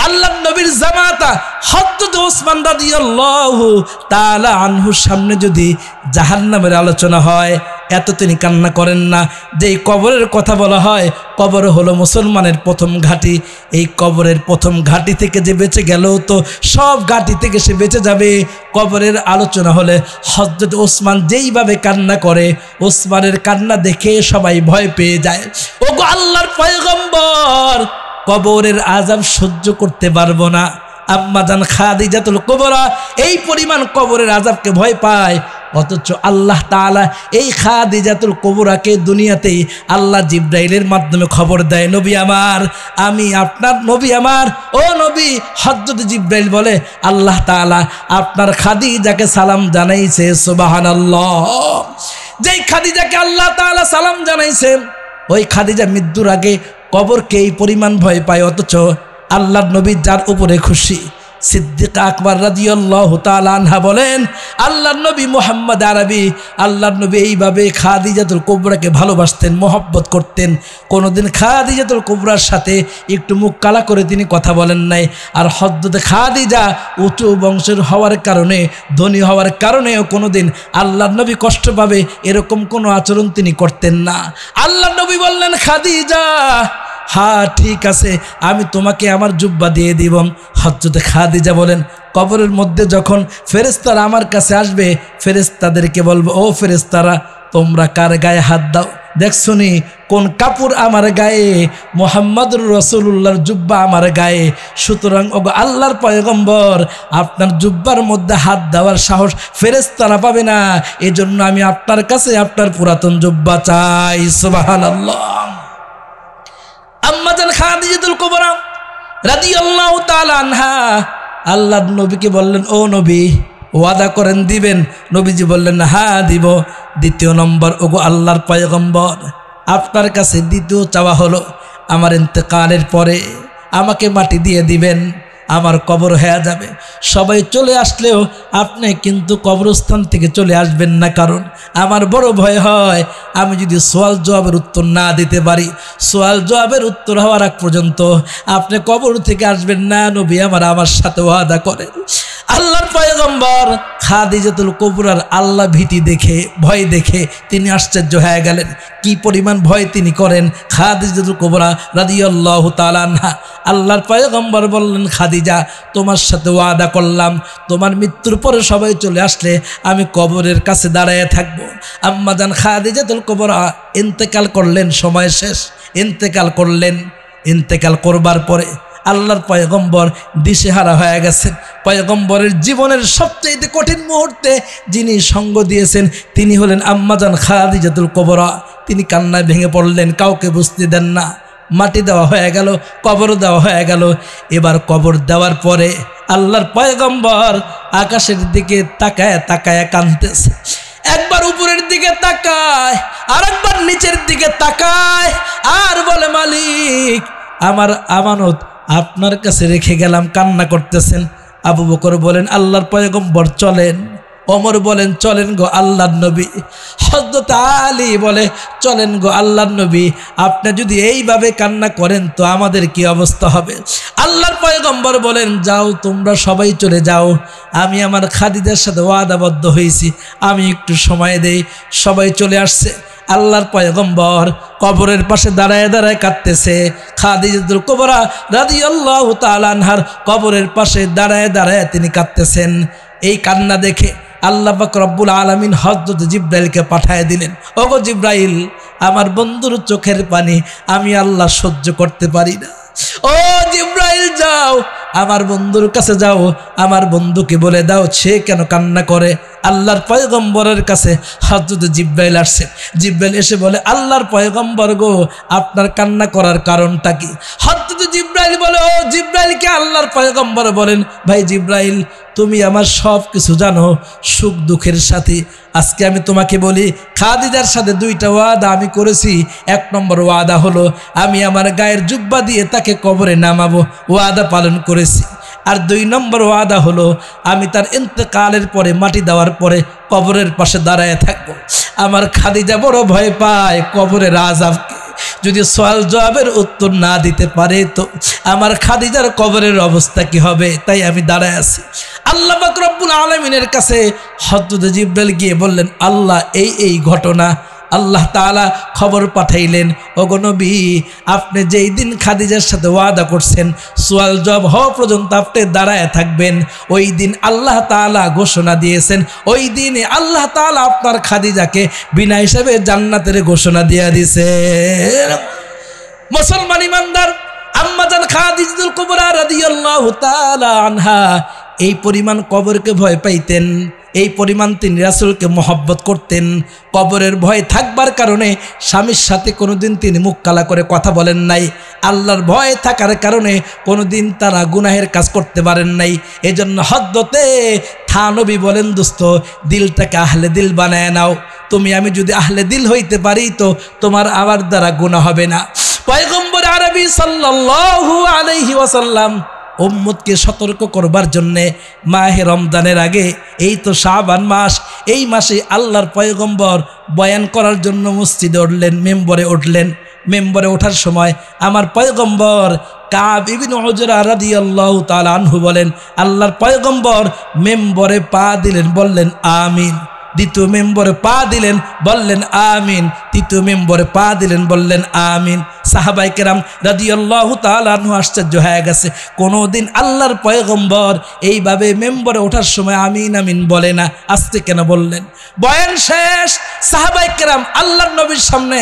আল্লাহর নবীর জামাতা হযরত ওসমান রাদিয়াল্লাহু তাআলা আনহুর সামনে যদি জাহান্নামের আলোচনা হয়, এত তিনি কান্না করেন না। যেই কবরের কথা বলা হয়, কবর হলো মুসলমানের প্রথম ঘাঁটি। এই কবরের প্রথম ঘাঁটি থেকে যে বেঁচে গেল, তো সব ঘাঁটি থেকে সে বেঁচে যাবে। কবরের আলোচনা হলে হযরত ওসমান যেইভাবে কান্না করে, ওসমানের কান্না দেখে সবাই ভয় পেয়ে যায়। ওগো আল্লাহর পয়গম্বর, কবরের আযাব সহ্য করতে পারবো না। আম্মা জান খাদিজাতুল কুবরা এই পরিমাণ কবরের আযাবকে ভয় পায়, অথচ আল্লাহ তাআলা এই খাদিজাতুল কুবরাকে দুনিয়াতেই আল্লাহ জিবরাইলের মাধ্যমে খবর দেয়, নবী আমার, আমি আপনার নবী আমার, ও নবী। হযরত জিবরাইল বলে, আল্লাহ তাআলা আপনার খাদিজাকে সালাম জানাইছে। সুবহানাল্লাহ। যেই খাদিজাকে আল্লাহ তাআলা সালাম জানাইছে, ওই খাদিজা মৃত্যুর আগে কবরকে এই পরিমাণ ভয় পায়, অথচ আল্লাহর নবী যার উপরে খুশি, সিদ্দিকা আকবর রাদিয়াল্লাহু তাআলা আনহা বলেন, আল্লাহর নবী মুহাম্মদ আরবি, আল্লাহর নবী এইভাবে খাদিজাতুল কুবরাকে ভালোবাসতেন, মহব্বত করতেন। কোনোদিন খাদিজাতুল কুবরার সাথে একটু মুখ কালা করে তিনি কথা বলেন নাই। আর হযরত খাদিজা উঁচু বংশের হওয়ার কারণে, ধনী হওয়ার কারণেও কোনোদিন আল্লাহর নবী কষ্ট পাবে এরকম কোনো আচরণ তিনি করতেন না। আল্লাহর নবী বললেন, খাদিজা, হ্যাঁ ঠিক আছে, আমি তোমাকে আমার জুব্বা দিয়ে দিব। হযরত খাদিজা বলেন, কবরের মধ্যে যখন ফেরেশতারা আমার কাছে আসবে, ফেরেশতাদেরকে বলবো, ও ফেরেশতারা, তোমরা কার গায়ে হাত দাও, দেখছুনি কোন কাপড় আমার গায়ে, মুহাম্মদুর রাসূলুল্লাহর জুব্বা আমার গায়ে। সুতরাং ওগো আল্লাহর পয়গম্বর, আপনার জুব্বার মধ্যে হাত দেওয়ার সাহস ফেরেশতারা পাবে না। এজন্য আমি আপনার কাছে আপনার পুরাতন জুব্বা চাই। সুবহানাল্লাহ। আম্মা জান খাদিজাতুল কুবরা রাদিয়াল্লাহু তাআলা আনহা আল্লাহর নবীকে বললেন, ও নবী, ওয়াদা করেন দিবেন? নবীজি বললেন, হ্যাঁ দিব। দ্বিতীয় নম্বর, ওগো আল্লাহর পয়গম্বর, আপনার কাছে দ্বিতীয় চাওয়া হলো, আমার ইন্তেকালের পরে আমাকে মাটি দিয়ে দিবেন, আমার কবর হয়ে যাবে। সবাই চলে আসলেও আপনি কিন্তু কবরস্থান থেকে চলে আসবেন না, কারণ আমার বড় ভয় হয় আমি যদি সওয়াল জবাবের উত্তর না দিতে পারি, সওয়াল জবাবের উত্তর হওয়ার আগ পর্যন্ত আপনি কবর থেকে আসবেন না। নবী আমার সাথে ওয়াদা করেন। আল্লাহর পয়গম্বর খাদিজাতুল কুবরার আল্লাহ ভীতি দেখে, ভয় দেখে তিনি আশ্চর্য হয়ে গেলেন। কি পরিমাণ ভয় তিনি করেন খাদিজাতুল কুবরা রাদিয়াল্লাহু তাআলা আনহা। আল্লাহর পয়গম্বর বললেন, খাদিজা, তোমার সাথে ওয়াদা করলাম, তোমার মৃত্যুর পরে সবাই চলে আসলে আমি কবরের কাছে দাঁড়ায় থাকবো। আম্মা জান খাদিজাতুল কুবরা ইন্তেকাল করলেন, সময় শেষ, ইন্তেকাল করলেন। ইন্তেকাল করবার পরে আল্লাহর পয়গম্বর দিশেহারা হয়ে গেছেন। পয়গম্বরের জীবনের সবচেয়ে কঠিন মুহূর্তে যিনি সঙ্গ দিয়েছেন তিনি হলেন আম্মা জান খাদিজাতুল কুবরা। তিনি কান্নায় ভেঙে পড়লেন, কাউকে বুঝতে দেন না। মাটি দেওয়া হয়ে গেল, কবর দেওয়া হয়ে গেল। এবার কবর দেওয়ার পরে আল্লাহর পয়গম্বর আকাশের দিকে তাকায় তাকায় কাঁদতেছে। একবার উপরের দিকে তাকায়, আর একবার নিচের দিকে তাকায়, আর বলে, মালিক, আমার আমানত আপনার কাছে রেখে গেলাম। কান্না করতেছেন। আবু বকর বলেন, আল্লাহর পয়গম্বর চলেন। ওমর বলেন, চলেন গো আল্লাহর নবী। হযরত আলী বলে, চলেন গো আল্লাহর নবী, আপনি যদি এইভাবে কান্না করেন তো আমাদের কি অবস্থা হবে? আল্লাহর পয়গম্বর বলেন, যাও, তোমরা সবাই চলে যাও, আমি আমার খাদিজার সাথে ওয়াদাবদ্ধ হয়েছি, আমি একটু সময় দেই। সবাই চলে আসছে। আল্লাহর পয়গম্বর কবরের পাশে দাঁড়ায় দাঁড়ায় কাঁদতেছে। খাদিজাতুল কুবরা রাদিয়াল্লাহু তাআলা আনহার কবরের পাশে দাঁড়ায় দাঁড়ায় তিনি কাঁদতেছেন। এই কান্না দেখে আল্লাহ পাক রব্বুল আলামিন হযরত জিবরাইলকে পাঠায় দিলেন, ওগো জিবরাইল, আমার বন্ধুর চোখের পানি আমি আল্লাহ সহ্য করতে পারি না। ও জিব্রাইল যাও আমার বন্ধুর কাছে যাও, আমার বন্ধুকে বলে দাও সে কেন কান্না করে। আল্লাহর পয়গম্বরের কাছে হযরত জিব্রাইল আসছে। জিব্রাইল এসে বলে, আল্লাহর পয়গম্বর গো, আপনার কান্না করার কারণটা কি? হযরত জিব্রাইল বলে, ও জিব্রাইলকে আল্লাহর পয়গম্বর বলেন, ভাই জিব্রাইল তুমি আমার সব কিছু জানো, সুখ দুঃখের সাথে। আজকে আমি তোমাকে বলি, খাদিজার সাথে 2টা ওয়াদা আমি করেছি। 1 নম্বর ওয়াদা হলো আমি আমার গায়ের জুব্বা দিয়ে তাকে কবরে নামাবো, ওয়াদা পালন করেছি। আর 2 নম্বর ওয়াদা হলো আমি তার ইন্তেকালের পরে, মাটি দেওয়ার পরে কবরের পাশে দাঁড়ায় থাকবো। আমার খাদিজা বড় ভয় পায় কবরের আযাবকে, যদি সওয়াল জবাবের উত্তর না দিতে পারে তো আমার খাদিজার কবরের অবস্থা কি হবে। তাই আমি দাঁড়ায় আছি। আল্লাহ পাক রব্বুল আলামিনের কাছে হযরত জিব্রাইল গিয়ে বললেন, আল্লাহ এই ঘটনা। আল্লাহ তাআলা খবর পাঠাইলেন, ওগো নবী আপনি যেই দিন খাদিজার সাথে ওয়াদা করছেন সওয়াল জবাব হওয়া পর্যন্ত আপনি দাঁড়ায় থাকবেন, ওই দিন আল্লাহ তাআলা ঘোষণা দিয়েছেন, ওই দিনে আল্লাহ তাআলা আপনার খাদিজাকে বিনা হিসাবে জান্নাতের ঘোষণা দিয়ে দিয়েছেন। মুসলমান ইমানদার আম্মা জান খাদিজাতুল কুবরা রাদিয়াল্লাহু তাআলা আনহা এই পরিমাণ কবরকে ভয় পাইতেন, এই পরিমাণ তিনি রাসূলকে মহব্বত করতেন। কবরের ভয় থাকবার কারণে স্বামীর সাথে কোনোদিন তিনি মুখ কালা করে কথা বলেন নাই। আল্লাহর ভয় থাকার কারণে কোনোদিন তারা গুনাহের কাজ করতে পারেন নাই। এজন্য হযরতে থানবী বলেন, দোস্ত দিলটাকে আহলে দিল বানায় নাও। তুমি আমি যদি আহলে দিল হইতে পারি তো তোমার আমার দ্বারা গুনাহ হবে না। পয়গম্বর আরবি সাল্লাল্লাহু আলাইহি ওয়াসাল্লাম উম্মতকে সতর্ক করবার জন্যে মাহে রমজানের আগে, এই তো শাবান মাস, এই মাসে আল্লাহর পয়গম্বর বয়ান করার জন্য মসজিদে উঠলেন, মেম্বরে উঠলেন। মেম্বরে ওঠার সময় আমার পয়গম্বর কাব ইবনে উজরা রাদিয়াল্লাহু তাআলা আনহু বলেন, আল্লাহর পয়গম্বর মেম্বরে পা দিলেন, বললেন আমিন। দ্বিতীয় মেম্বরে পা দিলেন, বললেন আমিন। তৃতীয় মেম্বরে পা দিলেন, বললেন আমিন। সাহাবায়ে কেরাম রাদিয়াল্লাহু তাআলা আনহু আশ্চর্য হয়ে গেছে, কোনোদিন আল্লাহর পয়গম্বর এইভাবে মেম্বরে ওঠার সময় আমিন আমিন বলে না, আজকে কেন বললেন? বয়ান শেষ, সাহাবায়ে কেরাম আল্লাহর নবীর সামনে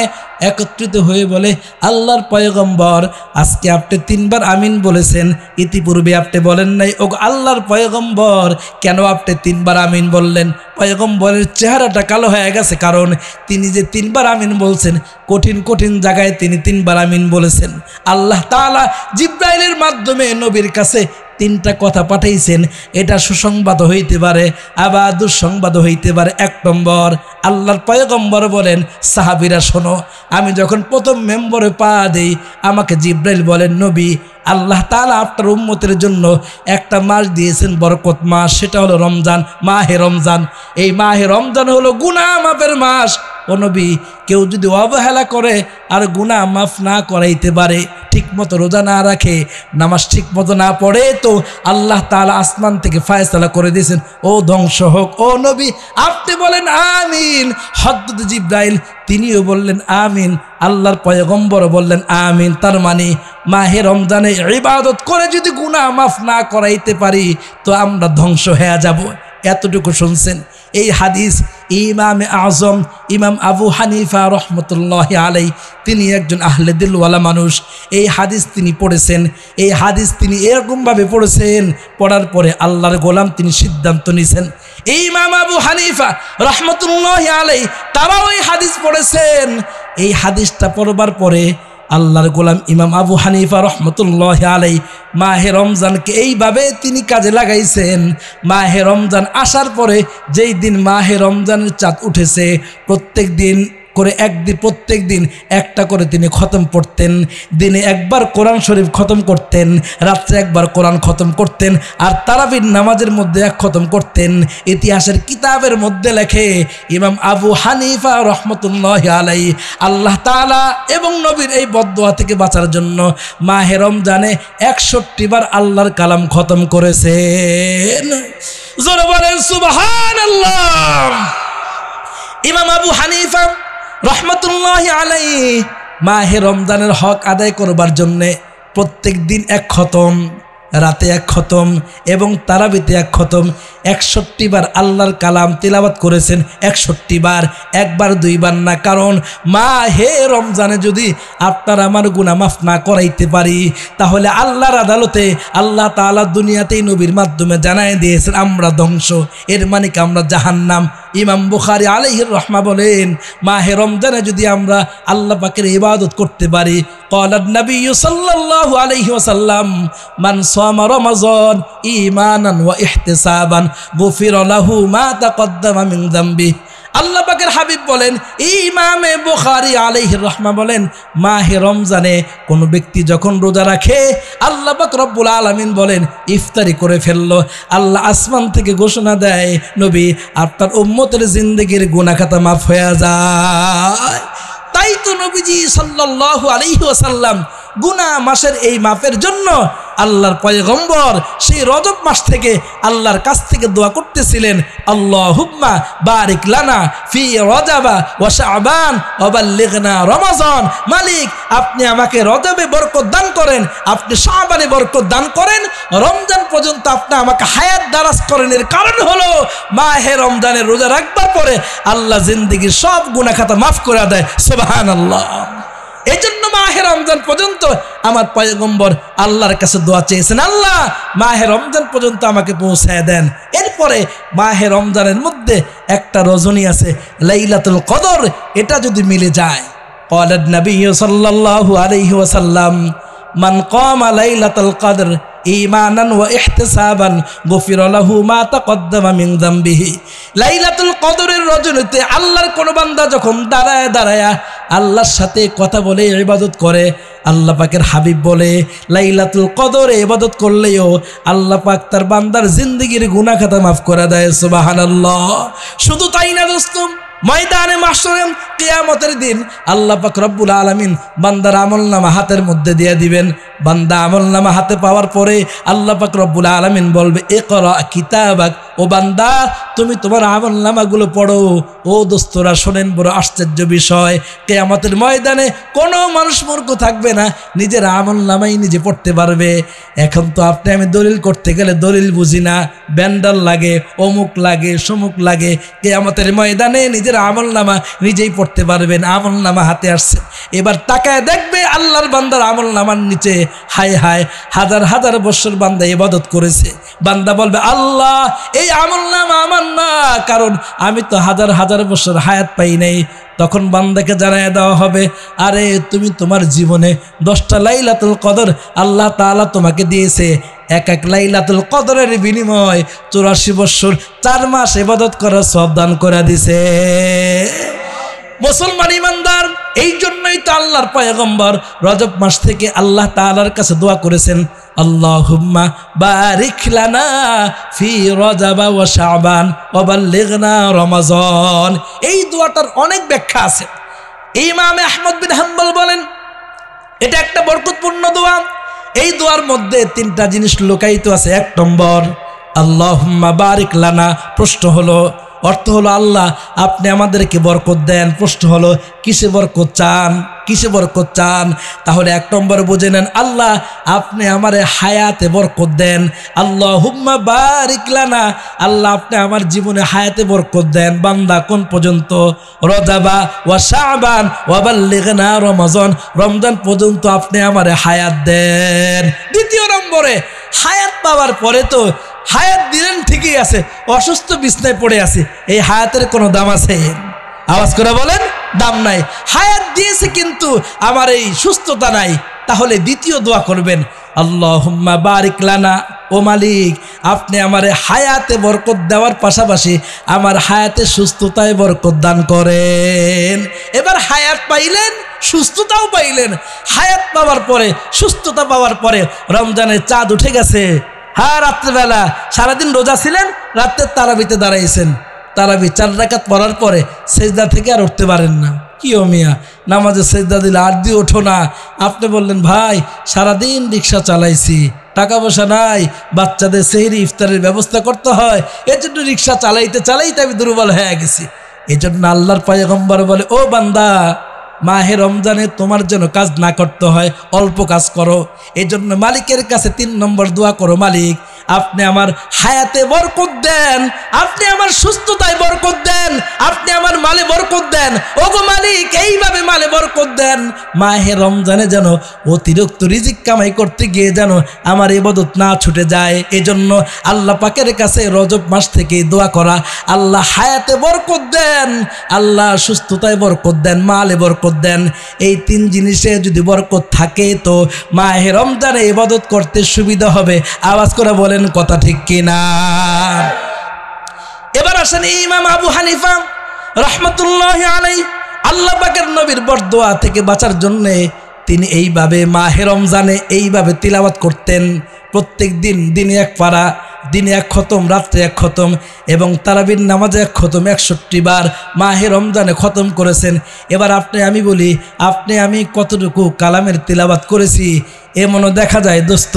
একত্রিত হয়ে বলে, আল্লাহর পয়গম্বর আজকে আপনি 3 বার আমিন বলেছেন, ইতিপূর্বে আপনি বলেন নাই। ও আল্লাহর পয়গম্বর কেন আপনি 3 বার আমিন বললেন? পয়গম্বরের চেহারাটা কালো হয়ে গেছে, কারণ তিনি যে 3 বার আমিন বলছেন, কঠিন কঠিন জায়গায় তিনি 3 বার আমিন বলেছেন। আল্লাহ তাআলা জিব্রাইলের মাধ্যমে নবীর কাছে 3টা কথা পাঠাইছেন। এটা সুসংবাদ হইতে পারে, আবার দুঃসংবাদ হইতে পারে। 1 নম্বর, আল্লাহর পয়গম্বর বলেন, সাহাবীরা শোনো, আমি যখন প্রথম মেম্বরে পা দেই আমাকে জিব্রাইল বলেন, নবী আল্লাহ তাআলা আপনার উম্মতের জন্য একটা মাস দিয়েছেন, বরকত মাস, সেটা হলো রমজান, মাহে রমজান। এই মাহে রমজান হলো গুনাহ মাফের মাস। ও নবী, কেউ যদি অবহেলা করে আর গুনাহ মাফ না করাইতে পারে, ঠিকমতো রোজা না রাখে, নামাজ ঠিকমতো না পড়ে, তো আল্লাহ তাআলা আসমান থেকে ফয়সালা করে দিয়েছেন, ও ধ্বংস হোক। ও নবী আপনি বলেন আমিন। হযরত জিব্রাইল তিনিও বললেন আমিন, আল্লাহর পয়গম্বর বললেন আমিন। তার মানে মাহে রমজানে ইবাদত করে যদি গুনাহ মাফ না করাইতে পারি তো আমরা ধ্বংস হয়ে যাব। এতটুকু শুনছেন। এই হাদিস ইমামে আজম ইমাম আবু হানিফা রহমতুল্লাহি আলাইহি, তিনি একজন আহলে দিলওয়ালা মানুষ। এই হাদিস তিনি পড়েছেন। এই হাদিস তিনি এরকমভাবে পড়েছেন, পড়ার পরে আল্লাহর গোলাম তিনি সিদ্ধান্ত নিয়েছেন। এই ইমাম আবু হানিফা রহমতুল্লাহি আলাইহি তারাও এই হাদিস পড়েছেন। এই হাদিসটা পড়বার পরে আল্লাহর গোলাম ইমাম আবু হানিফা রহমতুল্লাহি আলাইহি মাহে রমজানকে এইভাবে তিনি কাজে লাগাইছেন। মাহে রমজান আসার পরে যেই দিন মাহে রমজানের চাঁদ উঠেছে, প্রত্যেক দিন করে প্রত্যেক দিন একটা করে তিনি খতম পড়তেন। দিনে একবার কোরআন শরীফ খতম করতেন, রাত্রে একবার কোরআন খতম করতেন, আর তারাবির নামাজের মধ্যে 1 খতম করতেন। ইতিহাসের কিতাবের মধ্যে লেখে ইমাম আবু হানিফা রহমতুল্লাহি আলাইহি আল্লাহ তাআলা এবং নবীর এই বদদুয়া থেকে বাঁচার জন্য মাহে রমজানে 61 বার আল্লাহর কালাম খতম করেছেন। জোরে বলেন সুবহানাল্লাহ। ইমাম আবু হানিফা রহমতুল্লাহি আলাইহি মাহে রমজানের হক আদায় করবার জন্যে প্রত্যেক দিন 1 খতম, রাতে 1 খতম এবং তারাবিতে 1 খতম, 61 বার আল্লাহর কালাম তিলাওয়াত করেছেন, 61 বার, একবার দুইবার না। কারণ মাহে রমজানে যদি আপনার আমার গুনাহ মাফ না করাইতে পারি, তাহলে আল্লাহর আদালতে আল্লাহ তাআলা দুনিয়াতেই নবীর মাধ্যমে জানায় দিয়েছেন আমরা ধ্বংস, এর মানে কি আমরা জাহান্নাম। ইমাম বুখারী আলাইহির রাহমা বলেন, মাহে রমজানে যদি আমরা আল্লাহ পাকের ইবাদত করতে পারি, ক্বালান নবী সাল্লাল্লাহু আলাইহি ওয়াসাল্লাম, মান সামা রমাযান ঈমানান ওয়া ইহতিসাবান গুফিরা লাহু মা তাকদ্দামা মিন যামবি। আল্লাহ পাকের হাবিব বলেন, ইমামে বুখারী আলাইহির রাহমা বলেন, মাহে রমজানে কোন ব্যক্তি যখন রোজা রাখে, আল্লাহ পাক রব্বুল আলামিন বলেন ইফতারি করে ফেললো, আল্লাহ আসমান থেকে ঘোষণা দেয়, নবী আপনার উম্মতের জিন্দেগির গুনাহ খাতা মাফ হয়ে যায়। তাই তো নবীজি সাল্লাল্লাহু আলাইহি ওয়াসাল্লাম গুনাহ মাসের এই মাফের জন্য আল্লাহর পয়গম্বর সেই রজব মাস থেকে আল্লাহর কাছ থেকে দোয়া করতেছিলেন, আল্লাহুম্মা বারিক লানা ফি রজাবা ওয়া শাবান ওয়া বাল্লিগনা রমাজান। মালিক আপনি আমাকে রজবে বরকত দান করেন, আপনি শাবানে বরকত দান করেন, রমজান পর্যন্ত আপনি আমাকে হায়াত দারাজ করেন। এর কারণ হলো মাহে রমজানের রোজা রাখবার পরে আল্লাহ জিন্দেগির সব গুনাহ খাতা মাফ করে দেয়। সুবহানাল্লাহ। এই জন্য মাহে রমজান পর্যন্ত আমার পয়গম্বর আল্লাহর কাছে দোয়া চেয়েছেন, আল্লাহ মাহে রমজান পর্যন্ত আমাকে পৌঁছায় দেন। এরপরে মাহে রমজানের মধ্যে একটা রজনী আছে লাইলাতুল কদর, এটা যদি মিলে যায়, ক্বালান নবী সাল্লাল্লাহু আলাইহি ওয়াসাল্লাম, মান কামা লাইলাতুল কদর ঈমানান ওয়া ইহতিসাবান গুফিরা লাহু মা তাকদ্দামা মিন যামবিহি। লাইলাতুল কদরের রজনীতে আল্লাহর কোন বান্দা যখন দাঁড়ায় দাঁড়ায় আল্লাহর সাথে কথা বলে ইবাদত করে, আল্লাহ পাকের হাবিব বলে লাইলাতুল কদরে ইবাদত করলেও আল্লাহ পাক তার বান্দার জিন্দেগির গুনাহ খাতা মাফ করে দেয়। সুবহানাল্লাহ। শুধু তাই না দোস্ত, ময়দানে মাহশরে কিয়ামতের দিন আল্লাহ পাক রব্বুল আলামিন বান্দার আমলনামা হাতের মধ্যে দিয়ে দিবেন। বান্দা আমলনামা হাতে পাওয়ার পরে আল্লাহ পাক রব্বুল আলামিন বলবে, ইকরা কিতাবাক, ও বান্দা তুমি তোমার আমলনামাগুলো পড়ো। ও দোস্তরা শোনেন, বড় আশ্চর্য বিষয়, কিয়ামতের ময়দানে কোনো মানুষ মূর্খ থাকবে না, নিজের আমলনামাই নিজে পড়তে পারবে। এখন তো আপনি আমি দলিল করতে গেলে দলিল বুঝি না, ব্যান্ডাল লাগে, অমুক লাগে, সমুক লাগে। কিয়ামতের ময়দানে নিজের আমলনামা নিজেই পড়তে পারবেন। আমলনামা হাতে আসছে, এবার তাকায় দেখবে আল্লাহর বান্দার আমলনামার নিচে হায় হায় হাজার হাজার বছর বান্দা ইবাদত করেছে। বান্দা বলবে, আল্লাহ এই আমলনামা আমার না, কারণ আমি তো হাজার হাজার বছর হায়াত পাই নাই। তখন বান্দাকে জানায় দেওয়া হবে, আরে তুমি তোমার জীবনে 10টা লাইলাতুল কদর আল্লাহ তাআলা তোমাকে দিয়েছে, এক এক লাইলাতুল কদরের বিনিময় 84 বছর 4 মাস ইবাদত করার সওয়াব দান করে দিছে। মুসলমান ইমানদার, এই জন্যই তো আল্লাহর পয়গম্বর রজব মাস থেকে আল্লাহ তাআলার কাছে দোয়া করেছেন, আল্লাহুম্মা বারিক লানা ফি রজাবা ওয়া শাবান ওয়া বাল্লিগনা রমাজান। এই দোয়াটার অনেক ব্যাখ্যা আছে। ইমাম আহমদ বিন হাম্বল বলেন এটা একটা বরকতপূর্ণ দোয়া। এই দোয়ার মধ্যে 3টা জিনিস লুকায়িত আছে। 1 নম্বর, আল্লাহুম্মা বারিক লানা, প্রশ্ন হলো, অর্থ হলো আল্লাহ আপনি আমাদেরকে বরকত দেন। প্রশ্ন হলো কিসে বরকত চান, কিসে বরকত চান? তাহলে 1 নম্বর বুঝে নেন, আল্লাহ আপনি আমারে হায়াতে বরকত দেন। আল্লাহুম্মা বারিক লানা, আল্লাহ আপনি আমার জীবনে হায়াতে বরকত দেন। বান্দা কোন পর্যন্ত? রজাবা ওয়া শাবান ওয়া বাল্লিগনা রমাজান, রমজান পর্যন্ত আপনি আমারে হায়াত দেন। 2 নম্বরে, হায়াত পাওয়ার পরে তো হায়াত দিলেন ঠিকই আছে, অসুস্থ বিছনায় পড়ে আছে, এই হায়াতের কোনো দাম আছে? আওয়াজ করে বলেন, দাম নাই। হায়াত দিয়েছে কিন্তু আমার এই সুস্থতা নাই। তাহলে 2য় দোয়া করবেন, আল্লাহুম্মা বারিক লানা, ও মালিক আপনি আমারে হায়াতে বরকত দেওয়ার পাশাপাশি আমার হায়াতে সুস্থতায় বরকত দান করেন। এবার হায়াত পাইলেন, সুস্থতাও পাইলেন। হায়াত পাওয়ার পরে, সুস্থতা পাওয়ার পরে রমজানের চাঁদ উঠে গেছে। হ্যাঁ, রাত্রেবেলা সারাদিন রোজা ছিলেন, রাত্রে তারাবিতে দাঁড়াইছেন। তারাবি 4 রাকাত পড়ার পরে সেজদা থেকে আর উঠতে পারেন না। কি ও মিয়া, নামাজে সেজদা দিলে আর দিয়ে ওঠো না। আপনি বললেন, ভাই সারাদিন রিক্সা চালাইছি, টাকা পয়সা নাই, বাচ্চাদের সেহরি ইফতারের ব্যবস্থা করতে হয়, এর জন্য রিক্সা চালাইতে চালাইতে আমি দুর্বল হয়ে গেছি। এই জন্য আল্লাহর পয়গম্বর বলে, ও বান্দা মাহে রমজানে তোমার জন্য কাজ না করতে হয়, অল্প কাজ করো। এই জন্য মালিকের কাছে 3 নম্বর দোয়া করো, মালিক আপনি আমার হায়াতে বরকত দেন, আপনি আমার সুস্থতায় বরকত দেন, আপনি আমার মালে বরকত দেন। ওগো মালিক, এইভাবে মালে বরকত দেন। মাহে রমজানে যেন অতিরিক্ত রিজিক কামাই করতে গিয়ে যেন আমার ইবাদত না ছুটে যায়। এজন্য আল্লাহ পাকের কাছে রজব মাস থেকে দোয়া করা, আল্লাহ হায়াতে বরকত দেন, আল্লাহ সুস্থতায় বরকত দেন, মালে বরকত দেন। এই তিন জিনিসে যদি বরকত থাকে তো মাহে রমজানে ইবাদত করতে সুবিধা হবে। আওয়াজ করে বলেন কথা ঠিক কিনা? এবার আসেন ইমাম আবু হানিফা রাহমাতুল্লাহি আলাইহি, আল্লাহ পাকের নবীর বরদোয়া থেকে বাঁচার জন্য তিনি এইভাবে মাহে রমজানে এইভাবে তিলাওয়াত করতেন। প্রত্যেক দিন দিনে এক পারা, দিনে এক খতম, রাত্রে এক খতম, এবং তারাবির নামাজে এক খতম 61 বার মাহে রমজানে খতম করেছেন। এবার আমি বলি, আপনি আমি কতটুকু কালামের তিলাওয়াত করেছি? এমনও দেখা যায় দোস্ত,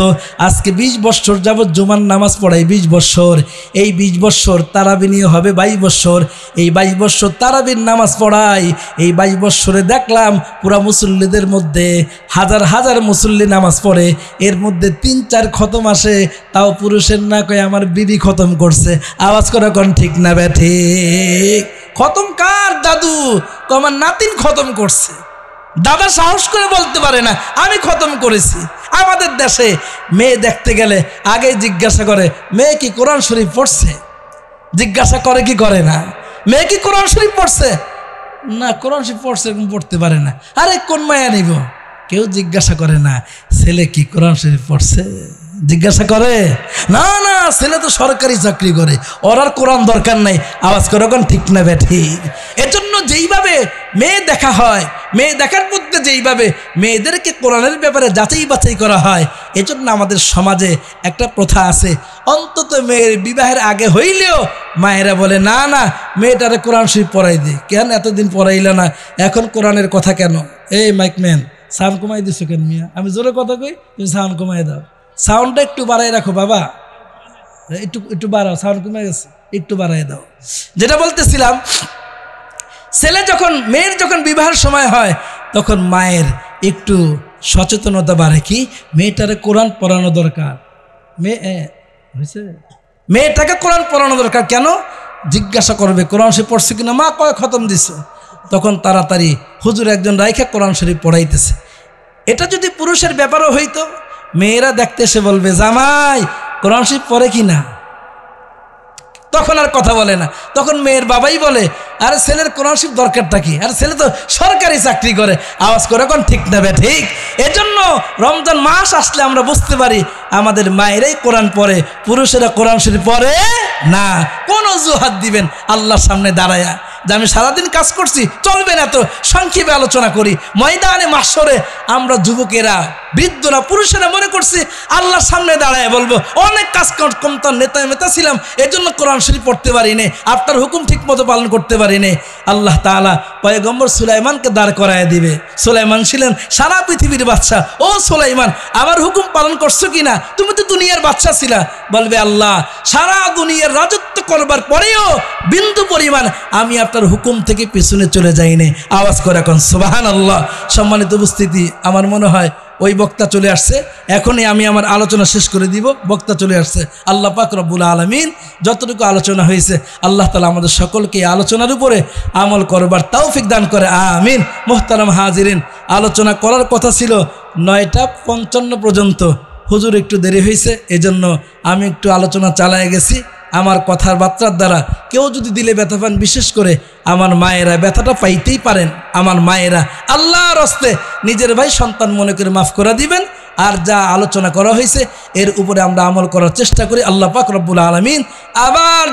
আজকে 20 বছর যাবৎ জুমার নামাজ পড়াই, 20 বছর, এই 20 বছর তারাবি নিয়ে হবে 22 বছর, এই 22 বছর তারাবির নামাজ পড়াই। এই 22 বছরে দেখলাম পুরা মুসল্লিদের মধ্যে হাজার হাজার মুসল্লি নামাজ পড়ে, এর মধ্যে 3-4 খতম আসে, তাও পুরুষের না কয়ে আমার বিবি খতম করছে। আওয়াজ করে কোন ঠিক না ঠিক? খতম কার? দাদু তো আমার নাতিন খতম করছে। দাদা সাহস করে বলতে পারে না আমি খতম করেছি। আমাদের দেশে মেয়ে দেখতে গেলে আগে জিজ্ঞাসা করে মেয়ে কি কোরআন শরীফ পড়ছে? জিজ্ঞাসা করে কি করে না? মেয়ে কি কোরআন শরীফ পড়ছে? না, কোরআন শরীফ পড়ছে এরকম পড়তে পারে না। আরে কোন মায়া নিব? কেউ জিজ্ঞাসা করে না ছেলে কি কোরআন শরীফ পড়ছে। জিজ্ঞাসা করে না, না, ছেলে তো সরকারি চাকরি করে, ওর আর কোরআন দরকার নাই। আওয়াজ করে কোন ঠিক না ঠিক? এজন্য যেইভাবে মেয়ে দেখা হয়, মেয়ে দেখার মধ্যে যেইভাবে মেয়েদেরকে কোরআনের ব্যাপারে যাচাই বাছাই করা হয়, এজন্য আমাদের সমাজে একটা প্রথা আছে, অন্তত মেয়ের বিবাহের আগে হইলেও মায়েরা বলে না না মেয়েটারে কোরআন শরীফ পড়াই দে। কেন এতদিন পড়াইল না, এখন কোরআনের কথা কেন? এই মাইকম্যান সাউন্ড কমাই দিছো কেন মিয়া? আমি জোরে কথা কই, তুমি সাউন্ড কমাই দাও। সাউন্ডটা একটু বাড়াই রাখো বাবা, একটু বাড়াও, সাউন্ড কমে গেছে, একটু বাড়াই দাও। যেটা বলতেছিলাম, মেয়ের যখন বিবাহের সময় হয় তখন মায়ের একটু সচেতনতা বাড়ে, কি মেয়েটারে কোরআন পড়ানো দরকার, মেয়েটাকে কোরআন পড়ানো দরকার। কেন? জিজ্ঞাসা করবে কোরআন শরীফ পড়ছে কিনা, মা কয় খতম দিছে, তখন তাড়াতাড়ি হুজুর একজন রাইখা কোরআন শরীফ পড়াইতেছে। এটা যদি পুরুষের ব্যাপারও হইতো, মেয়েরা দেখতে এসে বলবে জামাই কোরআন শরীফ পড়ে কিনা, তখন আর কথা বলে না। তখন মেয়ের বাবাই বলে আরে ছেলের কোরআন শরীফ দরকারটা কি, আর ছেলে তো সরকারি চাকরি করে। আওয়াজ করে কোন ঠিক না ঠিক? এজন্য রমজান মাস আসলে আমরা বুঝতে পারি আমাদের মায়েরাই কোরআন পড়ে, পুরুষেরা কোরআন শরীফ পড়ে না। কোন অজুহাত দিবেন আল্লাহর সামনে দাঁড়ায়া যে আমি সারাদিন কাজ করছি? চলবে না। তো সংক্ষেপে আলোচনা করি। ময়দানে মাশরে আমরা যুবকেরা, বৃদ্ধরা, পুরুষেরা মনে করছি আল্লাহর সামনে দাঁড়ায় বলবো অনেক কাজ কম, তার নেতা ছিলাম, এজন্য কোরআন শরীফ পড়তে পারি নে, আপনার হুকুম ঠিক মতো পালন করতে পারি নে। আল্লাহ তাআলা পয়গম্বর সুলাইমানকে দাঁড় করায় দিবে। সুলাইমান ছিলেন সারা পৃথিবীর বাদশা। ও সুলাইমান, আমার হুকুম পালন করছো কিনা? তুমি তো দুনিয়ার বাদশা ছিলা। বলবে আল্লাহ সারা দুনিয়ার রাজত্ব করবার পরেও বিন্দু পরিমাণ আমি আপনার হুকুম থেকে পিছনে চলে যাইনি। আওয়াজ করে এখন সুবহানাল্লাহ। সম্মানিত উপস্থিতি, আমার মনে হয় ওই বক্তা চলে আসছে, এখনই আমি আমার আলোচনা শেষ করে দিব। বক্তা চলে আসছে। আল্লাহ পাক রব্বুল আলামিন যতটুকু আলোচনা হয়েছে আল্লাহ তাআলা আমাদের সকলকে এই আলোচনার উপরে আমল করবার তৌফিক দান করে, আমিন। মুহতারাম হাজিরিন, আলোচনা করার কথা ছিল 9:55 পর্যন্ত, হুজুর একটু দেরি হয়েছে, এজন্য আমি একটু আলোচনা চালায় গেছি। আমার কথার বার্তার দ্বারা কেউ যদি দিলে ব্যথা পান, বিশেষ করে আমার মায়েরা ব্যথাটা পাইতেই পারেন। আমার মায়েরা আল্লাহর হস্তে নিজের ভাই সন্তান মনে করে মাফ করে দিবেন। আর যা আলোচনা করা হয়েছে এর উপরে আমরা আমল করার চেষ্টা করি। আল্লাহ পাক রব্বুল আলামিন আবার